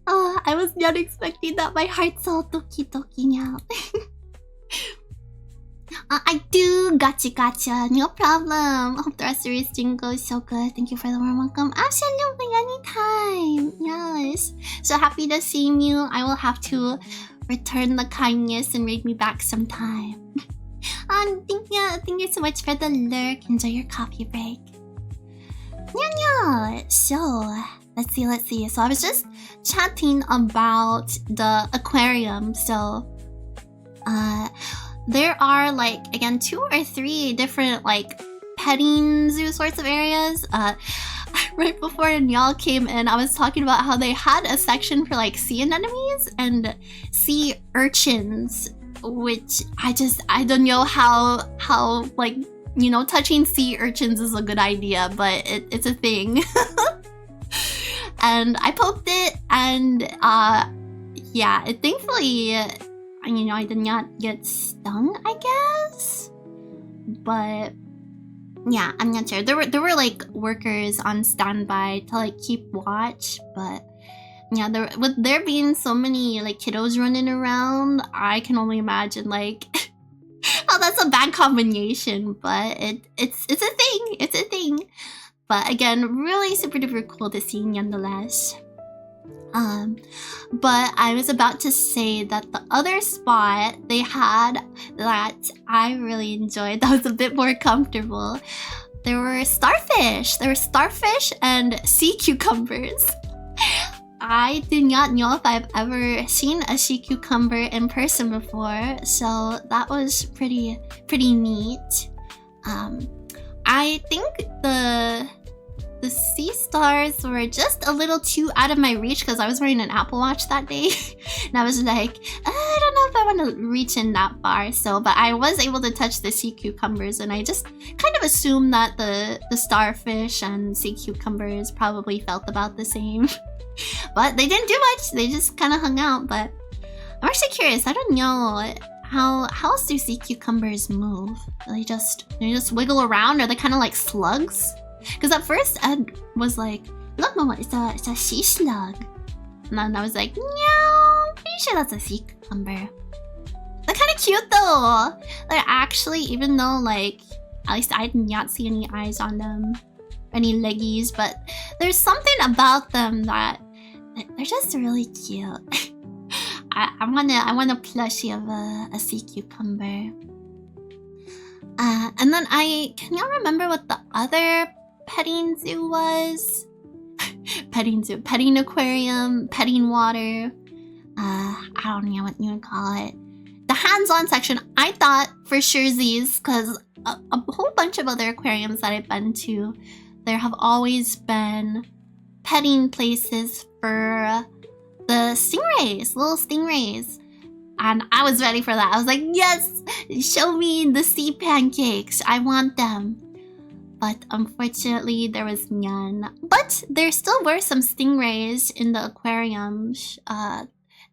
Oh, I was not expecting that. My heart's all doki doki now. I do. Gotcha. No problem. Hope the rest of your stream goes so good. Thank you for the warm welcome. Absolutely, anytime. Yes. So happy to see you. I will have to return the kindness and raid me back sometime. Thank you so much for the lurk. Enjoy your coffee break. Yeah. So, let's see. So I was just chatting about the aquarium. So, there are like, again, 2 or 3 different like petting zoo sorts of areas. Right before y'all came in, I was talking about how they had a section for like sea anemones and sea urchins, which I don't know how like, you know, touching sea urchins is a good idea, but it's a thing. And I poked it, and yeah, thankfully, you know, I did not get stung, I guess. But yeah, I'm not sure. There were like workers on standby to like keep watch, but yeah, with there being so many like kiddos running around, I can only imagine like oh, that's a bad combination, but it's a thing. It's a thing. But again, really super duper cool to see nonetheless. But I was about to say that the other spot they had that I really enjoyed, that was a bit more comfortable, there were starfish. There were starfish and sea cucumbers. I do not know if I've ever seen a sea cucumber in person before, so that was pretty neat. I think the sea stars were just a little too out of my reach because I was wearing an Apple Watch that day. And I was like, I don't know if I want to reach in that far. So, but I was able to touch the sea cucumbers, and I just kind of assumed that the starfish and sea cucumbers probably felt about the same. But they didn't do much. They just kind of hung out. But I'm actually curious. I don't know how else do sea cucumbers move? Do they just wiggle around? Are they kind of like slugs? Because at first Ed was like, look, Momo, it's a sea slug. And then I was like, no, pretty sure that's a sea cucumber. They're kind of cute though. They're actually, even though like, at least I did not see any eyes on them, any leggies, but there's something about them that they're just really cute. I want a plushie of a sea cucumber. And then can y'all remember what the other petting zoo was? Petting zoo, petting aquarium, petting water. I don't know what you would call it. The hands-on section, I thought for sure these, because a whole bunch of other aquariums that I've been to, there have always been petting places for the stingrays, little stingrays. And I was ready for that. I was like, yes, show me the sea pancakes. I want them. But unfortunately, there was none. But there still were some stingrays in the aquariums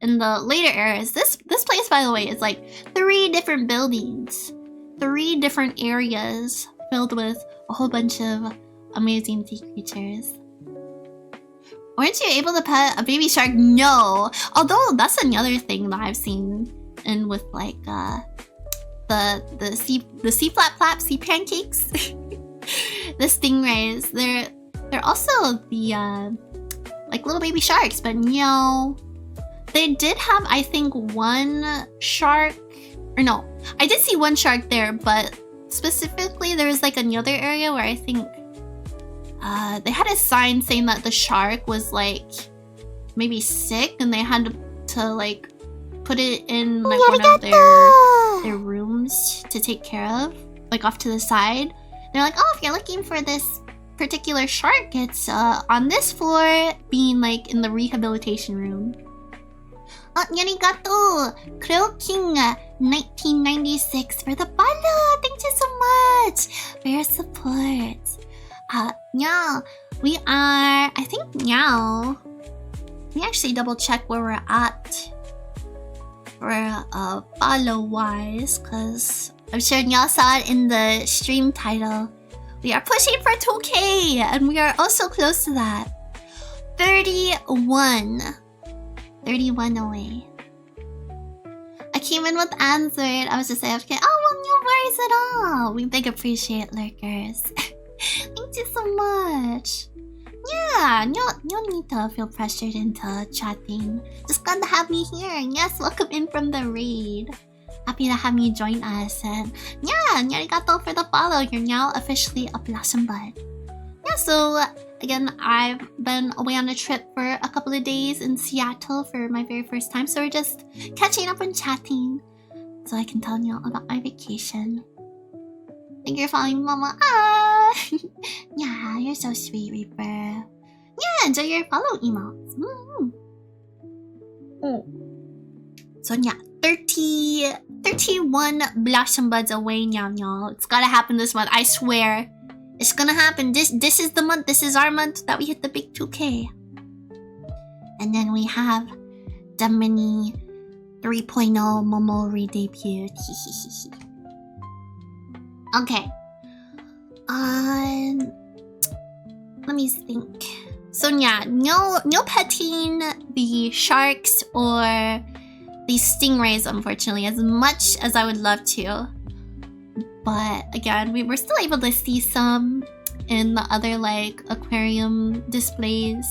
in the later eras. This place, by the way, is like 3 different buildings. 3 different areas filled with a whole bunch of amazing sea creatures. Weren't you able to pet a baby shark? No. Although that's another thing that I've seen in with like the sea flap sea pancakes. The stingrays. They're also the like little baby sharks, but no. They did have, I think, one shark, or no, I did see one shark there, but specifically there was like another area where I think they had a sign saying that the shark was like maybe sick, and they had to like put it in like one of their rooms to take care of, like off to the side. They're like, oh, if you're looking for this particular shark, it's on this floor, being like in the rehabilitation room. Yarigato! Krill King 1996 for the follow! Thank you so much for your support. Yeah, we are, I think now, let me actually double check where we're at for follow wise, because I'm sure y'all saw it in the stream title. We are pushing for 2K, and we are also close to that. 31 away. I came in with Android. I was just AFK. Oh, well, no worries at all. We big appreciate lurkers. Thank you so much. Yeah, no need to feel pressured into chatting. Just glad to have me here. And yes, welcome in from the raid. happy to have you join us. And yeah, arigato for the follow. You're now officially a Blossom Bud. Yeah, so again, I've been away on a trip for a couple of days in Seattle for my very first time. So we're just catching up and chatting so I can tell you all about my vacation. Thank you for following, Mama. Ah! Yeah, you're so sweet, Reaper. Yeah, enjoy your follow emotes. So yeah, 31 Blossom Buds away now, y'all. It's gotta happen this month. I swear. It's gonna happen. This is the month. This is our month that we hit the big 2K. And then we have the mini 3.0 Momo re-debuted. Okay. Let me think. So yeah, no petting the sharks or the stingrays, unfortunately, as much as I would love to. But again, we were still able to see some in the other like aquarium displays.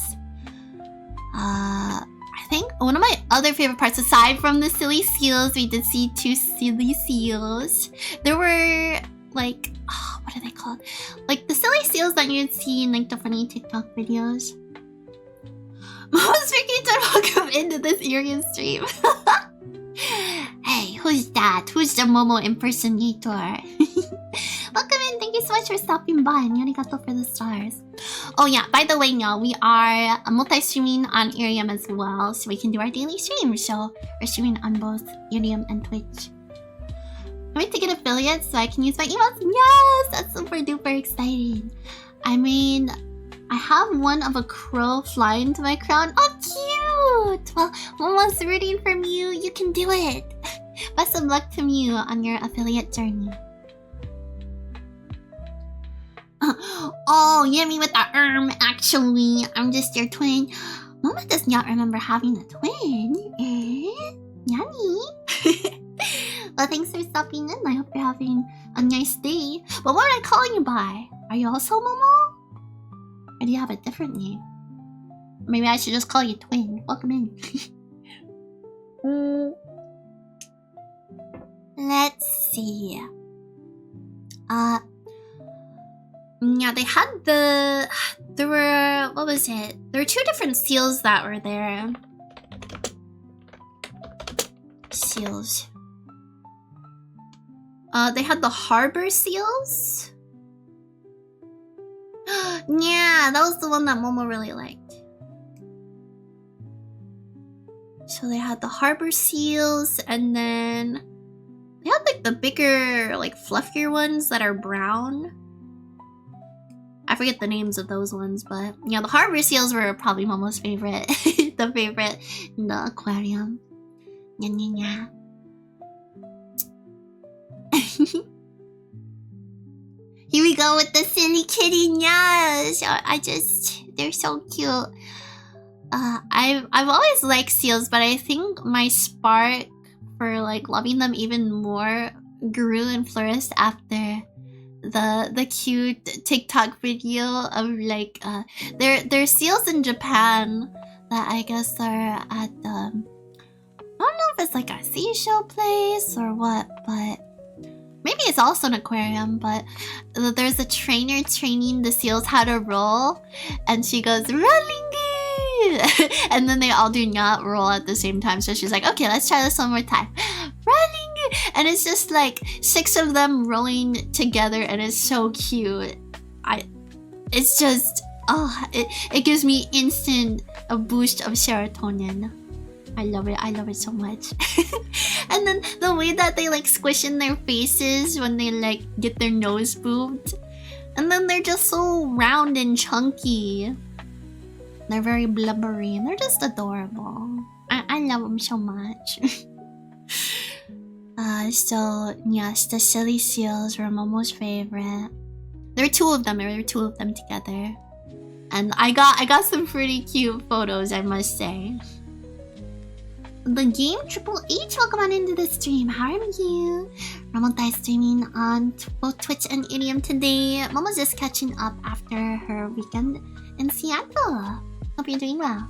I think one of my other favorite parts, aside from the silly seals, we did see 2 silly seals. There were like, what are they called? Like the silly seals that you'd see in like the funny TikTok videos. Most freaking to welcome into this Irian stream. Hey, who's that? Who's the Momo impersonator? Welcome in. Thank you so much for stopping by. And arigato for the stars. Oh yeah, by the way, y'all, we are multi-streaming on Irium as well, so we can do our daily stream. So we're streaming on both Irium and Twitch. I wait to get affiliates so I can use my emotes. Yes, that's super duper exciting. I mean, I have one of a crow fly into my crown. Oh, cute! Well, Momo's rooting for you. You can do it. Best of luck to you on your affiliate journey. Oh, yeah, me with the actually. I'm just your twin. Momo does not remember having a twin. Yanni. Well, thanks for stopping in. I hope you're having a nice day. But what am I calling you by? Are you also Momo? Or do you have a different name? Maybe I should just call you Twin. Welcome in. Let's see. Yeah, they had there were, what was it? There were 2 different seals that were there. Seals. They had the harbor seals. Yeah, that was the one that Momo really liked. So they had the harbor seals, and then they had like the bigger, like fluffier ones that are brown. I forget the names of those ones, but yeah, the harbor seals were probably Momo's favorite. The favorite in the aquarium. Nya nya nya. Here we go with the silly kitty. Yes, they're so cute. I've always liked seals, but I think my spark for like loving them even more grew and flourished after the cute TikTok video of like there's seals in Japan that I guess are at I don't know if it's like a seashell place or what, but maybe it's also an aquarium. But there's a trainer training the seals how to roll, and she goes rolling, and then they all do not roll at the same time. So she's like, okay, let's try this one more time. Rolling, and it's just like 6 of them rolling together, and it's so cute. It's just, it gives me instant a boost of serotonin. I love it so much. And then the way that they like squish in their faces when they like get their nose boobed, and then they're just so round and chunky. They're very blubbery and they're just adorable. I love them so much. So yes, the silly seals were Momo's favorite. There were 2 of them. There were 2 of them together, and I got some pretty cute photos, I must say. The game Triple H, welcome on into the stream. How are you? Ramontai streaming on both Twitch and Idiom today. Momo's just catching up after her weekend in Seattle. Hope you're doing well.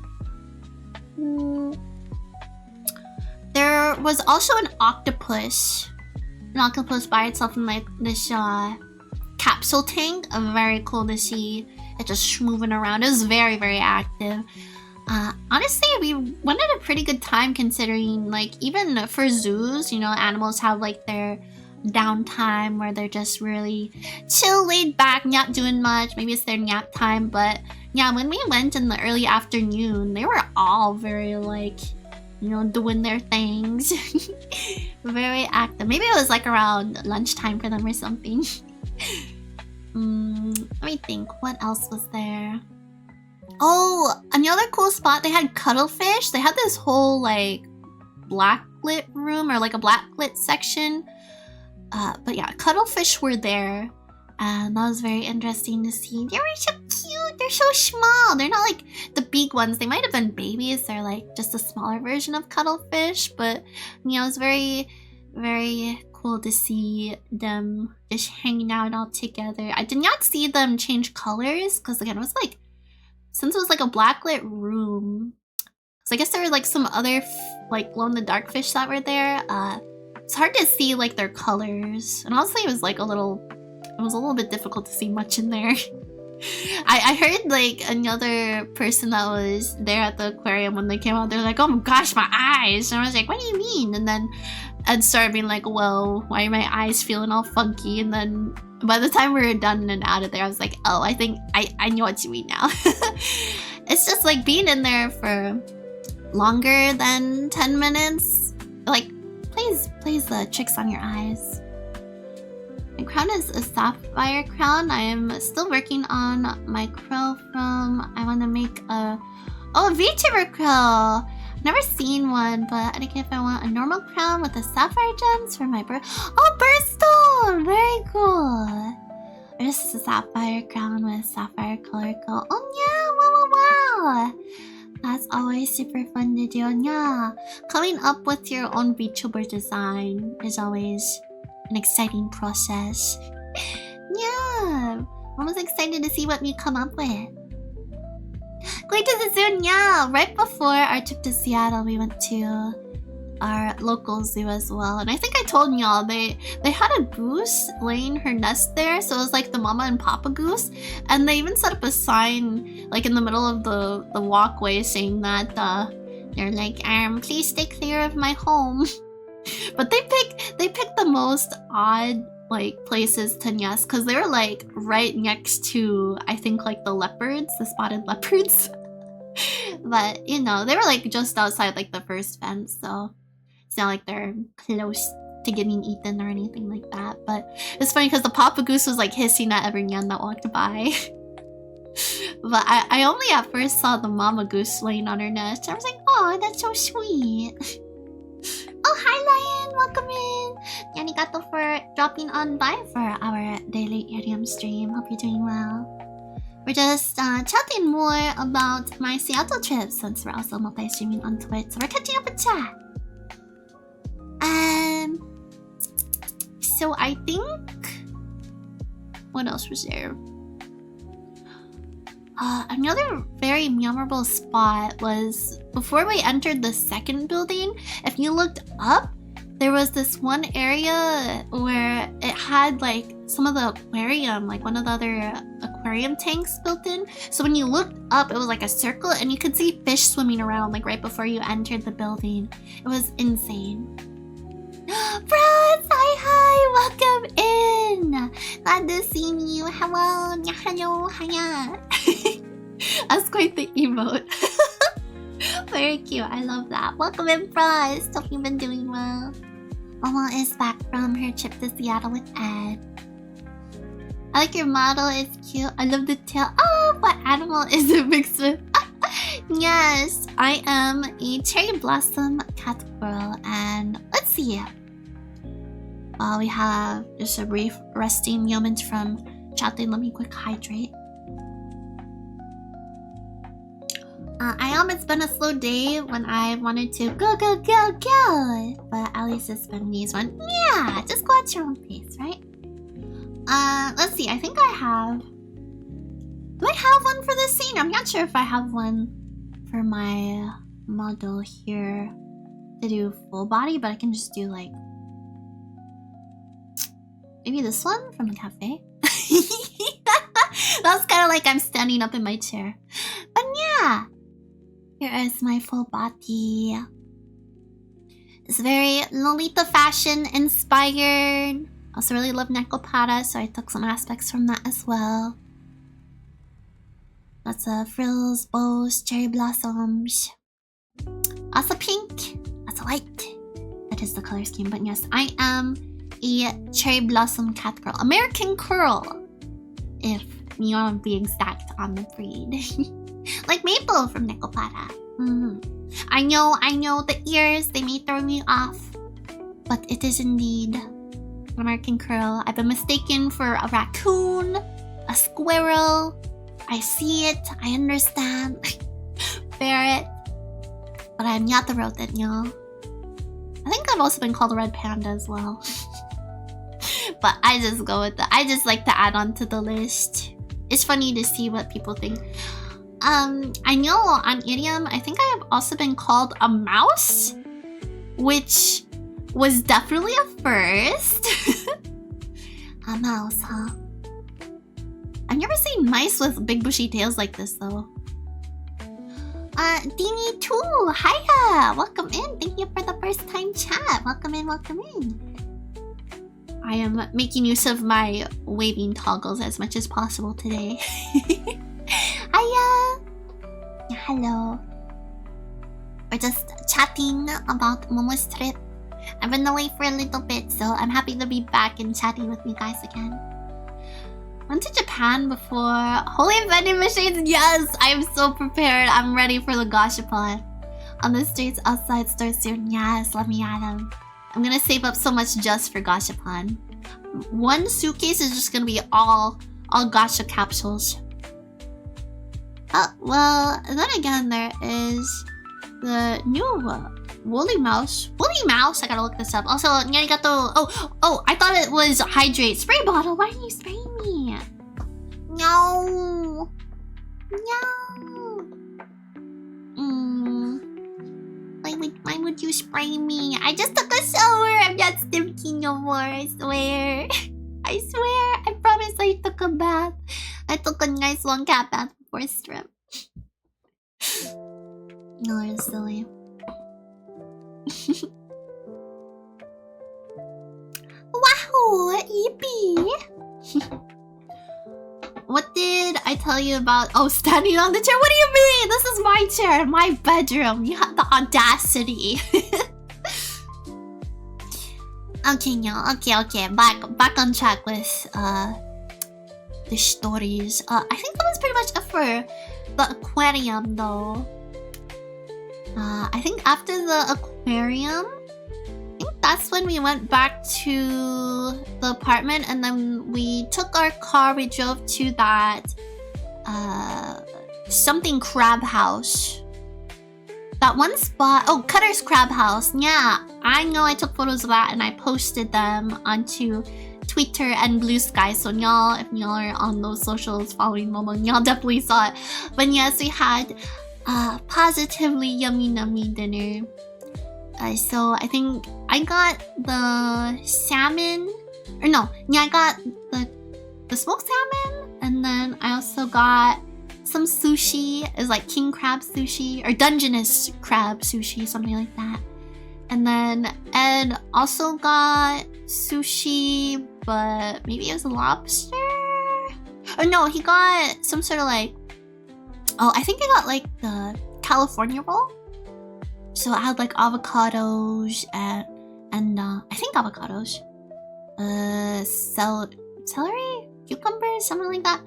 There was also an octopus. An octopus by itself in like this capsule tank. Very cool to see it just moving around. It was very, very active. Honestly, we went at a pretty good time considering, like, even for zoos, you know, animals have like their downtime where they're just really chill, laid back, not doing much. Maybe it's their nap time, but yeah, when we went in the early afternoon, they were all very like, you know, doing their things. Very active. Maybe it was like around lunchtime for them or something. Let me think. What else was there? Oh, another cool spot. They had cuttlefish. They had this whole like blacklit room or like a blacklit section. But yeah, cuttlefish were there. And that was very interesting to see. They were so cute. They're so small. They're not like the big ones. They might have been babies. They're like just a smaller version of cuttlefish. But, you know, it's very, very cool to see them just hanging out all together. I did not see them change colors because, again, it was like, since it was like a blacklit room, so I guess there were like some other like glow-in-the-dark fish that were there. It's hard to see like their colors. And honestly, it was a little bit difficult to see much in there. I heard like another person that was there at the aquarium when they came out, they're like, oh my gosh, my eyes. And I was like, what do you mean? And then Ed started being like, whoa, why are my eyes feeling all funky? And then by the time we were done and out of there, I was like, oh, I think I know what you mean now. It's just like being in there for longer than 10 minutes, like plays the tricks on your eyes. My crown is a sapphire crown. I am still working on my crow from, I want to make a VTuber crow. I've never seen one, but I think if I want a normal crown with the sapphire gems for my birthstone, very cool. Or this is a sapphire crown with sapphire color code. Oh yeah, wow. That's always super fun to do. Yeah, coming up with your own VTuber design is always an exciting process. Yeah, I'm almost excited to see what we come up with. Going to the zoo, yeah. Right before our trip to Seattle, we went to our local zoo as well. And I think I told y'all they had a goose laying her nest there. So it was like the mama and papa goose. And they even set up a sign like in the middle of the walkway saying that they're like, please stay clear of my home. But they picked the most odd like places to nest because they were like right next to, I think, like the leopards, the spotted leopards. But you know, they were like just outside like the first fence, so it's not like they're close to getting eaten or anything like that. But it's funny because the papa goose was like hissing at every nyan that walked by. But I only at first saw the mama goose laying on her nest. I was like, oh, that's so sweet. Oh, hi Lion! Welcome in! Arigato for dropping on by for our daily Arium stream. Hope you're doing well. We're just chatting more about my Seattle trip since we're also multi-streaming on Twitch. So we're catching up with chat. So I think... what else was there? Another very memorable spot was before we entered the second building. If you looked up, there was this one area where it had like some of the aquarium, like one of the other aquarium tanks built in. So when you looked up, it was like a circle and you could see fish swimming around like right before you entered the building. It was insane. Bros, hi, welcome in. Glad to see you. Hello, hello, hiya. That's quite the emote. Very cute. I love that. Welcome in, Bros. Hope you've been doing well. Mama is back from her trip to Seattle with Ed. I like your model. It's cute. I love the tail. Oh, what animal is it mixed with? Yes, I am a cherry blossom cat girl, and let's see. We have just a brief resting moment from chatting. Let me quick hydrate. It's been a slow day when I wanted to go, but at least it's been these one. Yeah, just go at your own pace, right? Let's see. I think I have. Do I have one for this scene? I'm not sure if I have one for my model here. to do full body, but I can just do like maybe this one from the cafe. That's kind of like I'm standing up in my chair. But yeah, here is my full body. It's very Lolita fashion inspired. Also really love Nekopara, so I took some aspects from that as well. Lots of frills, bows, cherry blossoms. Also pink, also white. That is the color scheme, but yes, I am a cherry blossom cat girl. American curl, if you want to be exact on the breed. Like Maple from Nekopara. I know, the ears, they may throw me off, but it is indeed American curl. I've been mistaken for a raccoon, a squirrel. I see it, I understand. Ferret. But I'm not the rodent, y'all. I think I've also been called a red panda as well. But I just go with that. I just like to add on to the list. It's funny to see what people think. I know on Idiom, I think I have also been called a mouse, which was definitely a first. A mouse, huh? I've never seen mice with big bushy tails like this though. Dini too, hiya! Welcome in, thank you for the first time chat. Welcome in, welcome in. I am making use of my waving toggles as much as possible today. Hiya! Yeah, hello. We're just chatting about Momo's trip. I've been away for a little bit, so I'm happy to be back and chatting with you guys again. Went to Japan before. Holy vending machines, yes! I am so prepared. I'm ready for the gashapon. On the streets outside store soon. Yes, let me at them. I'm gonna save up so much just for gashapon. One suitcase is just gonna be all gacha capsules. Well, then again, there is the new Woolly Mouse. Woolly Mouse? I gotta look this up. Also, Nyarigato. Oh, I thought it was Hydrate. Spray bottle. Why didn't you spray me? No. Why would you spray me? I just took a shower. I'm not stinky no more. I swear. I swear. I promise I took a bath. I took a nice long cat bath before strip. No, you're silly. Wow, yippee! What did I tell you about? Oh, standing on the chair? What do you mean? This is my chair in my bedroom. You have the audacity. Okay, y'all. Okay. Back on track with the stories. I think that was pretty much it for the aquarium, though. I think after the aquarium, I think that's when we went back to the apartment, and then we took our car, we drove to that something crab house. That one spot, oh, Cutter's Crab House. Yeah, I know I took photos of that and I posted them onto Twitter and Blue Sky. So y'all, if y'all are on those socials following Momo, y'all definitely saw it. But yes, we had positively yummy dinner. So I think I got the salmon, or no, yeah, I got the smoked salmon, and then I also got some sushi. It's like king crab sushi or Dungeness crab sushi, something like that. And then Ed also got sushi, but maybe it was a lobster. Or no, he got some sort of like, oh, I think I got like the California roll. So I had like avocados and I think avocados, celery, cucumbers, something like that.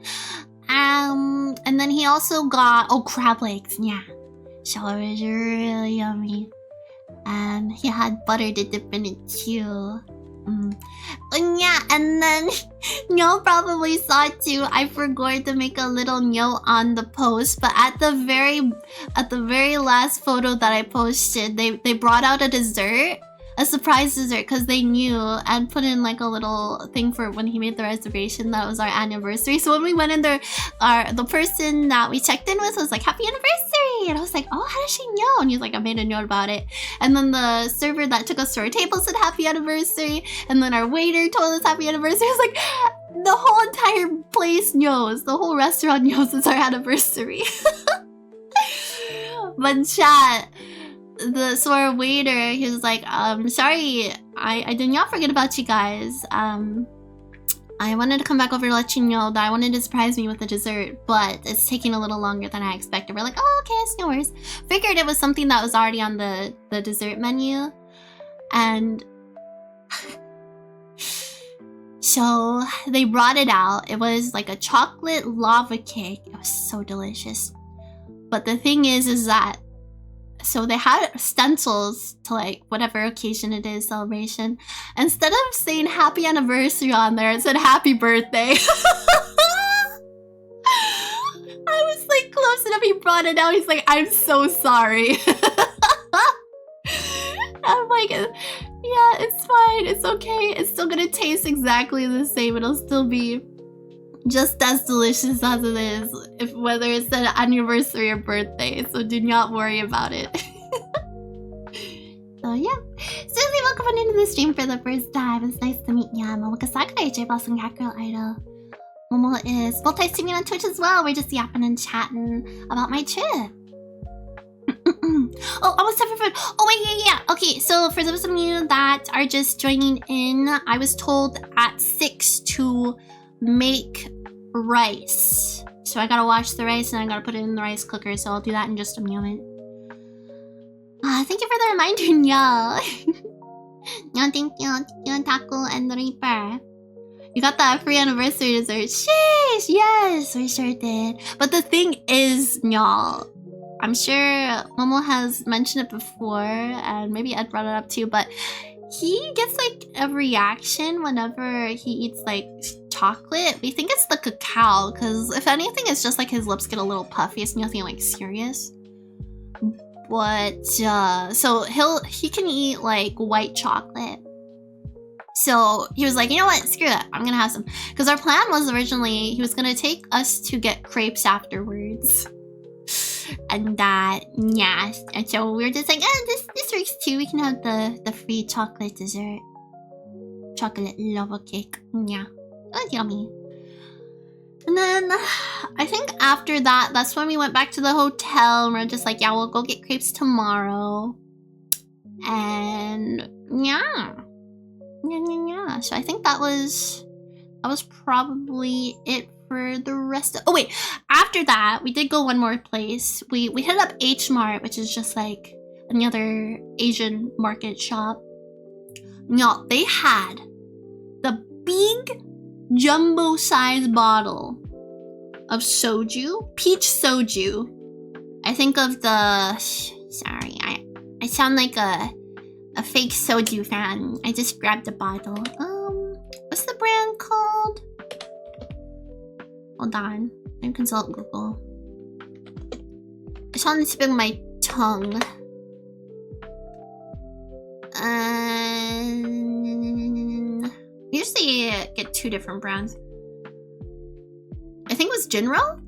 And then he also got crab legs. Yeah, so it was really yummy. And he had butter to dip in it too. Yeah, and then y'all probably saw it too. I forgot to make a little note on the post, but at the very last photo that I posted, they brought out a a surprise dessert because they knew and put in like a little thing for when he made the reservation that it was our anniversary. So when we went in there, the person that we checked in with was like, happy anniversary! And I was like, oh, how does she know? And he's like, I made a note about it. And then the server that took us to our table said happy anniversary. And then our waiter told us happy anniversary. I was like, the whole entire place knows. The whole restaurant knows it's our anniversary. But chat, so our waiter, he was like, sorry, I did not forget about you guys. I wanted to come back over to let you know that I wanted to surprise me with a dessert, but it's taking a little longer than I expected. We're like, oh, okay, it's no worries. Figured it was something that was already on the dessert menu. And so they brought it out. It was like a chocolate lava cake. It was so delicious. But the thing is that, so they had stencils to like whatever occasion it is, celebration. Instead of saying happy anniversary on there, it said happy birthday. I was like close enough, he brought it out. He's like, I'm so sorry. I'm like, yeah, it's fine, it's okay. It's still gonna taste exactly the same. It'll still be just as delicious as it is, whether it's an anniversary or birthday. So do not worry about it. So yeah, Susie, welcome on into the stream for the first time. It's nice to meet you. I'm Momo Sakurai, J-Boss and Cat Girl Idol. Momo is full-time streaming on Twitch as well. We're just yapping and chatting about my trip. Oh, almost time for food. Oh wait, yeah. Okay, so for those of you that are just joining in, I was told at 6 to make rice. So I gotta wash the rice and I gotta put it in the rice cooker, so I'll do that in just a moment. Thank you for the reminder, y'all. No, thank you, Taco and Reaper. You got that free anniversary dessert. Sheesh, yes, we sure did. But the thing is, y'all, I'm sure Momo has mentioned it before, and maybe Ed brought it up too, but he gets like a reaction whenever he eats like chocolate. We think it's the cacao, because if anything, it's just like his lips get a little puffy. It's nothing like serious. But so he can eat like white chocolate. So he was like, you know what, screw that, I'm gonna have some. Because our plan was originally he was gonna take us to get crepes afterwards. And yeah, and so we were just like, this works too. We can have the free chocolate dessert, chocolate lava cake. Yeah, it was yummy. And then I think after that, that's when we went back to the hotel and we're just like, yeah, we'll go get crepes tomorrow. And yeah. So I think that was probably it for the rest of, oh wait, after that we did go one more place. We hit up H Mart, which is just like another Asian market shop. No, they had the big jumbo size bottle of soju, peach soju. I think of the, sorry, I sound like a fake soju fan. I just grabbed the bottle. What's the brand called? Hold on, let me consult Google. It's on the tip of my tongue. Usually get two different brands. I think it was Jinro?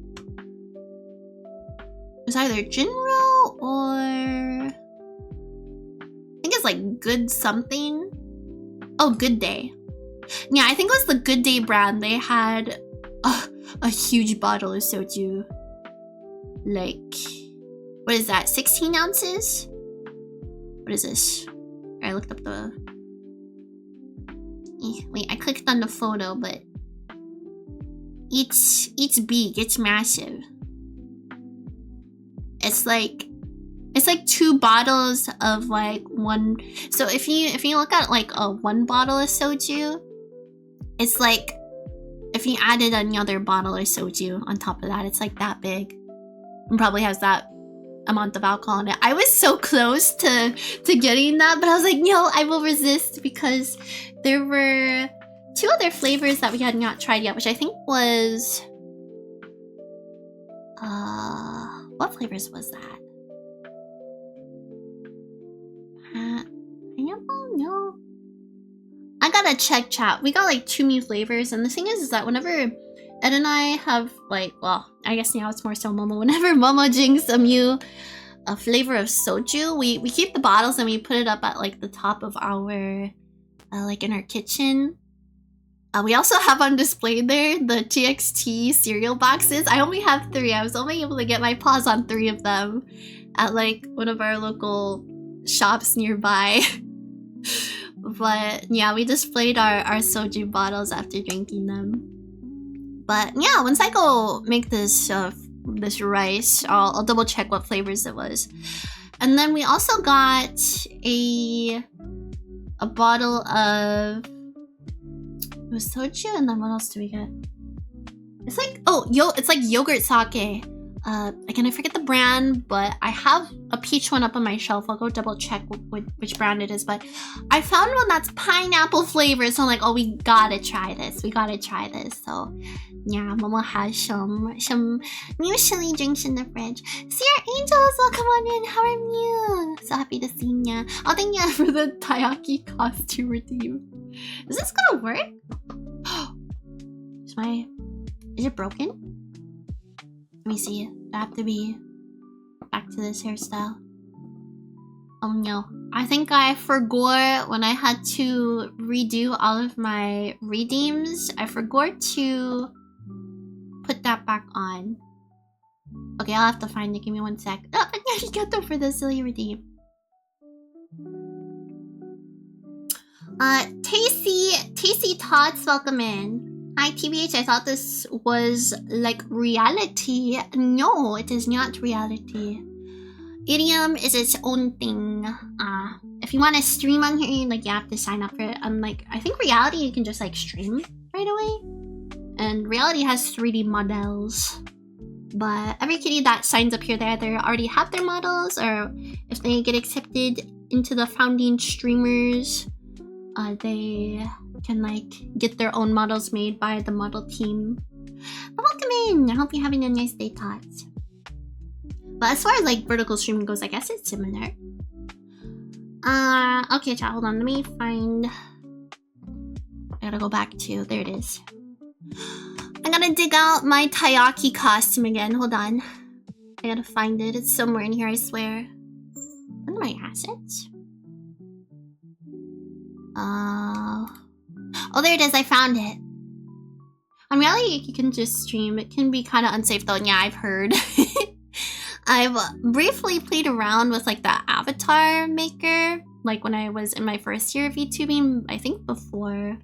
It was either Jinro or I think it's like Good something. Oh, Good Day. Yeah, I think it was the Good Day brand. They had a huge bottle of soju. Like, what is that? 16 ounces? What is this? I looked up the... Wait, I clicked on the photo, but it's big. It's massive. It's like two bottles of like one. So if you look at like a one bottle of soju, it's like if you added another bottle of soju on top of that, it's like that big, and probably has that amount of alcohol in it. I was so close to getting that, but I was like, no, I will resist, because there were two other flavors that we had not tried yet, which I think was what flavors was that? I pineapple? No. I gotta check chat. We got like 2 new flavors, and the thing is that whenever Ed and I have like, well, I guess now it's more so Momo. Whenever Momo drinks a flavor of soju, we keep the bottles and we put it up at like the top of our like in our kitchen. We also have on display there the TXT cereal boxes. I only have 3. I was only able to get my paws on 3 of them at like one of our local shops nearby. But yeah, we displayed our soju bottles after drinking them. But yeah, once I go make this this rice, I'll double check what flavors it was. And then we also got a bottle of, it was soju, and then what else do we get? It's like, oh, it's like yogurt sake. Again, I forget the brand, but I have a peach one up on my shelf. I'll go double check which brand it is, but I found one that's pineapple flavored, so I'm like, oh, we gotta try this. We gotta try this. So yeah, Momo has some usually drinks in the fridge. See your angels, welcome on in. How are you? So happy to see ya. Oh, thank you for the taiyaki costume redeem. Is this gonna work? Is it broken? Let me see. I have to be back to this hairstyle. Oh no. I think I forgot when I had to redo all of my redeems. I forgot to put that back on. Okay, I'll have to find it. Give me 1 sec. Oh, I got them for the silly redeem. Tasty Tots, welcome in. Hi, TBH, I thought this was like reality. No, it is not reality. Idiom is its own thing. If you want to stream on here, like, you have to sign up for it. Unlike, I think reality, you can just like stream right away. And reality has 3D models. But every kitty that signs up here, they either already have their models, or if they get accepted into the founding streamers, they can like get their own models made by the model team. But welcome in. I hope you're having a nice day, Tots. But as far as like vertical streaming goes, I guess it's similar. Okay, chat, hold on. Let me find. I gotta go back to, there it is. I gotta dig out my taiyaki costume again. Hold on. I gotta find it. It's somewhere in here, I swear. What are my assets? Oh, there it is. I found it. On reality, you can just stream. It can be kind of unsafe though. And yeah, I've heard. I've briefly played around with like the avatar maker, like when I was in my first year of YouTubing. I think before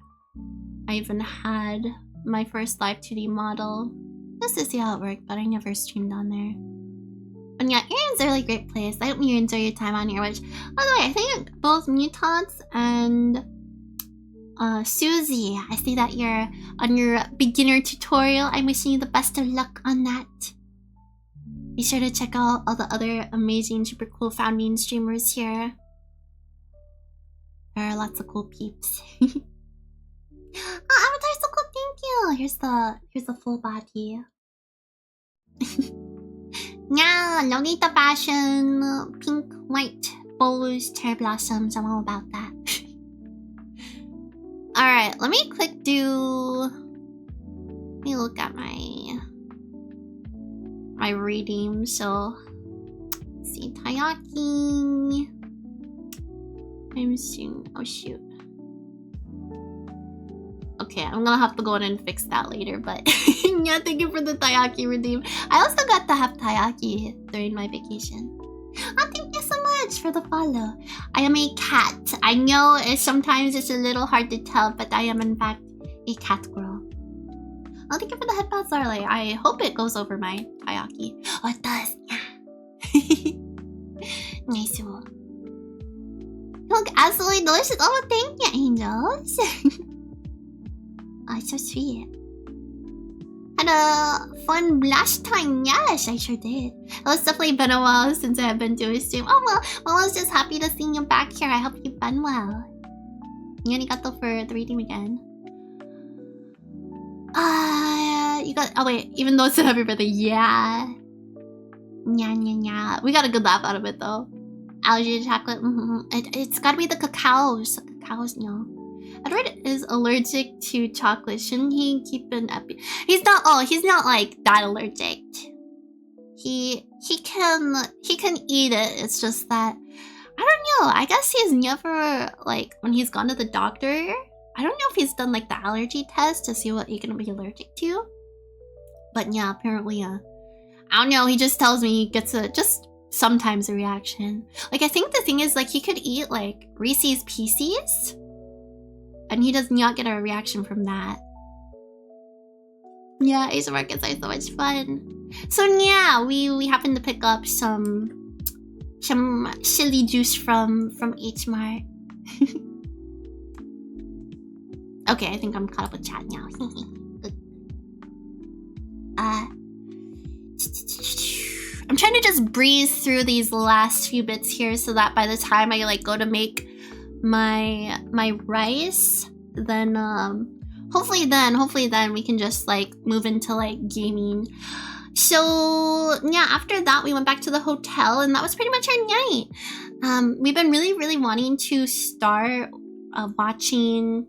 I even had my first live 2D model, just to see how it worked, but I never streamed on there. And yeah, Erin's a really great place. I hope you enjoy your time on here, which, by the way, I think both Mutants and Susie, I see that you're on your beginner tutorial. I'm wishing you the best of luck on that. Be sure to check out all the other amazing, super cool founding streamers here. There are lots of cool peeps. Oh, Avatar's so cool, thank you! Here's the full body. Yeah, Lolita fashion, pink, white, bows, cherry blossoms, I'm all about that. Alright, let me let me look at my redeem. So, let's see, taiyaki. I'm soon, oh shoot. Okay, I'm gonna have to go in and fix that later, but yeah, thank you for the taiyaki redeem. I also got to have taiyaki during my vacation. Oh, thank you so much for the follow. I am a cat. I know sometimes it's a little hard to tell, but I am in fact a cat girl. Oh, thank you for the headphones, Arlie. I hope it goes over my taiyaki. Oh, it does. Yeah. Nice. Look absolutely delicious. Oh, thank you, angels. Oh, it's so sweet. Had a fun blast time. Yes, I sure did. It was definitely been a while since I have been doing a stream. Oh well, I was just happy to see you back here. I hope you've been well. Arigato for the reading again. You got, oh wait, even though it's a happy birthday, yeah. Yeah. We got a good laugh out of it though. Allergy to chocolate. It's gotta be the cacaos. The cacaos, no. Edward is allergic to chocolate. Shouldn't he keep an epi? He's not. Oh, he's not like that allergic. He can eat it. It's just that I don't know. I guess he's never like when he's gone to the doctor. I don't know if he's done like the allergy test to see what you're gonna be allergic to. But yeah, apparently, I don't know. He just tells me he gets just sometimes a reaction. Like I think the thing is like he could eat like Reese's Pieces, and he does not get a reaction from that. Yeah, Asian markets are so much fun. So yeah, we happened to pick up some chili juice from H Mart. Okay, I think I'm caught up with chat now. I'm trying to just breeze through these last few bits here so that by the time I like go to make my rice, then hopefully then we can just like move into like gaming. So yeah, after that we went back to the hotel and that was pretty much our night. We've been really wanting to start watching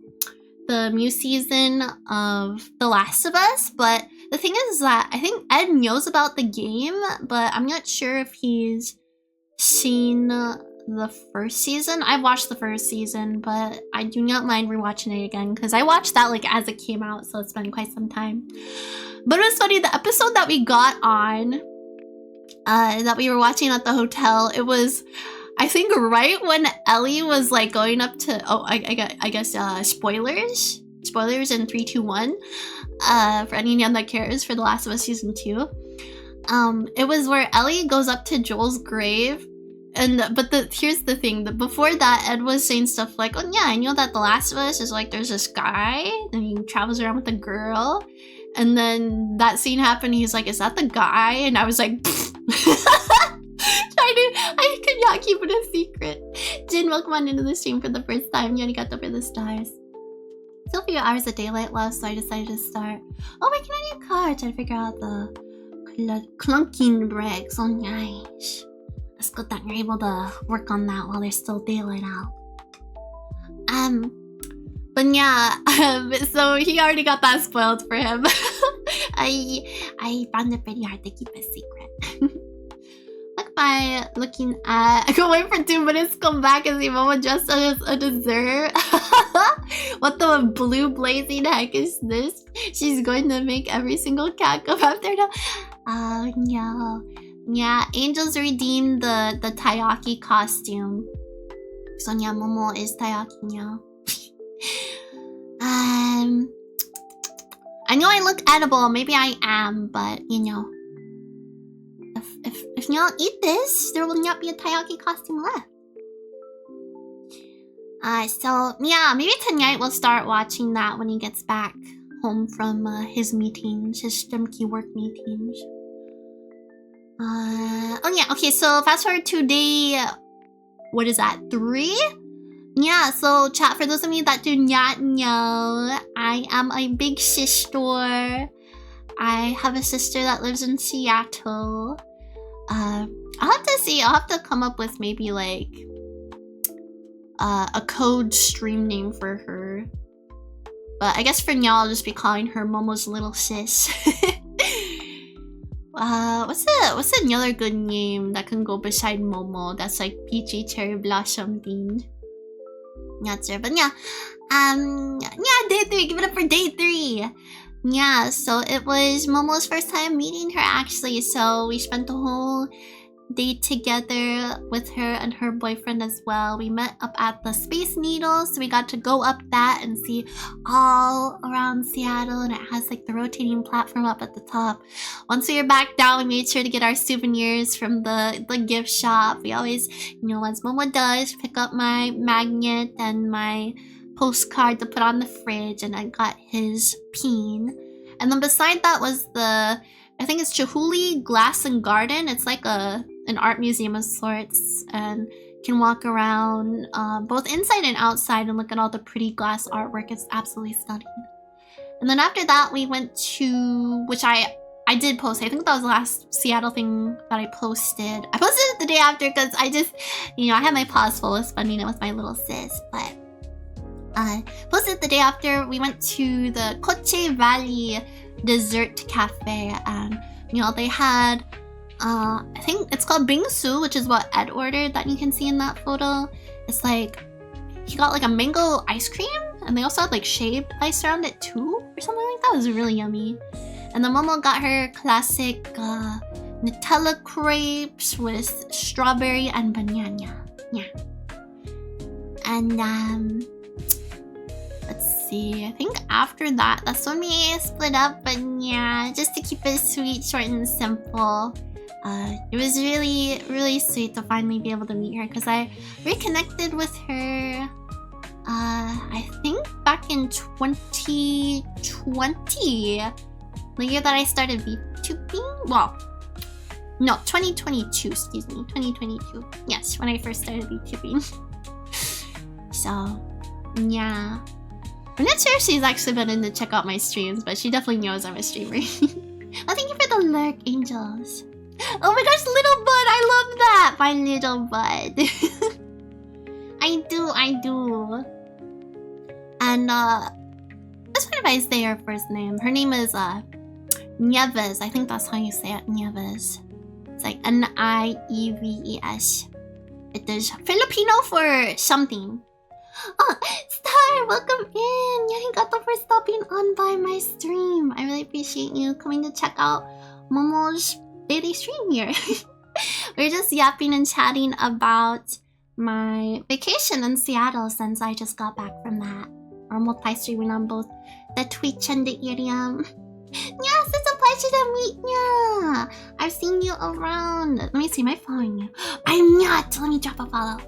the new season of The Last of Us, but the thing is that I think Ed knows about the game, but I'm not sure if he's seen the first season. I've watched the first season, but I do not mind rewatching it again because I watched that like as it came out, so it's been quite some time. But it was funny, the episode that we got on, that we were watching at the hotel, it was, I think, right when Ellie was like going up to, I guess spoilers in 3, 2, 1. For anyone that cares for The Last of Us Season 2. It was where Ellie goes up to Joel's grave, but here's the thing, that before that Ed was saying stuff like, oh yeah, I know that The Last of Us is like there's this guy and he travels around with a girl, and then that scene happened, he's like, is that the guy? And I was like, I could not keep it a secret. Jin, welcome on into the stream for the first time. Yanigato for the stars. Still a few hours of daylight left, so I decided to start. Oh, making a new car, trying to figure out the clunking brakes. Oh, nice. It's good that you're able to work on that while there's still daylight out. But yeah, so he already got that spoiled for him. I found it pretty hard to keep a secret. Look by looking at. I can wait for 2 minutes to come back and see Momo just as a dessert. What the blue blazing heck is this? She's going to make every single cat come after now. Oh no. Yeah, Angel's redeemed the Taiyaki costume. So yeah, Momo is Taiyaki now. I know I look edible, maybe I am, but you know. If y'all eat this, there will not be a Taiyaki costume left. So yeah, maybe tonight we'll start watching that when he gets back home from his meetings, his Stemkey work meetings. Oh yeah, okay, so fast forward to day, what is that, 3? Yeah, so chat, for those of you that do not know, I am a big sister. I have a sister that lives in Seattle. I'll have to see, I'll have to come up with maybe like a code stream name for her. But I guess for now I'll just be calling her Momo's little sis. What's another good name that can go beside Momo that's like peachy cherry blossom themed? Not sure, but yeah. Yeah, day 3, give it up for day 3. Yeah, so it was Momo's first time meeting her actually, so we spent the whole day together with her and her boyfriend as well. We met up at the Space Needle, so we got to go up that and see all around Seattle, and it has like the rotating platform up at the top. Once we were back down, we made sure to get our souvenirs from the gift shop. We always, you know, as Momo does, pick up my magnet and my postcard to put on the fridge, and I got his pin. And then beside that was the, I think it's Chihuly Glass and Garden. It's like an art museum of sorts, and can walk around both inside and outside and look at all the pretty glass artwork. It's absolutely stunning. And then after that we went to, which I I did post. I think that was the last Seattle thing that I posted. I posted it the day after because I just, I had my paws full of spending it with my little sis. But posted it the day after. We went to the Coche Valley Dessert Cafe, and they had, I think it's called bingsu, which is what Ed ordered that you can see in that photo. It's like he got like a mango ice cream, and they also had like shaved ice around it too, or something like that. It was really yummy. And then Momo got her classic Nutella crepes with strawberry and banana. Yeah. And let's see. I think after that, that's when we split up. But yeah, just to keep it sweet, short, and simple. It was really, really sweet to finally be able to meet her because I reconnected with her. I think back in 2020. The year that I started VTubing? Well, no, 2022, excuse me. 2022. Yes, when I first started VTubing. So, yeah. I'm not sure if she's actually been in to check out my streams, but she definitely knows I'm a streamer. Oh, thank you for the lurk, angels. Oh my gosh, little bud! I love that! My little bud. I do. And, that's fine if I say her first name. Her name is, Nieves. I think that's how you say it, Nieves. It's like Nieves. It is Filipino for something. Oh, Star, welcome in. Arigato for stopping on by my stream. I really appreciate you coming to check out Momo's daily stream here. We're just yapping and chatting about my vacation in Seattle since I just got back from that. We're multi-streaming on both the Twitch and the Ethereum. Yes, it's a pleasure to meet ya. I've seen you around. Let me see, am I following you? I'm not. Let me drop a follow.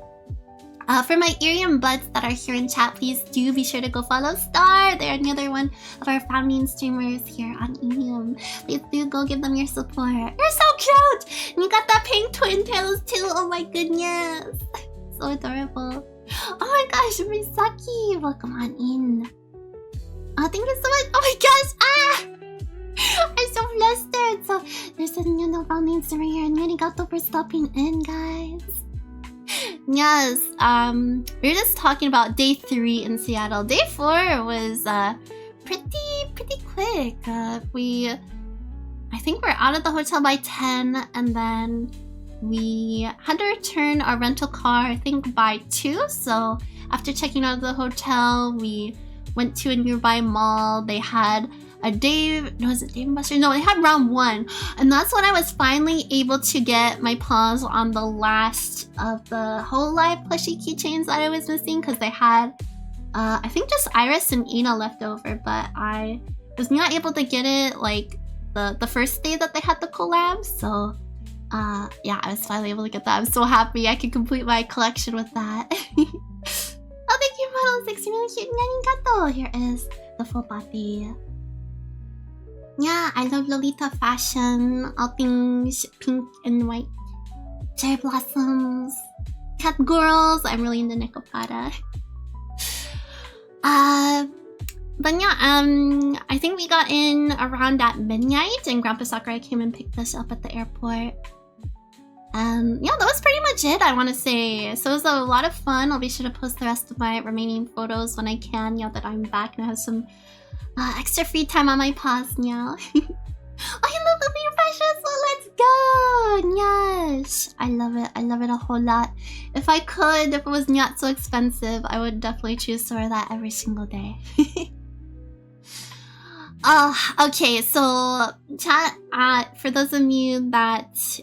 For my Ethereum buds that are here in chat, please do be sure to go follow Star. They're another one of our founding streamers here on Ethereum. Please do go give them your support. You're so cute. And you got that pink twin tails too. Oh my goodness. So adorable. Oh my gosh, Misaki. Welcome on in. Oh, thank you so much. Oh my gosh. I'm so flustered. So there's a new founding streamer here, and arigato for stopping in, guys. Yes, we were just talking about day 3 in Seattle. Day 4 was pretty quick. I think we're out of the hotel by 10, and then we had to return our rental car, I think, by 2. So after checking out of the hotel, we went to a nearby mall. They had a Dave & Buster's? No, they had round 1. And that's when I was finally able to get my paws on the last of the whole life plushie keychains that I was missing, because they had, I think just Iris and Ina left over, but I was not able to get it like the first day that they had the collab. So yeah, I was finally able to get that. I'm so happy I could complete my collection with that. Oh, thank you, Model 6. Really cute. Arigato. Here is the full body. Yeah, I love Lolita fashion. All things pink and white. Cherry blossoms. Cat girls. I'm really into Nekopada. But yeah, I think we got in around at midnight, and Grandpa Sakurai came and picked us up at the airport. Yeah, that was pretty much it, I want to say. So it was a lot of fun. I'll be sure to post the rest of my remaining photos when I can, now that I'm back and I have some extra free time on my paws now. Oh, I love the new fashion, so let's go! Yes! I love it. I love it a whole lot. If I could, if it was not so expensive, I would definitely choose to wear that every single day. Okay, so chat, for those of you that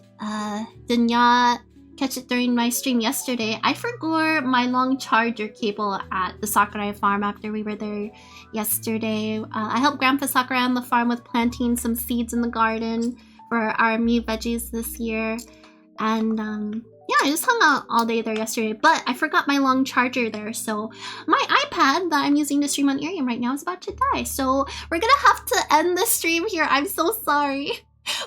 did not catch it during my stream yesterday, I forgot my long charger cable at the Sakurai farm after we were there yesterday. I helped Grandpa Sakurai on the farm with planting some seeds in the garden for our new veggies this year. And yeah, I just hung out all day there yesterday, but I forgot my long charger there, so my iPad that I'm using to stream on Ethereum right now is about to die. So we're gonna have to end the stream here. I'm so sorry.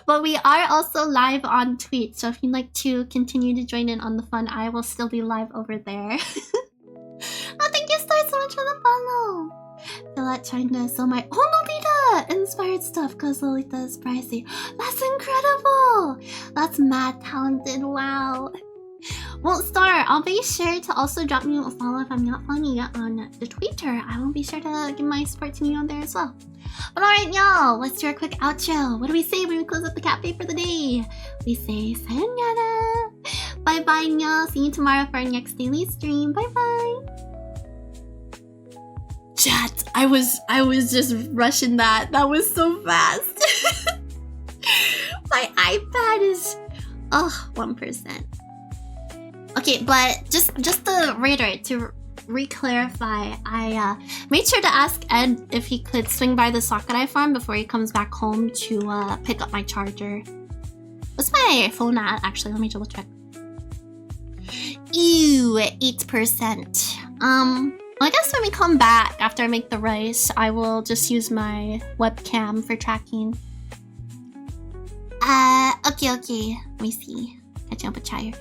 But we are also live on Twitch, so if you'd like to continue to join in on the fun, I will still be live over there. Oh, thank you, Star, so much for the follow. Feel like trying to sell my... Oh, Lolita! inspired stuff because Lolita is pricey. That's incredible! That's mad talented, wow. Well, Star, I'll be sure to also drop you a follow if I'm not following you yet on the Twitter. I will be sure to give my support to you on there as well. But alright, y'all, let's do our quick outro. What do we say when we close up the cafe for the day? We say sayonara. Bye-bye, y'all. See you tomorrow for our next daily stream. Bye-bye. Chat, I was just rushing that. That was so fast. My iPad is 1%. Okay, but just to reiterate, to re-clarify, I made sure to ask Ed if he could swing by the Sakurai farm before he comes back home to pick up my charger. What's my phone at, actually? Let me double check. Ew, 8%. Well, I guess when we come back after I make the rice, I will just use my webcam for tracking. Okay. Let me see. Catching up with Chire.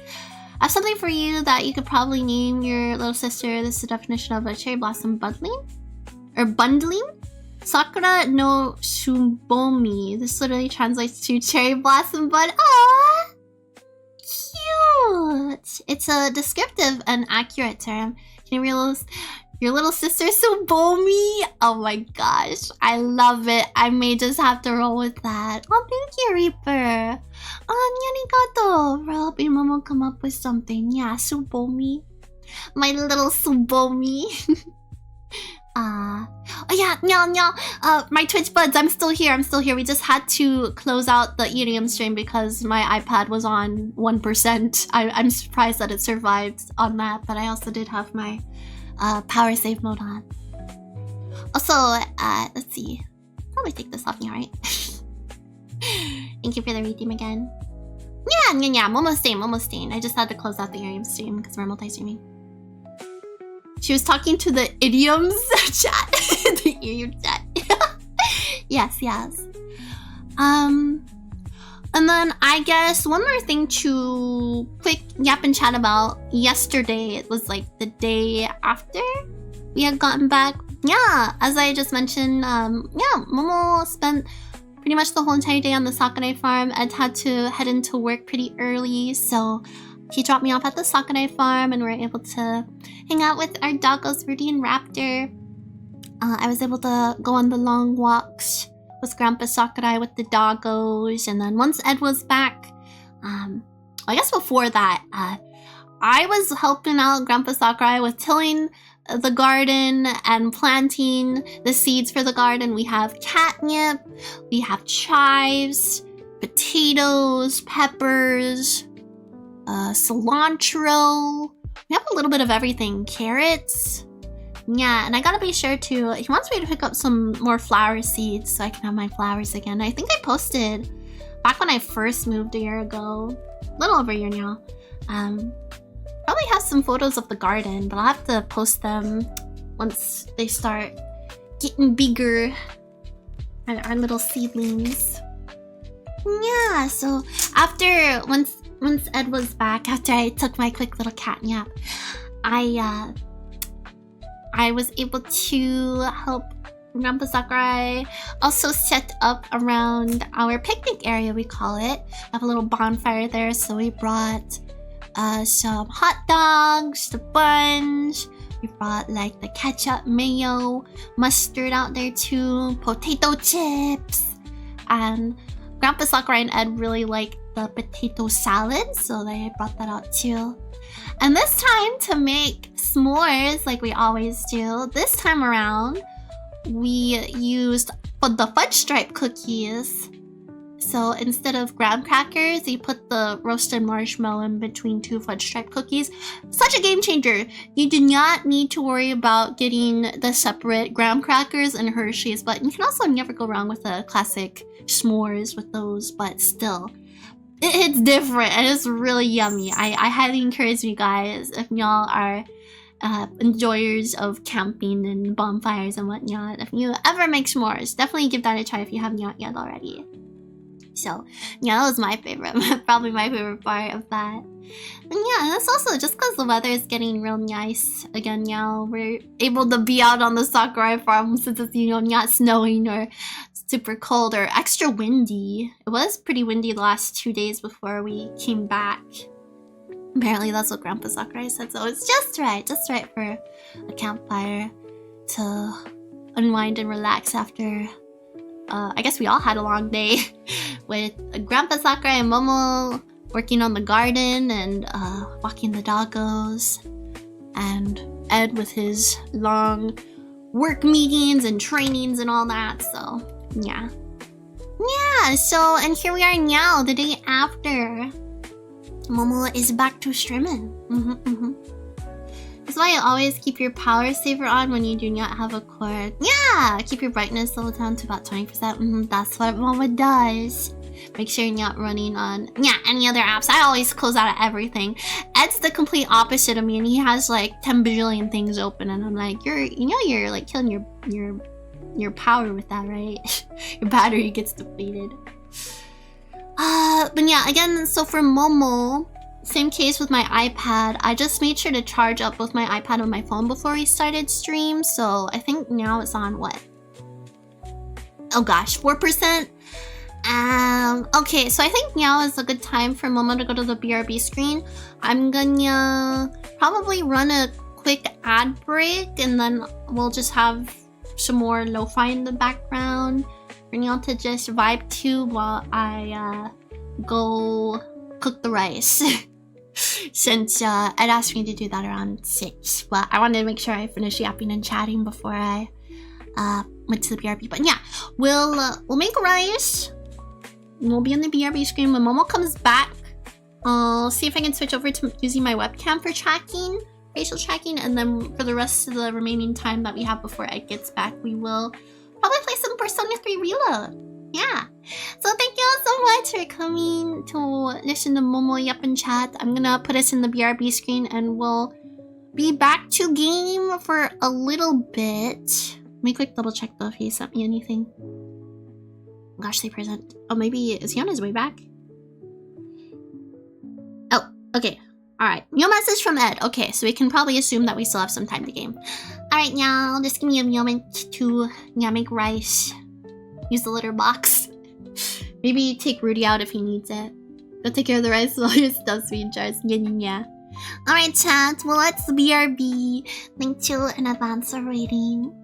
I have something for you that you could probably name your little sister. This is the definition of a cherry blossom bundling? Or bundling? Sakura no Shumbomi. This literally translates to cherry blossom bud. Aww! Cute! It's a descriptive and accurate term. Can you realize your little sister Shumbomi? Oh my gosh. I love it. I may just have to roll with that. Oh, thank you, Reaper. Arigato for helping Momo come up with something. Yeah, Shumbomi. My little Shumbomi. Oh yeah, my Twitch buds, I'm still here. We just had to close out the EDM stream because my iPad was on 1%. I'm surprised that it survived on that, but I also did have my power save mode on. Also, let's see. Probably take this off me, alright? Thank you for the redeem again. Yeah, Momo stain. I just had to close out the EDM stream because we're multi-streaming. She was talking to the idioms chat. The idiom chat. Yes. And then I guess one more thing to quick yap and chat about. Yesterday, it was like the day after we had gotten back. Yeah, as I just mentioned, Momo spent pretty much the whole entire day on the Sakurai farm. Ed had to head into work pretty early, so he dropped me off at the Sakurai farm and we were able to hang out with our doggos, Rudy and Raptor. I was able to go on the long walks with Grandpa Sakurai with the doggos, and then once Ed was back, I guess before that, I was helping out Grandpa Sakurai with tilling the garden and planting the seeds for the garden. We have catnip, we have chives, potatoes, peppers, cilantro. We have a little bit of everything. Carrots. Yeah, and I gotta be sure to... He wants me to pick up some more flower seeds so I can have my flowers again. I think I posted back when I first moved a year ago. A little over a year now. Probably have some photos of the garden, but I'll have to post them once they start getting bigger. Our little seedlings. Yeah, so after... Once Ed was back, after I took my quick little cat nap, I was able to help Grandpa Sakurai also set up around our picnic area, we call it. I have a little bonfire there, so we brought some hot dogs, the buns. We brought like the ketchup, mayo, mustard out there too, potato chips. And Grandpa Sakurai and Ed really like the potato salad, so they brought that out too. And this time, to make s'mores like we always do, this time around we used the fudge stripe cookies. So instead of graham crackers, you put the roasted marshmallow in between 2 fudge stripe cookies. Such a game changer. You do not need to worry about getting the separate graham crackers and Hershey's, but you can also never go wrong with a classic s'mores with those, but still. It's different and it's really yummy. I highly encourage you guys, if y'all are enjoyers of camping and bonfires and whatnot, if you ever make s'mores, definitely give that a try if you haven't yet already. So yeah, that was my favorite. Probably my favorite part of that. And yeah, that's also just because the weather is getting real nice again now. We're able to be out on the Sakurai farm since it's, you know, not snowing or super cold or extra windy. It was pretty windy the last 2 days before we came back. Apparently that's what Grandpa Sakurai said, so it's just right for a campfire to unwind and relax after, I guess we all had a long day with Grandpa Sakurai and Momo working on the garden and walking the doggos, and Ed with his long work meetings and trainings and all that, so yeah. Yeah, so, and here we are now, the day after. Momo is back to streaming. That's why you always keep your power saver on when you do not have a cord. Yeah, keep your brightness level down to about 20%. That's what Momo does. Make sure you're not running on any other apps. I always close out of everything. Ed's the complete opposite of me, and he has like 10 bajillion things open, and I'm like, you're like killing your power with that, right? Your battery gets depleted. But yeah, again, so for Momo, same case with my iPad. I just made sure to charge up both my iPad and my phone before we started stream, so I think now it's on what? Oh gosh, 4%? Okay, so I think now is a good time for Momo to go to the BRB screen. I'm gonna probably run a quick ad break, and then we'll just have some more lo-fi in the background for y'all to just vibe to while I go cook the rice. Since Ed asked me to do that around 6, but I wanted to make sure I finished yapping and chatting before I went to the BRB. But yeah, we'll make rice. We'll be on the BRB screen when Momo comes back. I'll see if I can switch over to using my webcam for tracking, facial tracking, and then for the rest of the remaining time that we have before Ed gets back, we will probably play some Persona 3 Reload. Yeah. So thank you all so much for coming to listen to Momo Yap and chat. I'm gonna put us in the BRB screen and we'll be back to game for a little bit. Let me quick double check though if he sent me anything. Gosh, they present. Oh, maybe is he on his way back? Oh, okay. Alright. No message from Ed. Okay, so we can probably assume that we still have some time to game. Alright, y'all. Just give me a moment to make rice. Use the litter box. Maybe take Rudy out if he needs it. Go take care of the rice while your stuff's being charged. Yeah. Alright, chat. Well, let's BRB. Thank you in advance for waiting.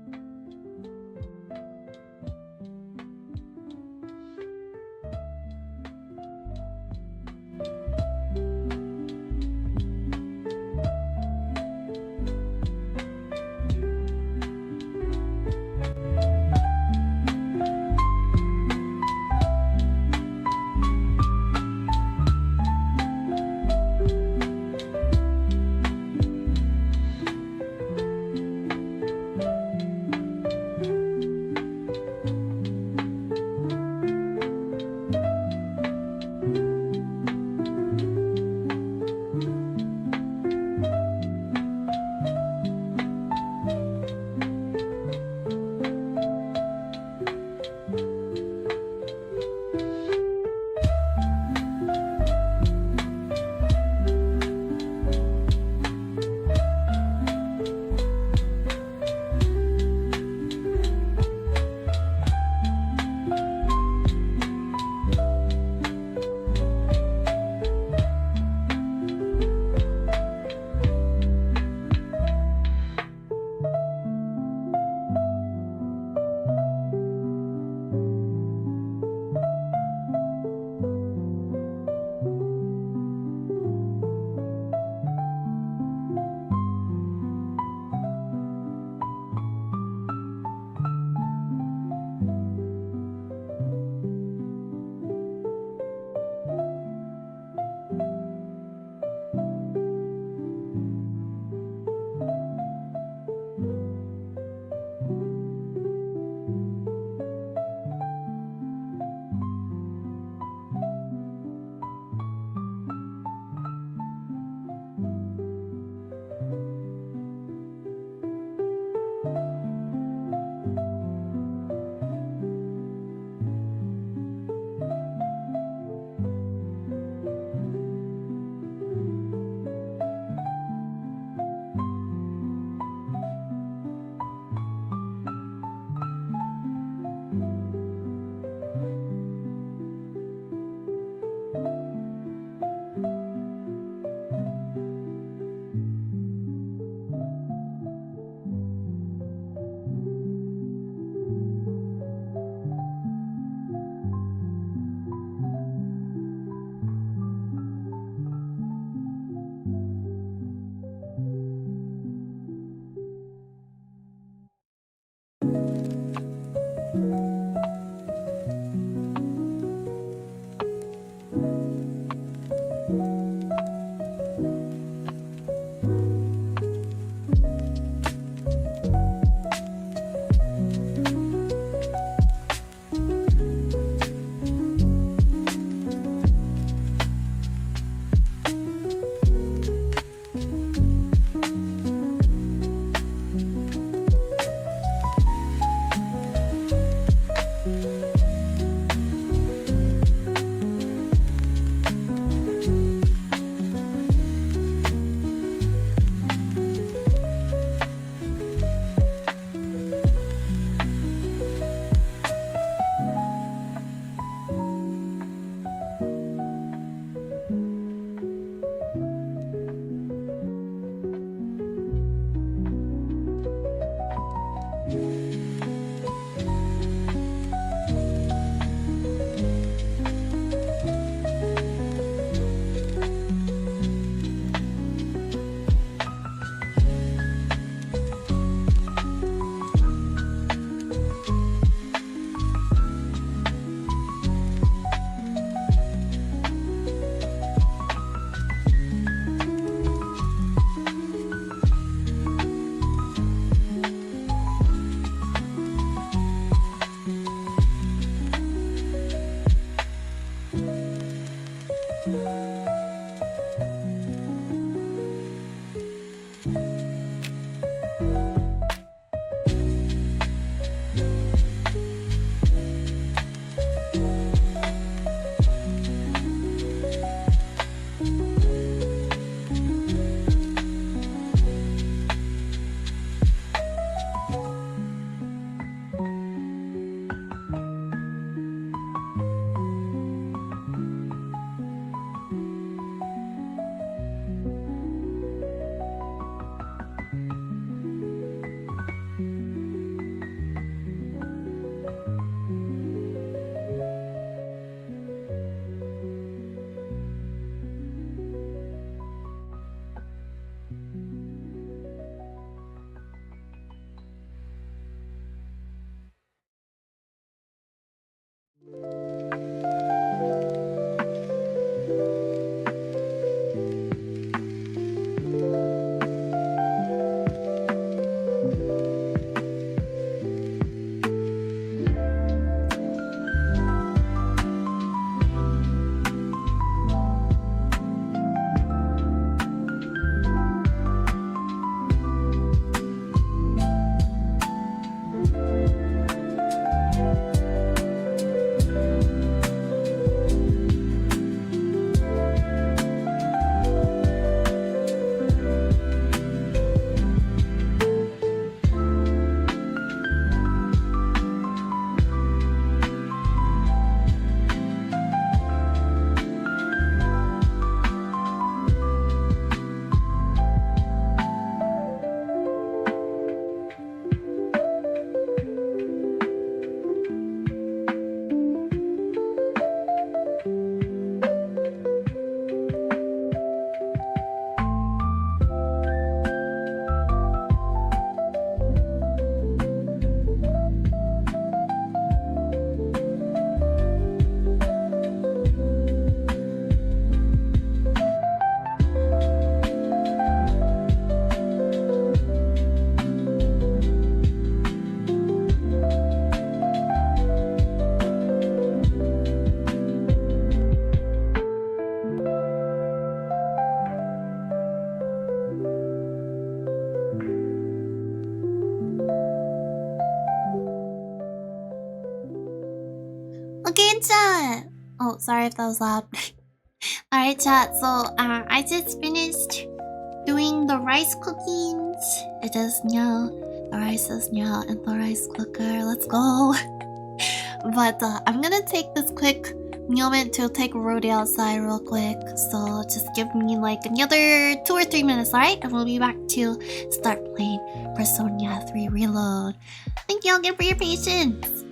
Okay, chat. Oh, sorry if that was loud. Alright, chat. So, I just finished doing the rice cookings. It is now. The rice is now in the rice cooker. Let's go. But I'm gonna take this quick moment to take Rudy outside real quick. So just give me like another 2 or 3 minutes, alright? And we'll be back to start playing Persona 3 Reload. Thank you all again for your patience.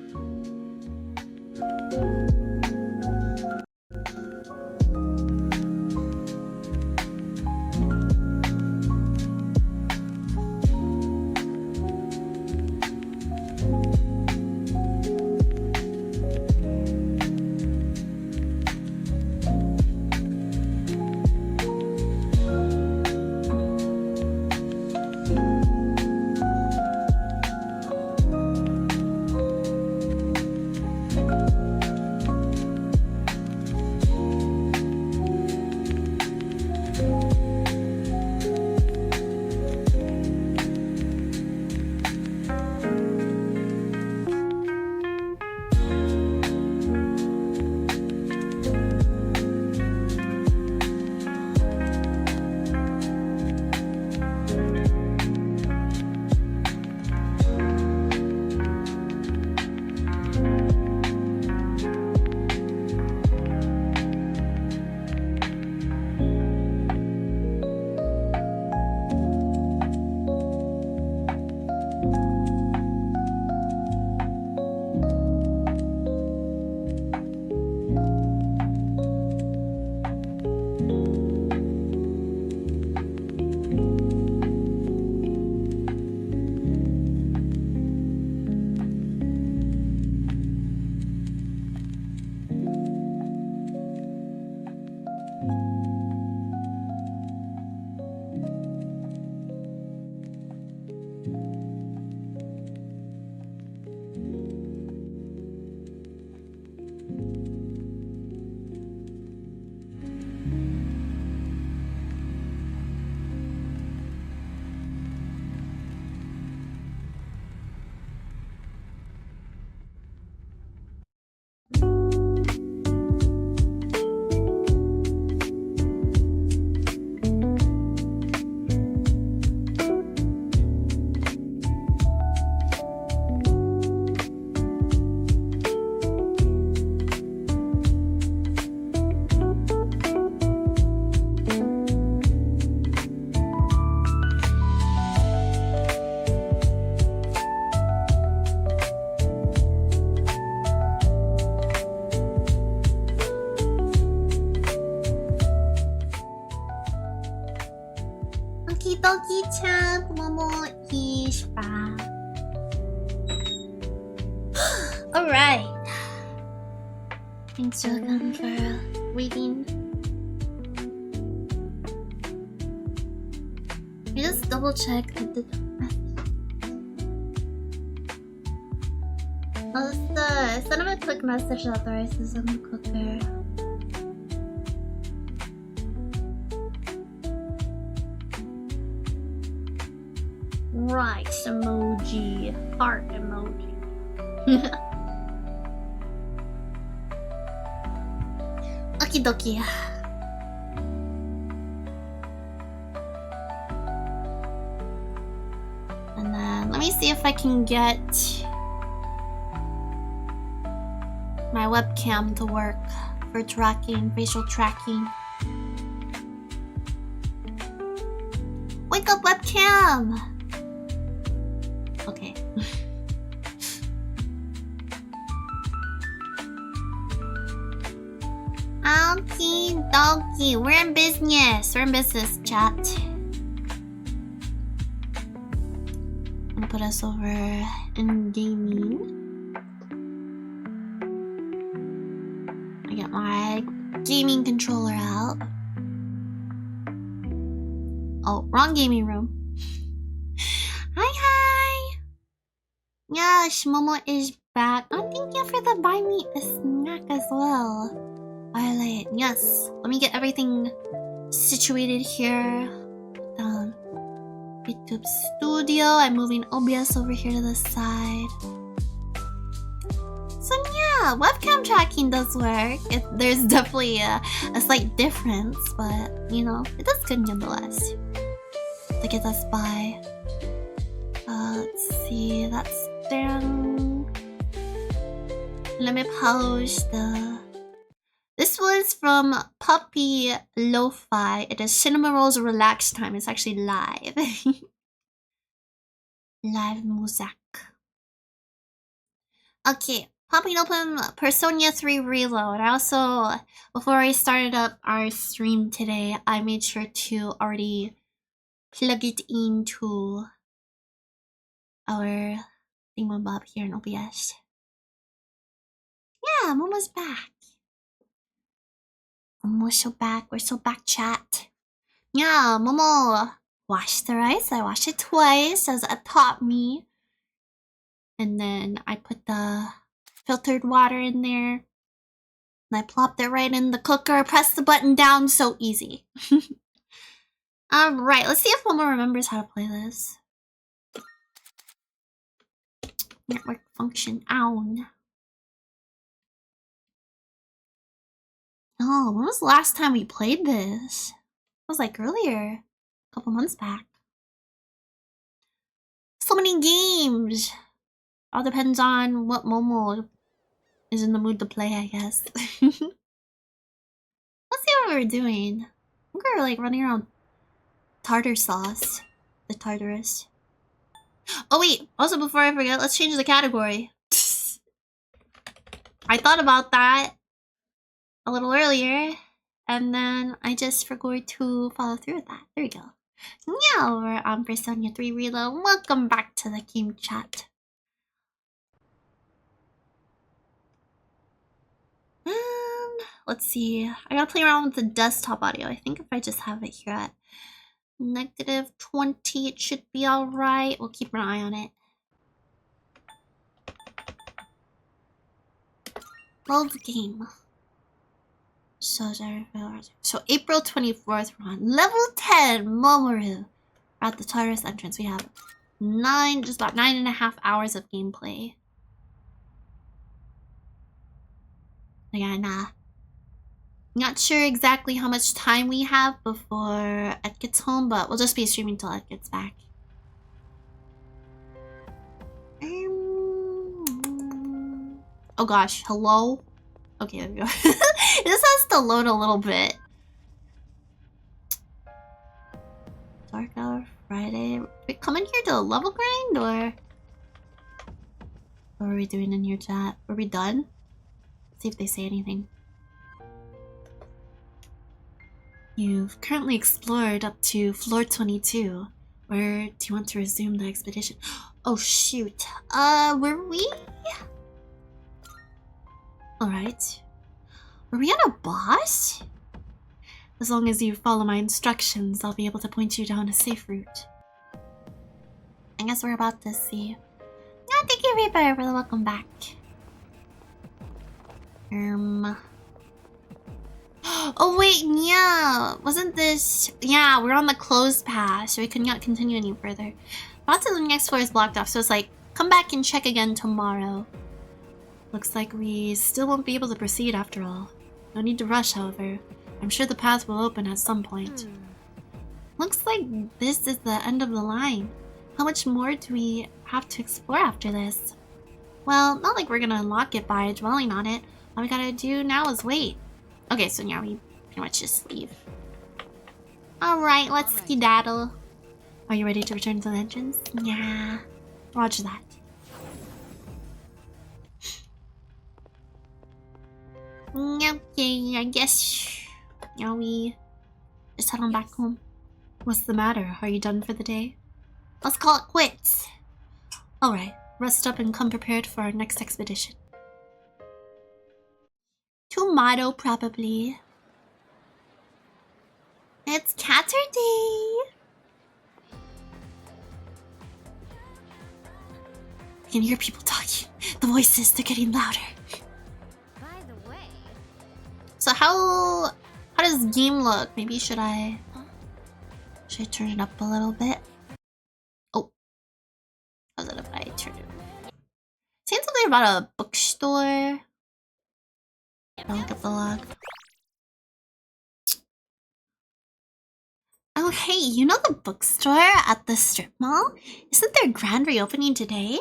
Yuki-chan, Momo is back. Alright. Thanks Jogan for waiting. You just double check I did I'll just send him a quick message that the rice is in the cooker. Rice emoji. Heart emoji. Okie dokie. And then let me see if I can get my webcam to work for tracking, facial tracking. Wake up, webcam! Okay. Okie dokie, we're in business. We're in business, chat. I'm gonna put us over in gaming. I got my gaming controller out. Oh, wrong gaming room. Hi! Yes, Momo is back. Oh, thank you for the buy me a snack as well. Violet, yes. Let me get everything situated here. Put down YouTube Studio. I'm moving OBS over here to the side. So yeah, webcam tracking does work. There's definitely a slight difference, but you know, it does good nonetheless. To get us by. Let's see, that's down. Let me post the... This was from Puppy Lo-Fi. It is Cinema Rolls Relax Time. It's actually live. Live music. Okay, popping open Persona 3 Reload. I also, before I started up our stream today, I made sure to already plug it into our thingamabob here in OBS. Yeah, Momo's back. Momo's so back. We're so back, chat. Yeah, Momo washed the rice. I washed it twice as it taught me. And then I put the filtered water in there. And I plopped it right in the cooker. Pressed the button down. So easy. Alright, let's see if Momo remembers how to play this. Network function on. Oh, when was the last time we played this? It was like earlier. A couple months back. So many games! All depends on what Momo is in the mood to play, I guess. Let's see what we're doing. I think we're like running around tartar sauce. The Tartarus. Oh wait, also before I forget, let's change the category. I thought about that a little earlier, and then I just forgot to follow through with that. There we go. Now we're on Persona 3 Reload. Welcome back to the game chat. Let's see. I gotta play around with the desktop audio. I think if I just have it here at -20, it should be alright. We'll keep an eye on it. Load the game. So April 24th, we're on level 10, Momoru. We're at the Tartarus entrance. We have just about 9.5 hours of gameplay. Again, not sure exactly how much time we have before Ed gets home, but we'll just be streaming till Ed gets back. Oh gosh, hello? Okay, there we go. This has to load a little bit. Dark Hour Friday. Are we coming here to a level grind, or what are we doing in your chat? Are we done? Let's see if they say anything. You've currently explored up to floor 22. Or do you want to resume the expedition? Oh shoot. Were we? Alright. Were we on a boss? As long as you follow my instructions, I'll be able to point you down a safe route. I guess we're about to see. Yeah, thank you, Reaper, for the welcome back. Oh wait, yeah. Wasn't this... Yeah, we're on the closed path, so we could not continue any further. Path to the next floor is blocked off, so it's like, come back and check again tomorrow. Looks like we still won't be able to proceed after all. No need to rush, however. I'm sure the path will open at some point. Looks like this is the end of the line. How much more do we have to explore after this? Well, not like we're gonna unlock it by dwelling on it. All we gotta do now is wait. Okay, so now we pretty much just leave. Alright, let's skedaddle. Are you ready to return to the entrance? Yeah. Roger that. Okay, I guess now we just head on back home. What's the matter? Are you done for the day? Let's call it quits. Alright, rest up and come prepared for our next expedition. Tomorrow, probably. It's Saturday. I can hear people talking. The voices, they're getting louder. By the way... So how does game look? Maybe should I turn it up a little bit? Oh. How's it if I turn it? Saying something about a bookstore. I'll look up the log. Oh hey, you know the bookstore at the strip mall? Isn't there a grand reopening today?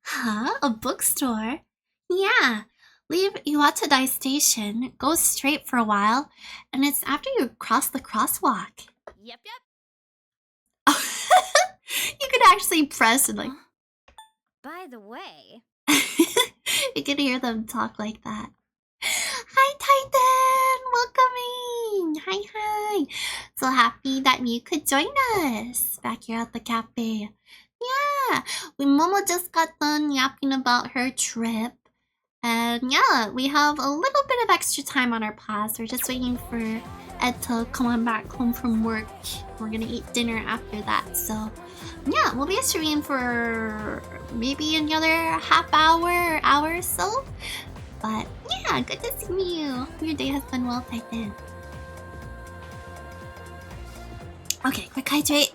Huh? A bookstore? Yeah. Leave Iwatadai Station, go straight for a while, and it's after you cross the crosswalk. Yep. You could actually press and like... By the way... You could hear them talk like that. Hi Titan! Welcoming! Hi. So happy that you could join us back here at the cafe. Yeah, Momo just got done yapping about her trip. And yeah, we have a little bit of extra time on our class. We're just waiting for Ed to come on back home from work. We're gonna eat dinner after that. So yeah, we'll be streaming for maybe another hour or so. But yeah, good to see you. Your day has been well, Titan. Okay, quick hydrate.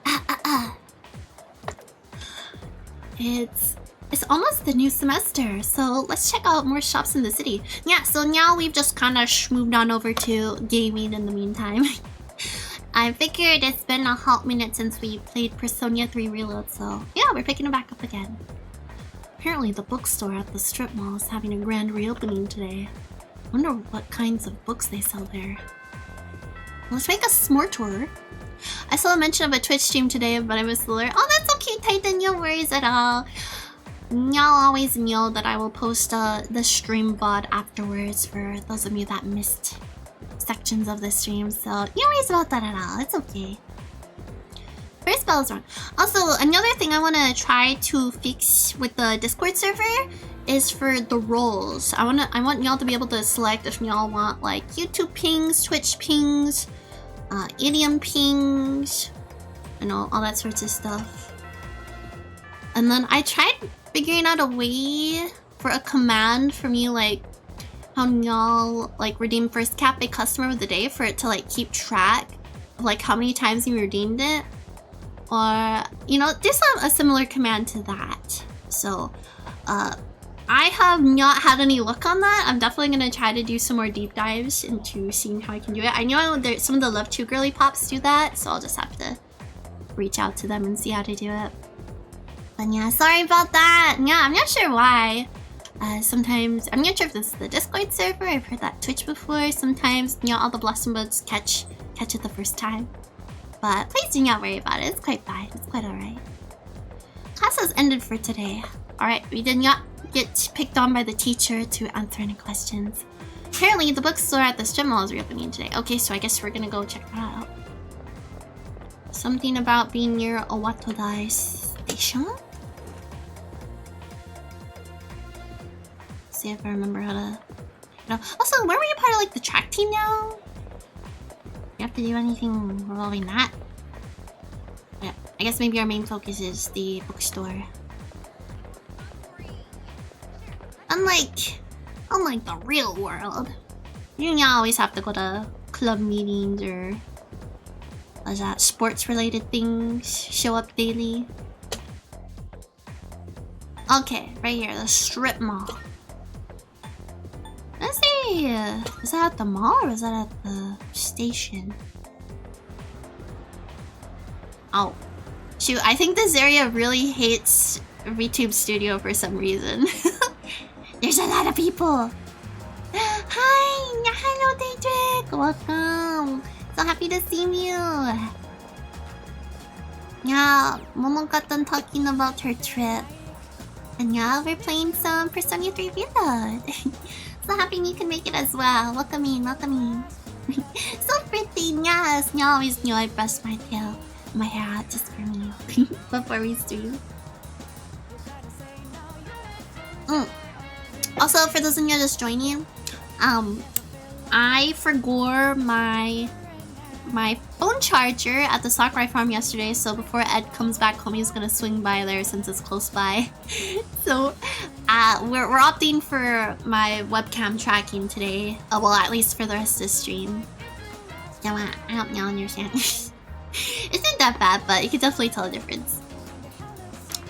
It's almost the new semester, so let's check out more shops in the city. Yeah, so now we've just kind of moved on over to gaming in the meantime. I figured it's been a hot minute since we played Persona 3 Reload, so yeah, we're picking it back up again. Apparently the bookstore at the strip mall is having a grand reopening today. Wonder what kinds of books they sell there. Let's make a s'more tour. I saw a mention of a Twitch stream today, but I missed the alert. Oh, that's okay, Titan, no worries at all. Y'all always know that I will post the stream VOD afterwards for those of you that missed sections of the stream, so no worries about that at all. It's okay. First spell is wrong. Also, another thing I want to try to fix with the Discord server is for the roles. I want y'all to be able to select if y'all want like YouTube pings, Twitch pings, idiom pings, you know, all that sorts of stuff. And then I tried figuring out a way for a command for me, like how y'all like redeem first cafe customer of the day, for it to like keep track of like how many times you redeemed it. Or, you know, there's a similar command to that. So, I have not had any luck on that. I'm definitely going to try to do some more deep dives into seeing how I can do it. I know some of the Love-Chu girly pops do that, so I'll just have to reach out to them and see how to do it. But yeah, sorry about that. Yeah, I'm not sure why. Sometimes, I'm not sure if this is the Discord server. I've heard that Twitch before. Sometimes, you know, all the Blossom Buds catch it the first time. But please do not worry about it. It's quite fine. It's quite alright. Class has ended for today. Alright, we did not get picked on by the teacher to answer any questions. Apparently, the bookstore at the strip mall is reopening today. Okay, so I guess we're gonna go check that out. Something about being near Owatodai Station? See if I remember how to... Also, where were you part of like the track team now? You have to do anything involving that? Yeah, I guess maybe our main focus is the bookstore. Unlike the real world, you always have to go to club meetings or sports related things, show up daily. Okay, right here, the strip mall. Let's see, is that at the mall or is that at the station? Oh, shoot, I think this area really hates VTube Studio for some reason. There's a lot of people. Hi, hello Daedric, welcome. So happy to see you. Yeah, Momo got done talking about her trip. And yeah, we're playing some Persona 3 Villa. So happy you can make it as well. Welcome in, welcome in. So pretty, yes. You always knew I brushed my tail, my hair out just for me before we stream. Also, for those of you just joining, I forgot my phone charger at the Sakurai farm yesterday, so before Ed comes back home, he's gonna swing by there since it's close by. So, we're opting for my webcam tracking today. Well, at least for the rest of the stream. Yeah, I hope y'all understand. It's not that bad, but you can definitely tell the difference.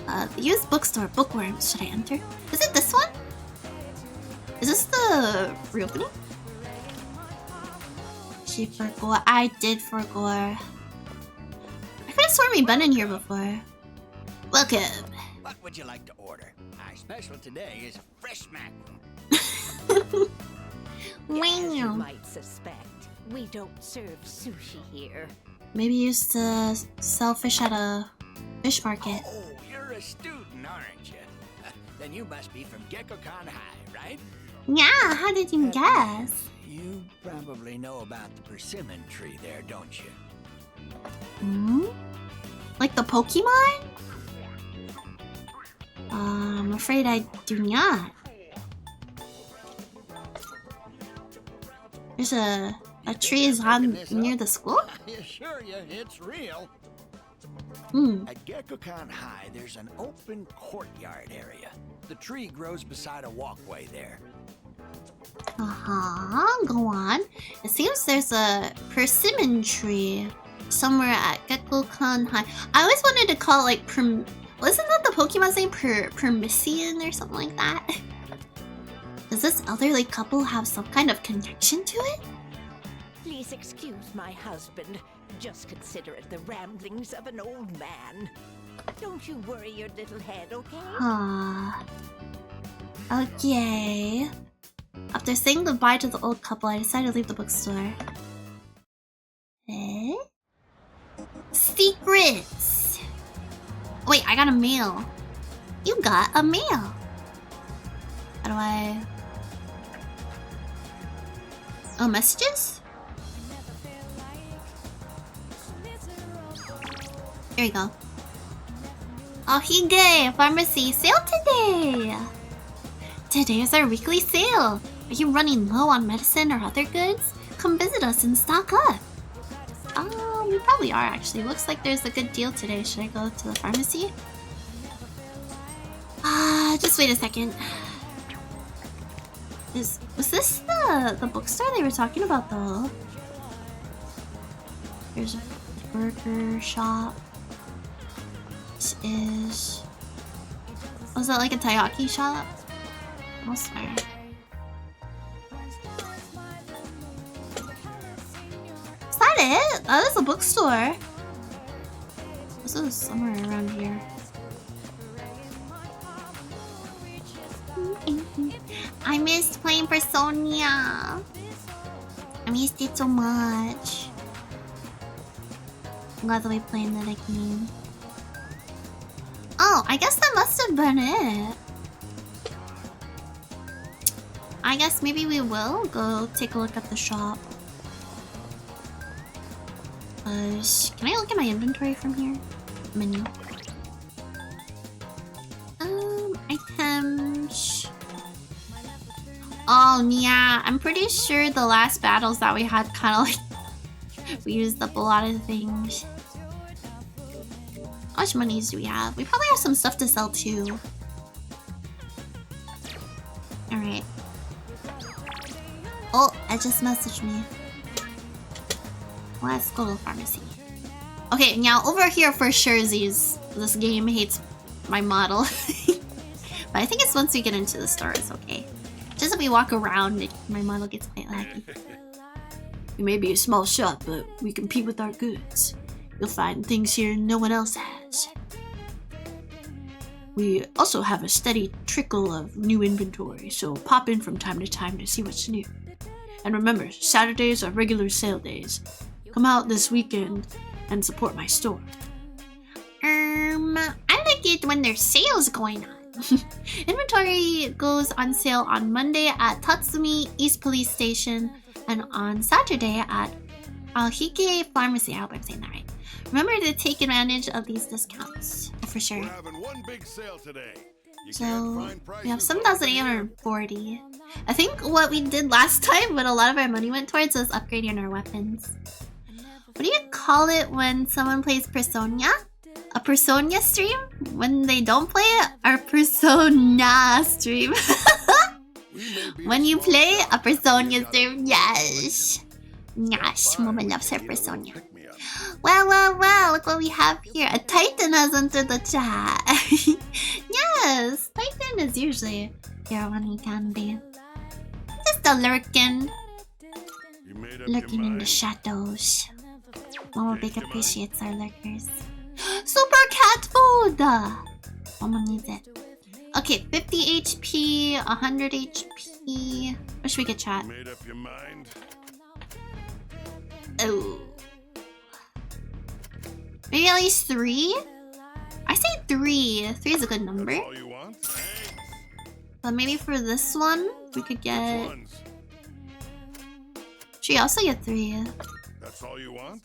The used bookstore, bookworms. Should I enter? Is it this one? Is this the reopening? She forgot. I did forget. I could have sworn we've been in here before. Welcome. What would you like to order? Our special today is fresh mackerel. As you Wow. might suspect, we don't serve sushi here. Maybe you used to sell fish at a fish market. Oh, you're a student, aren't you? Then you must be from Gekkoukan High, right? Yeah, how did you guess? You probably know about the persimmon tree there, don't you? Hmm? Like the Pokemon? I'm afraid I do not. There's a tree is on near the school? I assure you, it's real. Hmm. At Gekkoukan High, there's an open courtyard area. The tree grows beside a walkway there. Go on. It seems there's a persimmon tree somewhere at Gekkoukan High. I always wanted to call it like wasn't that the Pokemon's name? Permission or something like that? Does this elderly couple have some kind of connection to it? Please excuse my husband. Just consider it the ramblings of an old man. Don't you worry your little head, okay? Okay. After saying goodbye to the old couple, I decided to leave the bookstore. Eh? Secrets! Wait, I got a mail. You got a mail. How do I... Oh, messages? Here we go. Oh, Hige! Pharmacy sale today! Today is our weekly sale. Are you running low on medicine or other goods? Come visit us and stock up. We probably are actually. Looks like there's a good deal today. Should I go to the pharmacy? Just wait a second. Was this the bookstore they were talking about though? There's a burger shop. This is... Was that like a taiyaki shop? I swear. Is that it? That is a bookstore. This is somewhere around here. I missed playing Persona. I missed it so much. I'm glad that we playing that again. Oh, I guess that must have been it. I guess maybe we will go take a look at the shop. Can I look at my inventory from here? Menu. Items. Oh yeah, I'm pretty sure the last battles that we had kind of like we used up a lot of things. How much money do we have? We probably have some stuff to sell too. Alright. Oh, Ed just messaged me. Let's go to the pharmacy. Okay, now over here for sure, this game hates my model. But I think it's once we get into the store, it's okay. Just if we walk around, my model gets quite laggy. We may be a small shop, but we compete with our goods. You'll find things here no one else has. We also have a steady trickle of new inventory, so pop in from time to time to see what's new. And remember, Saturdays are regular sale days. Come out this weekend and support my store. I like it when there's sales going on. Inventory goes on sale on Monday at Tatsumi East Police Station and on Saturday at Alhike Pharmacy. I hope I'm saying that right. Remember to take advantage of these discounts for sure. We're having one big sale today. So we have 7,840. I think what we did last time, but a lot of our money went towards was upgrading our weapons. What do you call it when someone plays Persona? A Persona stream? When they don't play it? Our Persona stream. When you play a Persona stream, yes. Yes, Momo loves her Persona. Well, look what we have here. A Titan has entered the chat. Yes, Titan is usually here when he can be. Just a lurking in the shadows. Momo big appreciates our lurkers. Super cat food! Momo needs it. Okay, 50 HP, 100 HP. Where should we get chat? Made up your mind? Oh. Maybe at least 3? I say 3. 3 is a good number. All you want? But maybe for this one, we could get... Should we also get 3? That's all you want?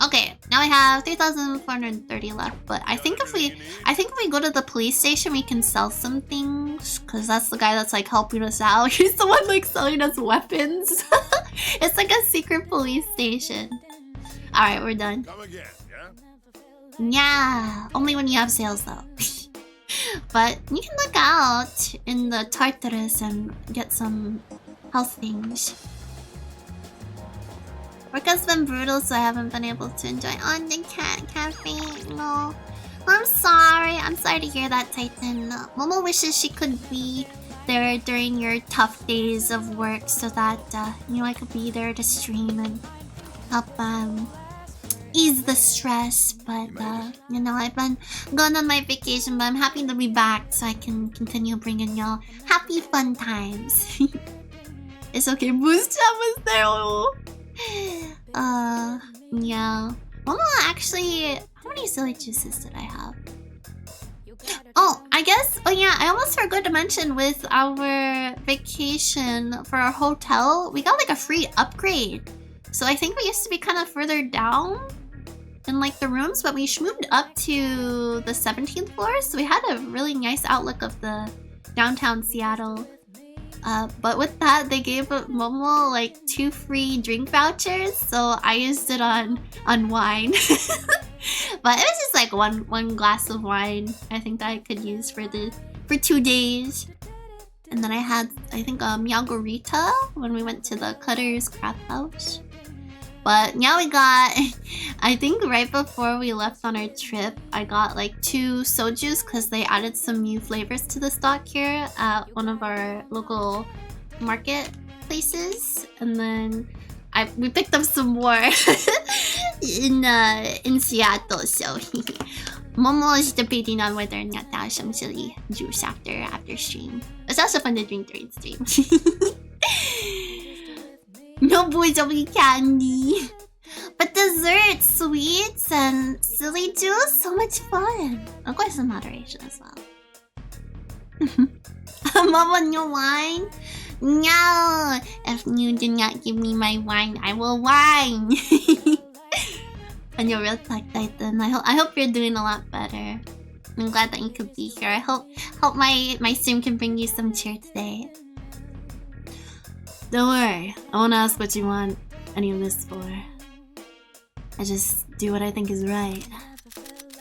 Okay, now I have 3,430 left, but I think if we go to the police station, we can sell some things, because that's the guy that's like helping us out. He's the one like selling us weapons. It's like a secret police station. Alright, we're done. Come again, yeah? Yeah, only when you have sales though. But you can look out in the Tartarus and get some health things. Work has been brutal, so I haven't been able to enjoy on the cafe. No, I'm sorry to hear that, Titan. Momo wishes she could be there during your tough days of work, so that I could be there to stream and help ease the stress. But I've been going on my vacation, but I'm happy to be back, so I can continue bringing y'all happy fun times. It's okay, Boost Chat was there. Yeah. Momo actually, how many silly juices did I have? Oh, I almost forgot to mention with our vacation for our hotel, we got like a free upgrade. So I think we used to be kind of further down in like the rooms, but we moved up to the 17th floor, so we had a really nice outlook of the downtown Seattle. But with that, they gave Momo like 2 free drink vouchers, so I used it on wine. But it was just like one glass of wine, I think, that I could use for 2 days. And then I had, I think, Margarita when we went to the Cutter's Craft House. But now we got, I think right before we left on our trip, I got like 2 sojus because they added some new flavors to the stock here at one of our local market places. And then we picked up some more in Seattle, so Momo is debating on whether or not to have some chili juice after stream. It's also fun to drink during stream. No boys only candy. But desserts, sweets, and silly juice, so much fun. Of course, in moderation as well. Mama, new wine? No! If you do not give me my wine, I will whine! And you're real tech titan. I hope you're doing a lot better. I'm glad that you could be here. I hope my stream can bring you some cheer today. Don't worry, I won't ask what you want any of this for. I just do what I think is right.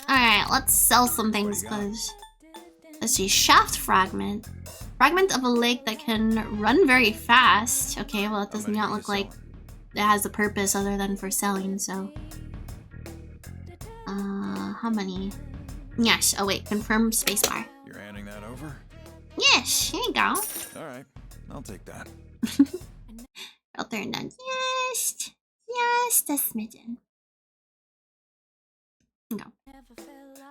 Alright, let's sell some things, cause... Let's see, shaft fragment. Fragment of a leg that can run very fast. Okay, well it does not look like it has a purpose other than for selling, so... how many? Yes, oh wait, confirm spacebar. You're handing that over? Yes, here you go. Alright, I'll take that. I'll turn down just a smidgen. Go.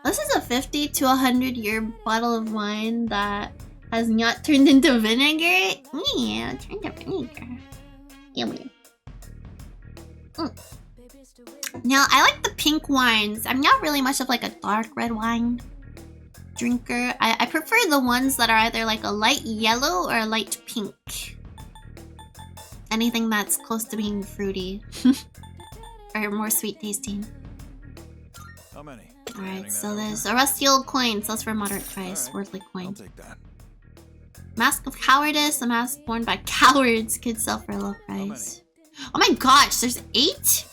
This is a 50 to 100 year bottle of wine that has not turned into vinegar. Yeah, turned to vinegar. Yummy. Now, I like the pink wines. I'm not really much of like a dark red wine drinker. I prefer the ones that are either like a light yellow or a light pink. Anything that's close to being fruity. Or more sweet tasting. How many? Alright, so there's a rusty old coin. Sells for a moderate price. Right. Worldly coin. I'll take that. Mask of Cowardice. A mask worn by cowards could sell for a low price. Oh my gosh, there's 8?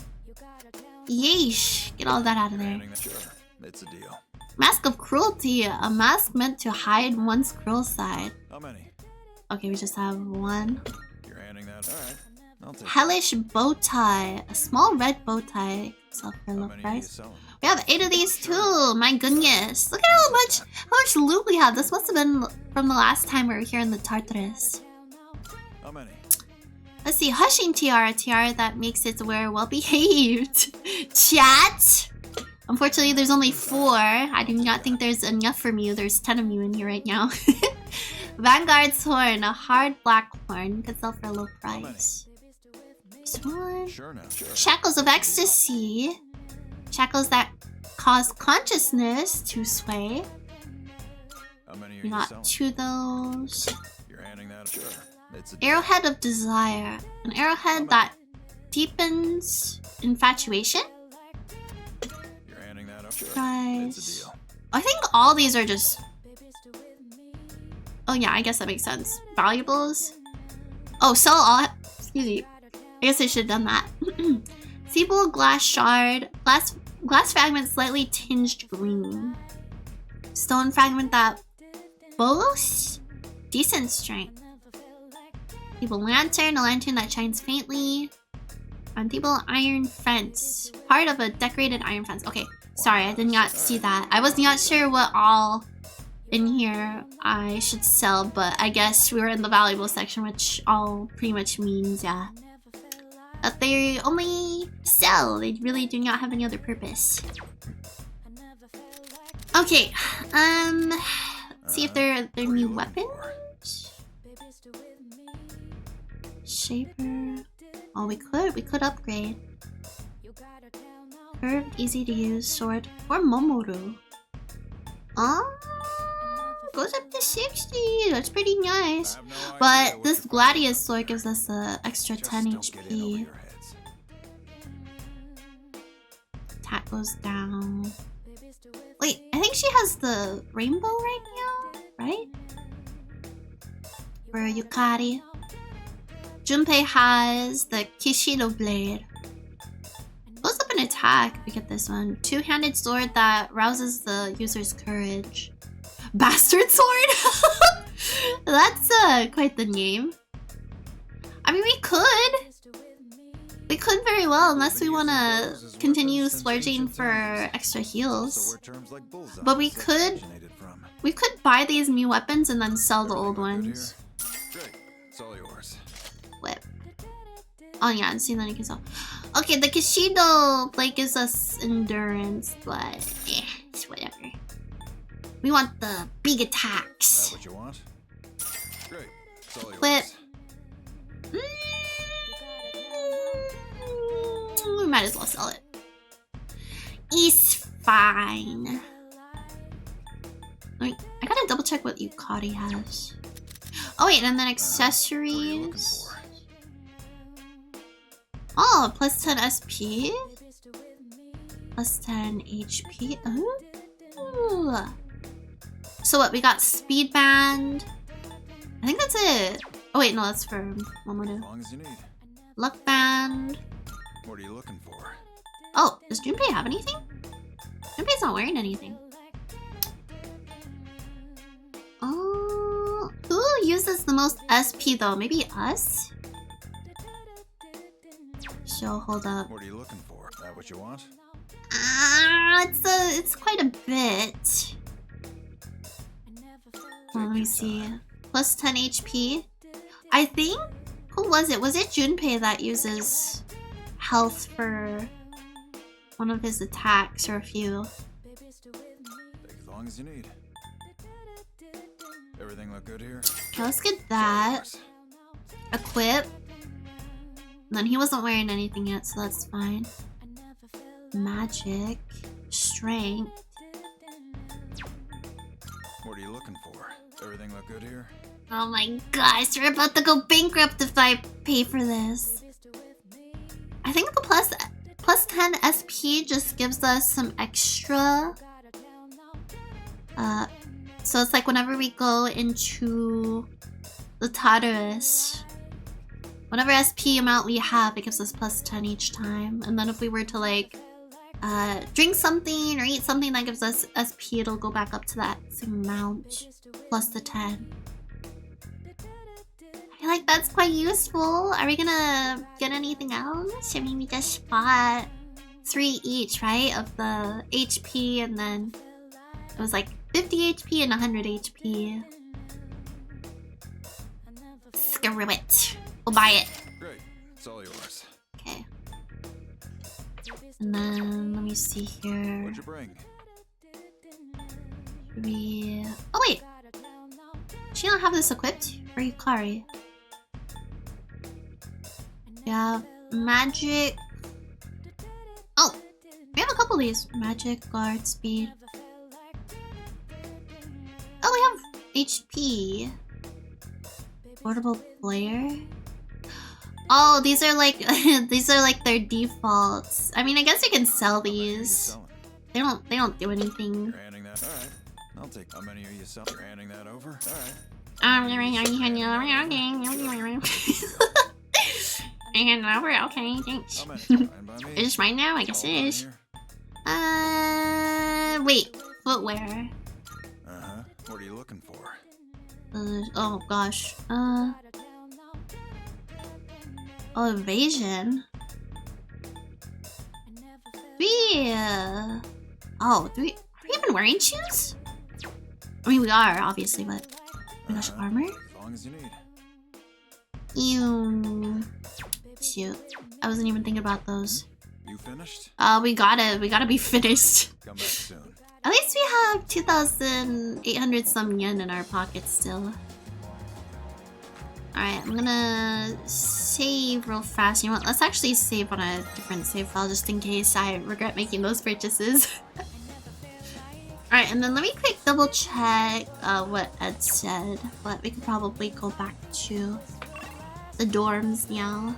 Yeesh. Get all that out of there. Sure, it's a deal. Mask of Cruelty. A mask meant to hide one's cruel side. How many? Okay, we just have 1. You're handing that. Alright. I'll take Hellish bow tie. A small red bow tie. Sell for a low price. We have 8 of these too. My goodness. Look at how much loot we have. This must have been from the last time we were here in the Tartarus. How many? Let's see. Hushing tiara. Tiara that makes its wearer well behaved. Chat. Unfortunately, there's only 4. I do not think there's enough from you. There's 10 of you in here right now. Vanguard's horn. A hard black horn. Could sell for a low price. This one. Sure now. Sure. Shackles of ecstasy. Shackles that cause consciousness to sway. How many are We you got selling? 2 of those. You're handing that. Sure. It's a deal. Arrowhead of desire. An arrowhead that deepens infatuation. You're handing that up. Sure. It's a Price. deal. I think all these are just... Oh yeah, I guess that makes sense. Valuables. Oh, sell all... Excuse me. I guess I should have done that. Feeble glass shard. Glass fragment slightly tinged green. Stone fragment that... Bolos? Decent strength. Feeble lantern. A lantern that shines faintly. Feeble iron fence. Part of a decorated iron fence. Okay, sorry, I did not see that. I was not sure what all in here I should sell, but I guess we were in the valuable section, which all pretty much means, yeah, that they only sell. They really do not have any other purpose. Okay, let's see if they're new weapons. Shaper. Oh, we could upgrade. Curved, easy to use sword or Momoru. Goes up to 60. That's pretty nice. But this Gladius sword gives us an extra 10 HP. Attack goes down. Wait, I think she has the rainbow right now, right? For Yukari. Junpei has the Kishido blade. Goes up an attack if we get this one. Two-handed sword that rouses the user's courage. Bastard sword? That's quite the name. I mean, we could very well, unless we want to continue splurging for extra heals. But we could buy these new weapons and then sell the old ones. It's all yours. Whip. Oh yeah, and see then you can sell. Okay, the Kishido blade gives us endurance, but it's whatever. We want the big attacks. That what you want? Great. It's all Whip. yours. We might as well sell it. It's fine. Wait, I gotta double check what Yukari has. Oh wait, and then What are you looking accessories. for? Oh, plus 10 SP. Plus 10 HP. Ooh. So what, we got speed band. I think that's it. Oh wait, no, that's for As Momo. long as you need. Luck band. What are you looking for? Oh, does Junpei have anything? Junpei's not wearing anything. Oh, who uses the most SP though? Maybe us? So hold up. What are you looking for? That what you want? It's quite a bit. Well, let me your see. time. Plus 10 HP. I think. Who was it? Was it Junpei that uses health for one of his attacks or a few? Take as long as you need. Everything look good here? Okay, let's get It's all that. yours. Equip. And then he wasn't wearing anything yet, so that's fine. Magic. Strength. What are you looking for? Everything look good here? Oh my gosh, we're about to go bankrupt if I pay for this. I think the plus 10 SP just gives us some extra. So it's like whenever we go into the Tartarus, whatever SP amount we have, it gives us plus 10 each time. And then if we were to like drink something or eat something that gives us SP, it'll go back up to that same amount plus the 10. I feel like that's quite useful. Are we gonna get anything else? I mean, we just bought 3 each, right? Of the HP, and then it was like 50 HP and 100 HP. Screw it. We'll buy it. Great. It's all yours. Okay. And then, let me see here. What'd you bring? Oh wait! She don't have this equipped for Yukari. Yeah, magic. Oh! We have a couple of these. Magic, guard, speed. Oh, we have HP. Portable player. Oh, these are like these are like their defaults. I mean, I guess you can sell How many are you these. selling? They don't do anything. You're handing that. All right. I'll take. How many are you selling? You're handing that over. All right. Okay, thanks. How many? Fine by me. Is it mine now? I guess All it done is. here? Wait, footwear. Uh-huh. What are you looking for? Oh gosh. Oh, evasion. Are we even wearing shoes? I mean, we are, obviously, but... Oh my gosh, Uh-huh. armor? As long as you need. Ew. Shoot. I wasn't even thinking about those. You finished? We gotta be finished. Come back soon. At least we have 2,800 some yen in our pockets still. Alright, I'm gonna save real fast. You know what? Let's actually save on a different save file just in case I regret making those purchases. Alright, and then let me quick double check what Ed said. But we could probably go back to the dorms now.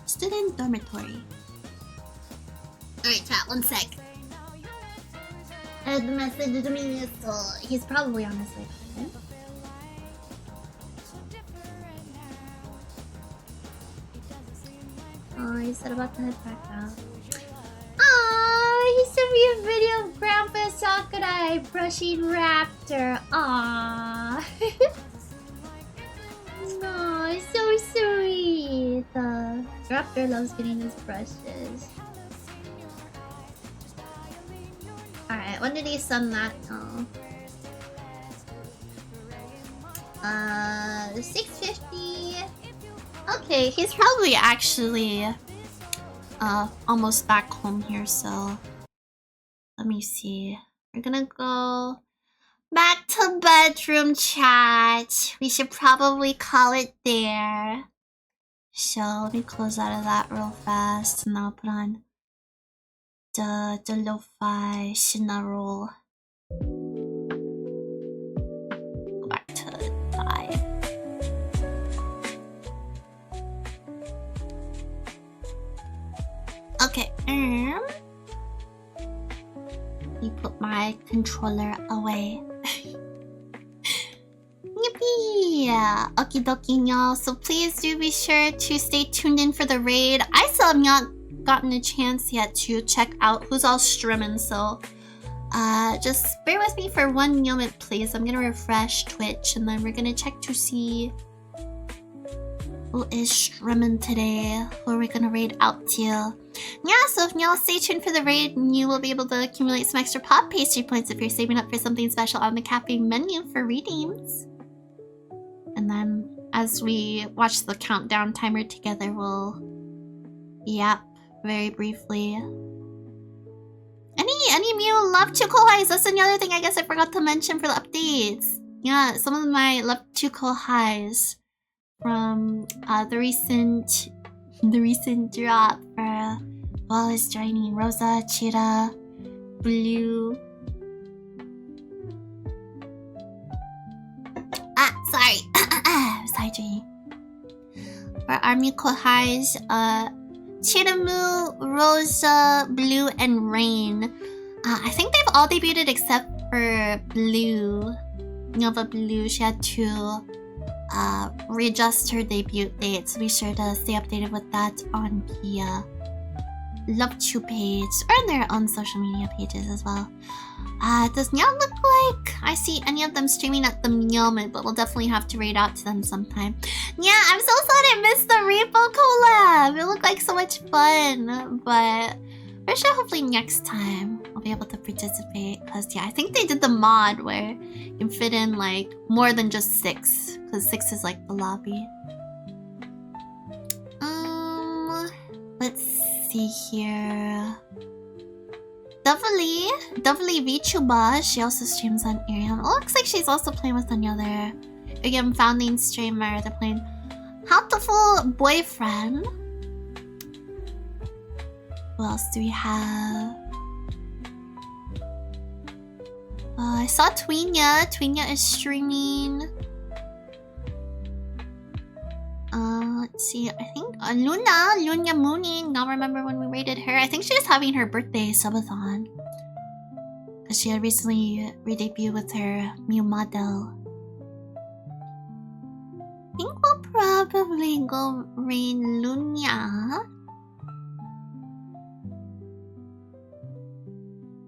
Student dormitory. Alright, chat, one sec. Ed messaged me, so he's probably on his way. Okay? Oh, he said about to head back out. Aww, he sent me a video of Grandpa Sakurai brushing Raptor. Aww. No, so sweet. Raptor loves getting his brushes. Alright, when did he send that? Oh. 6:50. Okay, he's probably actually almost back home here, so let me see. We're gonna go back to bedroom chat. We should probably call it there. So let me close out of that real fast and I'll put on the lo-fi Shina roll. Let me put my controller away. Yippee! Okie dokie, y'all. So please do be sure to stay tuned in for the raid. I still have not gotten a chance yet to check out who's all streaming, so just bear with me for 1 moment, please. I'm gonna refresh Twitch, and then we're gonna check to see who is streaming today, who are we gonna raid out to. Yeah, so if y'all stay tuned for the raid, you will be able to accumulate some extra pop pastry points if you're saving up for something special on the cafe menu for redeems. And then as we watch the countdown timer together, we'll yap very briefly. Any new Love-Chu highs? That's another thing I guess I forgot to mention for the updates. Yeah, some of my Love-Chu highs from the recent drop for Wallace joining Rosa, Cheetah, Blue. Sorry. Sorry, Jenny. For Army highs, Chiramu, Rosa, Blue, and Rain. I think they've all debuted except for Blue. Nova Blue, she had to readjust her debut date, so be sure to stay updated with that on the Love-Chu page or on their own social media pages as well. Does not look like I see any of them streaming at the moment, but we'll definitely have to raid out to them sometime. Yeah, I'm so sad I missed the Repo collab. It looked like so much fun, but for sure, hopefully next time I'll be able to participate. Because yeah, I think they did the mod where you can fit in like more than just 6, because 6 is like the lobby. Let's see here. Definitely VTuber. She also streams on Ariam. It looks like she's also playing with another Ariam founding streamer. They're playing Healthful Boyfriend. Who else do we have? I saw Tweenya. Tweenya is streaming. Let's see. I think Luna Mooning. Now remember when we rated her. I think she's having her birthday subathon. Because she had recently re-debuted with her new model. I think we'll probably go rain Lunya.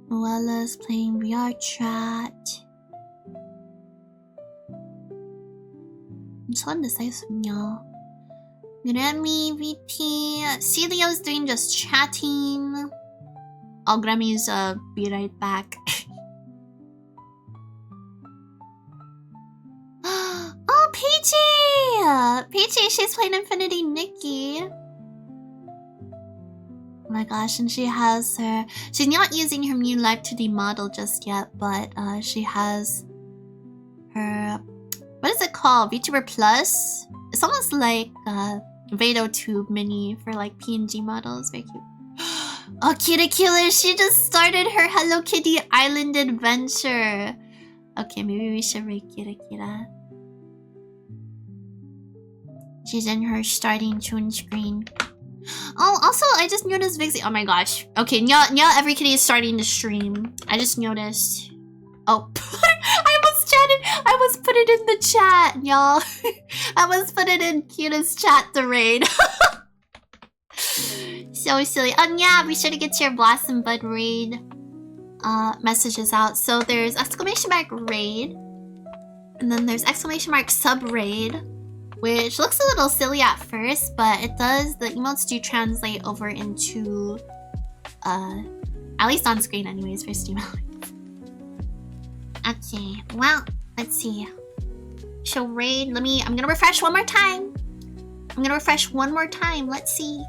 Noella's playing VR chat. I'm so indecisive, y'all. Grammy, VT, Celio's doing just chatting. I'll Grammy's be right back. Oh, Peachy! Peachy, she's playing Infinity Nikki. Oh my gosh, and she has her... She's not using her new Live2D model just yet, but she has her... What is it called? VTuber Plus? It's almost like VadoTube Mini for like PNG models. Very cute. Oh, Kira Killer! She just started her Hello Kitty Island adventure. Okay, maybe we should rate Kira Kira. She's in her starting tune screen. Oh, also, I just noticed Vixie. Oh my gosh. Okay, now every kitty is starting to stream. I just noticed. Oh, I almost put it in the chat, y'all. I almost put it in Kira's chat to raid. So silly. Yeah, be sure to get your Blossom Bud raid messages out. So there's exclamation mark raid, and then there's exclamation mark sub raid, which looks a little silly at first, but it does. The emotes do translate over into at least on screen anyways for Steam. Okay, well, let's see. Show raid. I'm gonna refresh one more time. Let's see.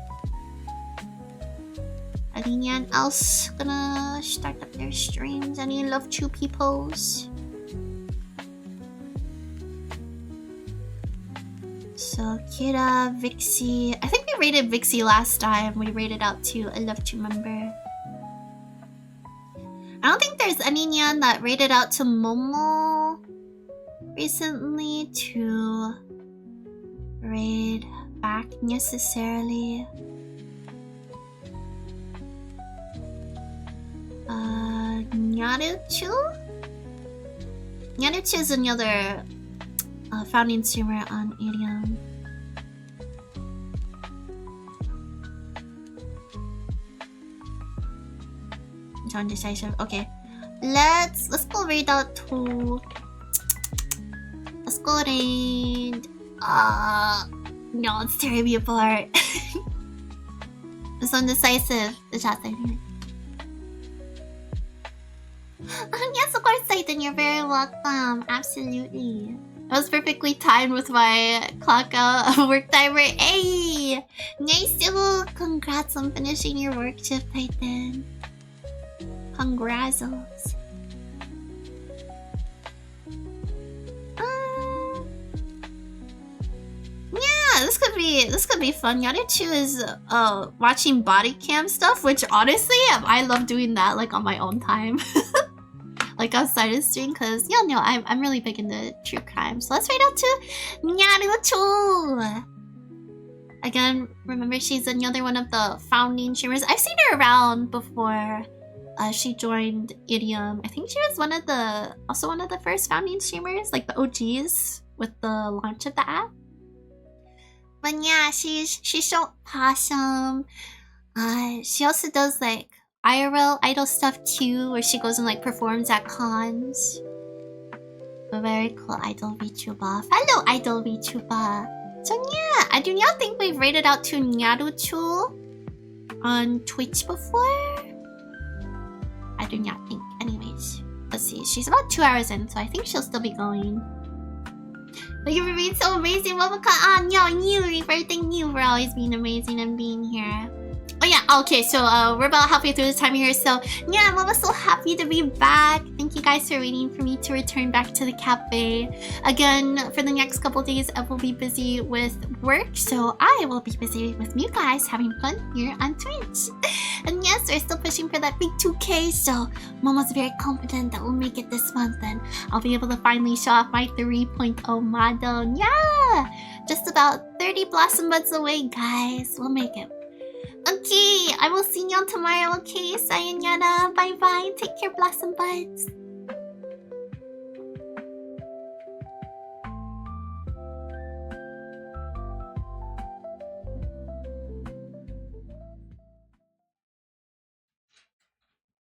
Anyone else gonna start up their streams? Any Love-Chu peoples? So, Kira, Vixie. I think we rated Vixie last time. We rated out to a Love-Chu member. I don't think there's anyone that rated out to Momo recently to raid back necessarily. Love-Chu? Love-Chu is another founding streamer on Idiom. Indecisive. Okay. Let's go raid out to. Let's go raid. No, it's tearing me apart. It's undecisive. The chat thing. Yes, of course, Titan. You're very welcome. Absolutely. That was perfectly timed with my clock out work timer. Hey! Nice. Congrats on finishing your work shift, Titan. Congrazzles. Yeah, this could be fun. Love-Chu is watching body cam stuff, which honestly I love doing that like on my own time. Like outside of stream, cause y'all know I'm really big into true crime. So let's raid out to Love-Chu. Again, remember she's another one of the founding streamers. I've seen her around before. She joined Idiom. I think she was also one of the first founding streamers, like the OGs with the launch of the app. But yeah, she's so awesome. She also does like IRL idol stuff too, where she goes and like performs at cons. A very cool idol VTuber. Hello, idol VTuber. So yeah, I do not think we've rated out to Love-Chu on Twitch before. I do not think. Anyways, let's see. She's about 2 hours in, so I think she'll still be going. Thank you for being so amazing, Momo. You for everything new, for always being amazing and being here. Oh yeah, okay, so we're about halfway through the time here, so yeah, I'm so happy to be back. Thank you guys for waiting for me to return back to the cafe. Again, for the next couple days, I will be busy with work, so I will be busy with you guys having fun here on Twitch. And yes, we're still pushing for that big 2K, so Momo's very confident that we'll make it this month, and I'll be able to finally show off my 3.0 model. Yeah! Just about 30 Blossom Buds away, guys. We'll make it. Okay, I will see y'all tomorrow, okay? Sayonara, bye-bye. Take care, Blossom Buds.